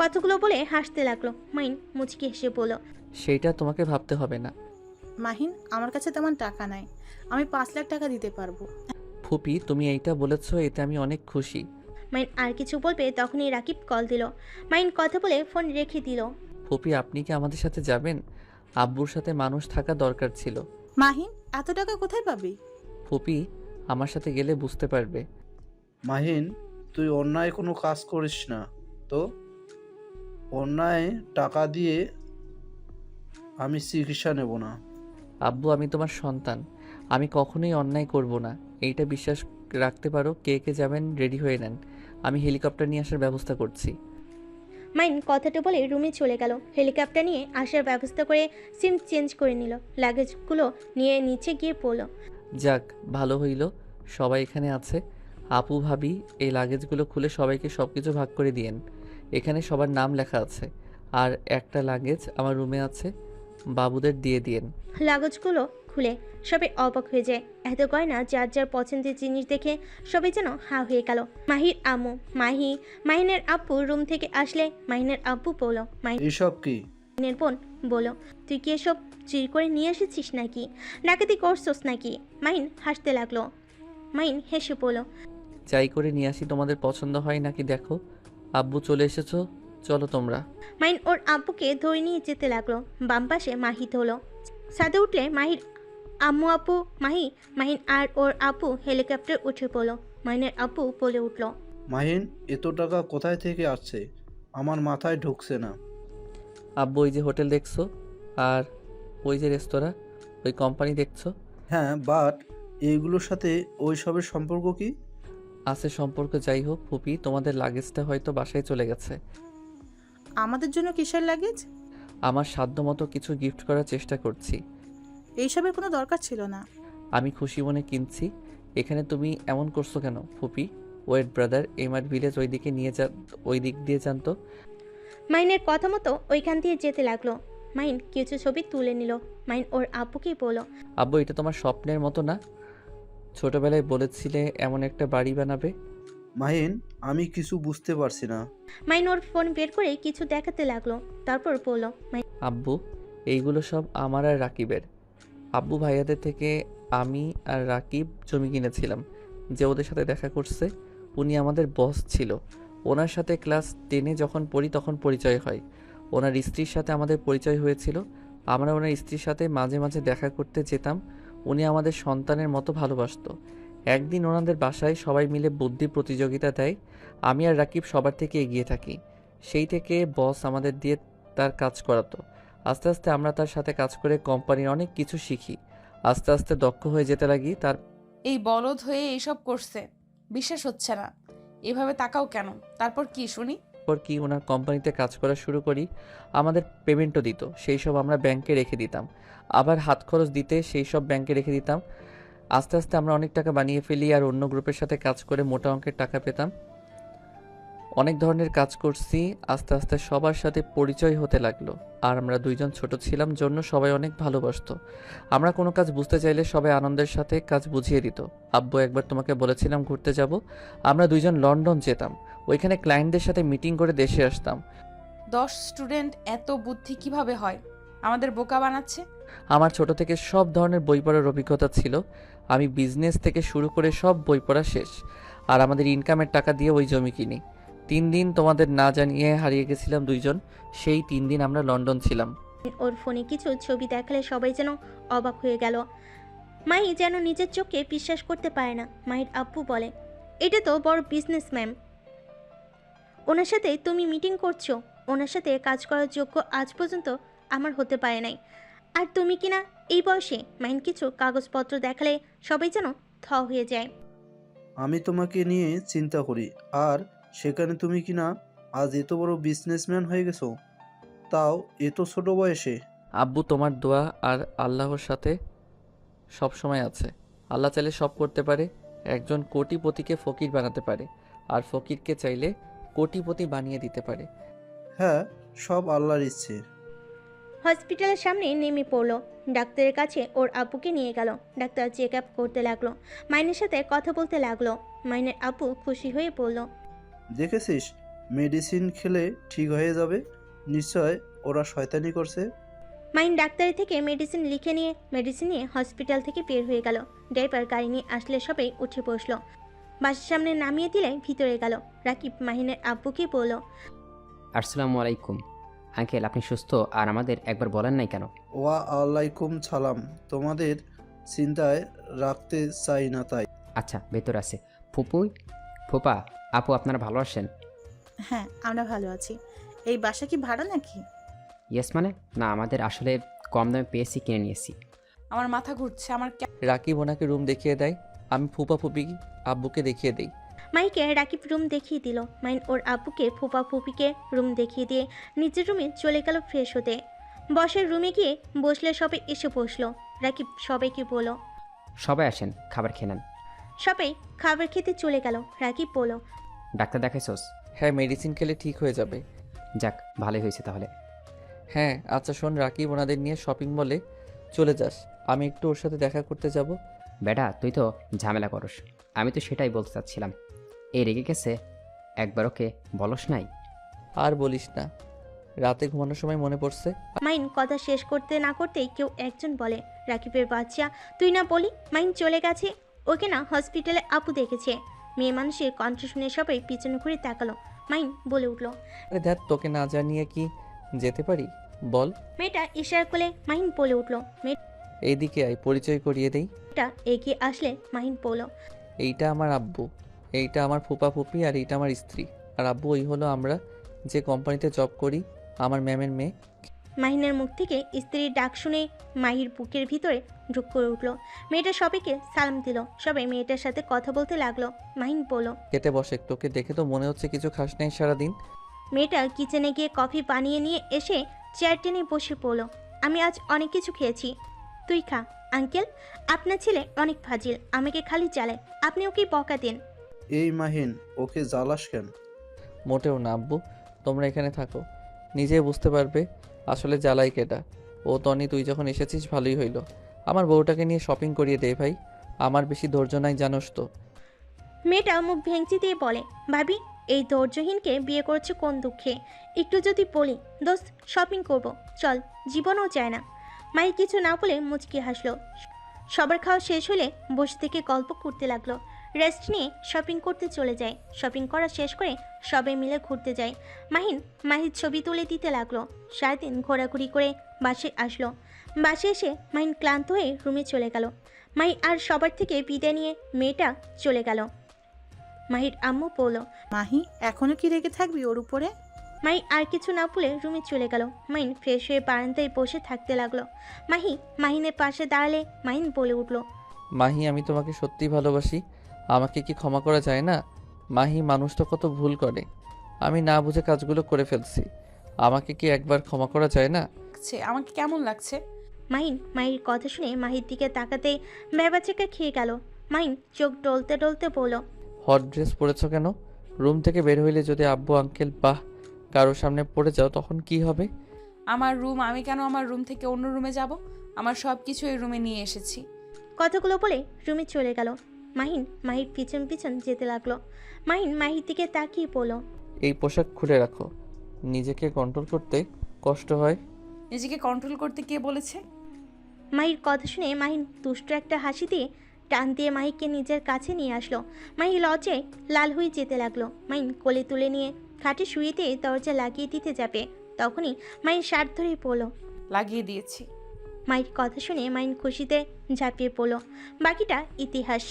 [SPEAKER 3] কথাগুলো বলে হাসতে লাগলো। মাহিন মুচকি হেসে বলল,
[SPEAKER 2] সেইটা তোমাকে ভাবতে হবে না।
[SPEAKER 4] মাহিন, আমার কাছে তেমন টাকা নাই, আমি 5 লাখ টাকা দিতে পারবো।
[SPEAKER 2] ফুপি তুমি এইটা বলেছো, এতে আমি অনেক খুশি।
[SPEAKER 3] মাহিন আর কিছু বলবে তখনই রাকিব কল দিল। মাহিন কথা বলে ফোন রেখে দিল।
[SPEAKER 2] ফুপি আপনি কি আমাদের সাথে যাবেন? আব্বুর সাথে মানুষ থাকা দরকার ছিল।
[SPEAKER 4] মাহিন, এত টাকা কোথায় পাবি?
[SPEAKER 2] ফুপি আমার সাথে গেলে বুঝতে পারবে।
[SPEAKER 5] মাহিন, তুই অন্যায় কোনো কাজ করিস না তো। অন্যায় টাকা দিয়ে আমি চিকিৎসা নেব না।
[SPEAKER 2] আব্বু আমি তোমার সন্তান, আমি কখনোই অন্যায় করব না, এইটা বিশ্বাস রাখতে পারো। কে কে যাবেন রেডি হয়ে নেন, আমি হেলিকপ্টার নিয়ে আসার ব্যবস্থা করছি।
[SPEAKER 3] মাইন কথাটা বলে রুমে চলে গেল। হেলিকপ্টার নিয়ে আসার ব্যবস্থা করে সিম চেঞ্জ করে নিল। লাগেজগুলো নিয়ে নিচে গিয়ে পড়ল।
[SPEAKER 2] যাক ভালো হইল সবাই এখানে আছে। আপু ভাবি এই লাগেজগুলো খুলে সবাইকে সব কিছু ভাগ করে দিয়েন। এখানে সবার নাম লেখা আছে। আর একটা লাগেজ আমার রুমে আছে, বাবুদের দিয়ে দিয়েন।
[SPEAKER 3] লাগেজগুলো খুলে সবাই অবাক হয়ে যায়। এত গয়না যার যার পছন্দের জিনিস দেখে সবাই যেন হা হয়ে গেল। মাহির আম্মু মাহিনের আব্বু রুম থেকে আসলে মাহিনের আব্বু বলল,
[SPEAKER 5] এইসব কি?
[SPEAKER 3] মাহিনের বোন বলল, তুই কি এসব চুরি করে নিয়ে এসেছিস নাকি? ডাকাতি করছস নাকি? মাহিন হাসতে লাগলো। মাহিন হেসে বলল,
[SPEAKER 2] চাই করে নিয়ে আসি, তোমাদের পছন্দ হয় নাকি দেখো। আব্বু চলে এসেছো, চলো তোমরা।
[SPEAKER 3] মাহিন ওর আব্বুকে ধরে নিয়ে যেতে লাগলো। বাম পাশে মাহিত হলো। ছাদে উঠলে মাহির আম্মু আব্বু মাহিন আর ওর আব্বু হেলিকপ্টার উঠে পড়লো। মাহিনের আব্বু বলে উঠল,
[SPEAKER 5] মাহিন, এত টাকা কোথায় থেকে আসছে? আমার মাথায় ঢুকছে না।
[SPEAKER 2] আব্বু ওই যে হোটেল দেখছো, আর ওই যে রেস্তোরাঁ, ওই কোম্পানি দেখছো।
[SPEAKER 5] হ্যাঁ, বাট এইগুলোর সাথে ওই সবের সম্পর্ক কি?
[SPEAKER 2] আছে সম্পর্ক, যাই হোক ফুপি তোমাদের লাগেজটা হয়তো বাসায় চলে গেছে।
[SPEAKER 4] আমাদের জন্য কিসের লাগেজ?
[SPEAKER 2] আমার সাধ্যমতো কিছু গিফট করার চেষ্টা করছি।
[SPEAKER 4] এইসবের কোনো দরকার ছিল না।
[SPEAKER 2] আমি খুশি মনে কিনছি। এখানে তুমি এমন করছো কেন ফুপি? ওয়েট ব্রাদার, এমআর ভিলেজ ওই দিকে নিয়ে যান, ওই দিক দিয়ে যান তো।
[SPEAKER 3] মাহিনের কথা মতো ওইখান দিয়ে যেতে লাগলো। মাহিন কিছু ছবি তুলে নিল। মাহিন ওর আব্বুকেই বলল,
[SPEAKER 2] আব্বু এটা তোমার স্বপ্নের মতো না? ছোটবেলায় বলেছিলে এমন একটা বাড়ি বানাবে।
[SPEAKER 5] মাহিন, আমি কিছু বুঝতে পারছি না।
[SPEAKER 3] মাহিন ওর ফোন বের করে কিছু দেখাতে লাগলো। তারপর বলল,
[SPEAKER 2] আব্বু এইগুলো সব আমার আর রাকিবের। আব্বু ভাইয়াদের থেকে আমি আর রাকিব জমি কিনেছিলাম। যে ওদের সাথে দেখা করছে উনি আমাদের বস ছিল। ওনার সাথে ক্লাস 10-এ যখন পড়ি তখন পরিচয় হয়। ওনার স্ত্রীর সাথে আমাদের পরিচয় হয়েছিল। আমরা ওনার স্ত্রীর সাথে মাঝে মাঝে দেখা করতে যেতাম। উনি আমাদের সন্তানের মতো ভালোবাসতো। একদিন ওনাদের বাসায় সবাই মিলে বুদ্ধি প্রতিযোগিতা দেয়। আমি আর রাকিব সবার থেকে এগিয়ে থাকি। সেই থেকে বস আমাদের দিয়ে তার কাজ করাতো। আস্তে আস্তে আমরা তার সাথে কাজ করে কোম্পানির অনেক কিছু শিখি। আস্তে আস্তে দক্ষ হয়ে যেতে লাগি।
[SPEAKER 1] এই বলদ হয়ে এইসব করছে, বিশ্বাস হচ্ছে না। এভাবে তাকাও কেন? তারপর কি শুনি?
[SPEAKER 2] তারপর কি ওনার কোম্পানিতে কাজ করা শুরু করি। আমাদের পেমেন্টও দিত, সেই সব আমরা ব্যাংকে রেখে দিতাম। আবার হাত খরচ দিতে সেই সব ব্যাংকে রেখে দিতাম। আস্তে আস্তে আমরা অনেক টাকা বানিয়ে ফেলি আর অন্য গ্রুপের সাথে কাজ করে মোটা অঙ্কের টাকা পেতাম। অনেক ধরনের কাজ করছি। আস্তে আস্তে সবার সাথে পরিচয় হতে লাগলো। আর আমরা দুইজন ছোট ছিলাম জন্য সবাই অনেক ভালোবাসতো। আমরা কোনো কাজ বুঝতে চাইলে সবাই আনন্দের সাথে কাজ বুঝিয়ে দিত। আব্বু একবার তোমাকে বলেছিলাম ঘুরতে যাব। আমরা দুইজন লন্ডন যেতাম, ওইখানে ক্লায়েন্টদের সাথে মিটিং করে দেশে আসতাম।
[SPEAKER 1] 10 স্টুডেন্ট এত বুদ্ধি কিভাবে হয়? আমাদের বোকা বানাচ্ছে।
[SPEAKER 2] আমার ছোট থেকে সব ধরনের বই পড়ার অভিজ্ঞতা ছিল। আমি বিজনেস থেকে শুরু করে সব বই পড়া শেষ। আর আমাদের ইনকামের টাকা দিয়ে ওই জমি কিনি। 3 দিন তোমাদের না জানিয়ে হারিয়ে গেছিলাম দুইজন। সেই 3 দিন আমরা লন্ডন ছিলাম।
[SPEAKER 3] ওর ফোনে কিছু ছবি দেখালে সবাই যেন অবাক হয়ে গেল। মাহি যেন নিজের চোখে বিশ্বাস করতে পারে না। মাহির আব্বু বলে, এটা তো বড় বিজনেসম্যান, ওনার সাথে তুমি মিটিং করছো? ওনার সাথে কাজ করার যোগ্য আজ পর্যন্ত আমার হতে পারে নাই, আর তুমি কিনা এই বয়সে। মাইন কিছু কাগজপত্র দেখালে সবাই যেন থ হয়ে যায়।
[SPEAKER 5] আমি তোমাকে নিয়ে চিন্তা করি, আর সেখানে তুমি কিনা আজ এত বড় বিজনেসম্যান হয়ে গেছো, তাও এত ছোট বয়সে।
[SPEAKER 2] আব্বু তোমার দোয়া আর আল্লাহর সাথে সব সময় আছে। আল্লাহ চাইলে সব করতে পারে। একজন কোটিপতিকে ফকির বানাতে পারে, আর ফকিরকে চাইলে কোটিপতি বানিয়ে দিতে পারে।
[SPEAKER 5] হ্যাঁ, সব আল্লাহর ইচ্ছে।
[SPEAKER 3] হসপিটালের সামনে নেমে পড়লো। ডাক্তারের কাছে ওর আব্বুকে নিয়ে গেল। ডাক্তার চেক আপ করতে লাগলো, মাইনের সাথে কথা বলতে লাগলো। মাইনের আব্বু খুশি হয়ে বলল,
[SPEAKER 5] দেখেছিস, মেডিসিন খেলে ঠিক হয়ে যাবে। নিশ্চয় ওরা শয়তানি করছে।
[SPEAKER 3] মাইন ডাক্তারের থেকে মেডিসিন লিখে নিয়ে মেডিসিন নিয়ে হসপিটাল থেকে বের হয়ে গেল। ড্রাইভার গাড়ি নিয়ে আসলে সবাই উঠে বসলো। বাসের সামনে নামিয়ে দিলে ভিতরে গেল। রাকিব মাহিনের আব্বুকে বলল,
[SPEAKER 8] আসসালামু আলাইকুম আঙ্কেল, আপনি সুস্থ? আর আমাদের একবার বলেন নাই কেন?
[SPEAKER 5] ওয়া আলাইকুম সালাম। তোমাদের চিন্তায় রাখতে চাই না তাই।
[SPEAKER 8] আচ্ছা, ভেতর আছে। ফুপা, আপু, আপনারা ভালো আছেন?
[SPEAKER 4] হ্যাঁ, আমরা ভালো আছি। এই বাসা কি ভাড়া নাকি?
[SPEAKER 8] ইয়েস মানে? না, আমাদের আসলে কম দামে পেয়েছি, কিনে নিয়েছি।
[SPEAKER 1] আমার মাথা ঘুরছে, আমার
[SPEAKER 2] রাকিব ওনাকে রুম দেখিয়ে দেয়, আমি ফুপা ফুপি আব্বুকে দেখিয়ে দিই।
[SPEAKER 3] মাইকে রাকিব রুম দেখিয়ে দিল। মাইন ওর আব্বুকে ফুপা ফুপিকে রুম দেখিয়ে দিয়ে নিজের রুমে চলে গেল ফ্রেশ হতে। বসের রুমে গিয়ে বসলে সবাই এসে বসলো। রাকিব সবাইকে বলল,
[SPEAKER 8] সবাই আসেন, খাবার খেয়ে নেন।
[SPEAKER 3] সবাই খাবার খেতে চলে গেল। রাকিব বলল,
[SPEAKER 8] ডাক্তার দেখাইছোস?
[SPEAKER 2] হ্যাঁ, মেডিসিন খেলে ঠিক হয়ে যাবে।
[SPEAKER 8] যাক, ভালোই হয়েছে তাহলে।
[SPEAKER 2] হ্যাঁ, আচ্ছা শোন, রাকিব ওনাদের নিয়ে শপিং মলে চলে যাস, আমি একটু ওর সাথে দেখা করতে যাব।
[SPEAKER 8] বেটা, তুই তো ঝামেলা করস। আমি তো সেটাই বলতে চাচ্ছিলাম। এই রেগে গেছে, একবার ওকে বলস নাই?
[SPEAKER 2] আর বলিস না, রাতে ঘুমানোর সময় মনে পড়ছে।
[SPEAKER 3] মাইন কথা শেষ করতে না করতেই কেউ একজন বলে, রাকিবের বাচ্চা তুই না বলি। মাইন চলে গেছে, ওকে না হসপিটালে আপু দেখেছে। মেয়ে মানুষের কণ্ঠ শুনে সবাই পিছনে ঘুরে তাকালো। মাইন বলে উঠল,
[SPEAKER 2] আরে ধ্যাত, তোকে না জানিয়ে কি যেতে পারি বল?
[SPEAKER 3] মেয়েটা ইশারা করলে মাহিন বলে উঠল।
[SPEAKER 2] এইদিকে আয়, পরিচয় করিয়ে দেই।
[SPEAKER 3] মেয়েটা এগিয়ে আসলে মাহিন বলল,
[SPEAKER 2] এইটা আমার আব্বু, এইটা আমার ফুপা ফুপি, আর এইটা আমার স্ত্রী। আর আব্বু, ওই হলো আমরা যে কোম্পানিতে জব করি, আমার ম্যামের মেয়ে।
[SPEAKER 3] মাহিনের মুখ থেকে স্ত্রীর ডাক শুনে মাহির বুকের ভিতরে ঢুক করে উঠল। মেয়েটা সবাইকে সালাম দিল। সবাই মেয়েটার সাথে কথা বলতে লাগলো। মাহিন বলল,
[SPEAKER 2] খেতে বসে, তোকে দেখে তো মনে হচ্ছে কিছু খাস নাই সারাদিন।
[SPEAKER 3] মেয়েটা কিচেনে গিয়ে কফি বানিয়ে নিয়ে এসে চেয়ার টেনে বসে পড়ল। আমি আজ অনেক কিছু খেয়েছি, তুই খা। আঙ্কেল, আপনার ছেলে অনেক ফাজিল, আমাকে খালি চালায়, আপনি ওকে বকা দেন।
[SPEAKER 5] এই মাহিন, ওকে জ্বালাস কেন?
[SPEAKER 2] মোটেও না আব্বু, তোমরা এখানে থাকো, নিজেই বুঝতে পারবে আসলে জ্বালাই কেটা। ও তনি, তুই যখন এসেছিস ভালোই হইলো। আমার বউটাকে নিয়ে শপিং করিয়ে দে ভাই, আমার বেশি ধৈর্য নাই জানোস তো।
[SPEAKER 3] মেয়েটা মুখ ভেঙচি দিয়ে বলে, ভাবি, এই ধৈর্যহীনকে বিয়ে করেছে কোন দুঃখে? একটু যদি বলি, দোস্ত শপিং করব, চল, জীবনও চায় না। মাই কিছু না বলে মুচকি হাসলো। সবার খাওয়া শেষ হলে বসে থেকে গল্প করতে লাগলো। রেস্ট নিয়ে শপিং করতে চলে যায়। শপিং করা শেষ করে সবাই মিলে ঘুরতে যায়। মাহির ছবি তুলে দিতে লাগলো। সারাদিন ঘোরাঘুরি করে বাসে আসলো। বাসে এসে মাহিন ক্লান্ত হয়ে রুমে চলে গেল। মাহি আর সবার থেকে বিদায় নিয়ে মেয়েটা চলে গেল। মাহির আম্মু বলল,
[SPEAKER 4] মাহি, এখনো কি রেগে থাকবি ওর উপরে?
[SPEAKER 3] মাহি আর কিছু না বলে রুমে চলে গেল। মাহিন ফ্রেশ হয়ে বারান্দায় বসে থাকতে লাগলো। মাহিনের পাশে দাঁড়ালে মাহিন বলে উঠল,
[SPEAKER 2] মাহি, আমি তোমাকে সত্যিই ভালোবাসি, আমাকে কি ক্ষমা করা যায় না? মাহি, মানুষ তো কত ভুল করে, আমি না বুঝে কাজগুলো করে ফেলছি, আমাকে কি একবার ক্ষমা করা যায় না?
[SPEAKER 1] আমাকে কেমন লাগছে?
[SPEAKER 3] মাহির কথা শুনে মাহির দিকে তাকাতেই ভ্যাবাচেকা খেয়ে গেল। মাহিন চোখ ডলতে ডলতে বলল,
[SPEAKER 2] হট ড্রেস পরেছ কেন? রুম থেকে বের হইলে যদি আব্বু আঙ্কেল বাহ কারোর সামনে পড়ে যাও তখন কি হবে?
[SPEAKER 1] আমার রুম, আমি কেন আমার রুম থেকে অন্য রুমে যাব? আমার সব কিছু এই রুমে নিয়ে এসেছি।
[SPEAKER 3] কথাগুলো বলে রুমে চলে গেল। মাহির পিছন পিছন যেতে লাগলো। মাহির দিকে তাকিয়ে বলল,
[SPEAKER 2] এই পোশাক খুলে রাখো, নিজেকে কন্ট্রোল করতে কষ্ট হয়।
[SPEAKER 1] নিজেকে কন্ট্রোল করতে কে বলেছে?
[SPEAKER 3] মাহির কথা শুনে মাহিন দুষ্ট একটা হাসি দিয়ে টান দিয়ে মাহিকে নিজের কাছে নিয়ে আসলো। মাহি লজ্জায় লাল হয়ে যেতে লাগলো। মাহিন কোলে তুলে নিয়ে খাটে শুয়ে দিয়ে দরজা লাগিয়ে দিতে যাবে, তখনই মাহির শার্ট ধরে পড়ল।
[SPEAKER 1] লাগিয়ে দিয়েছি।
[SPEAKER 3] মায়ের কথা শুনে মাইন খুশিতে ঝাঁপিয়ে পড়ল। বাকিটা ইতিহাস।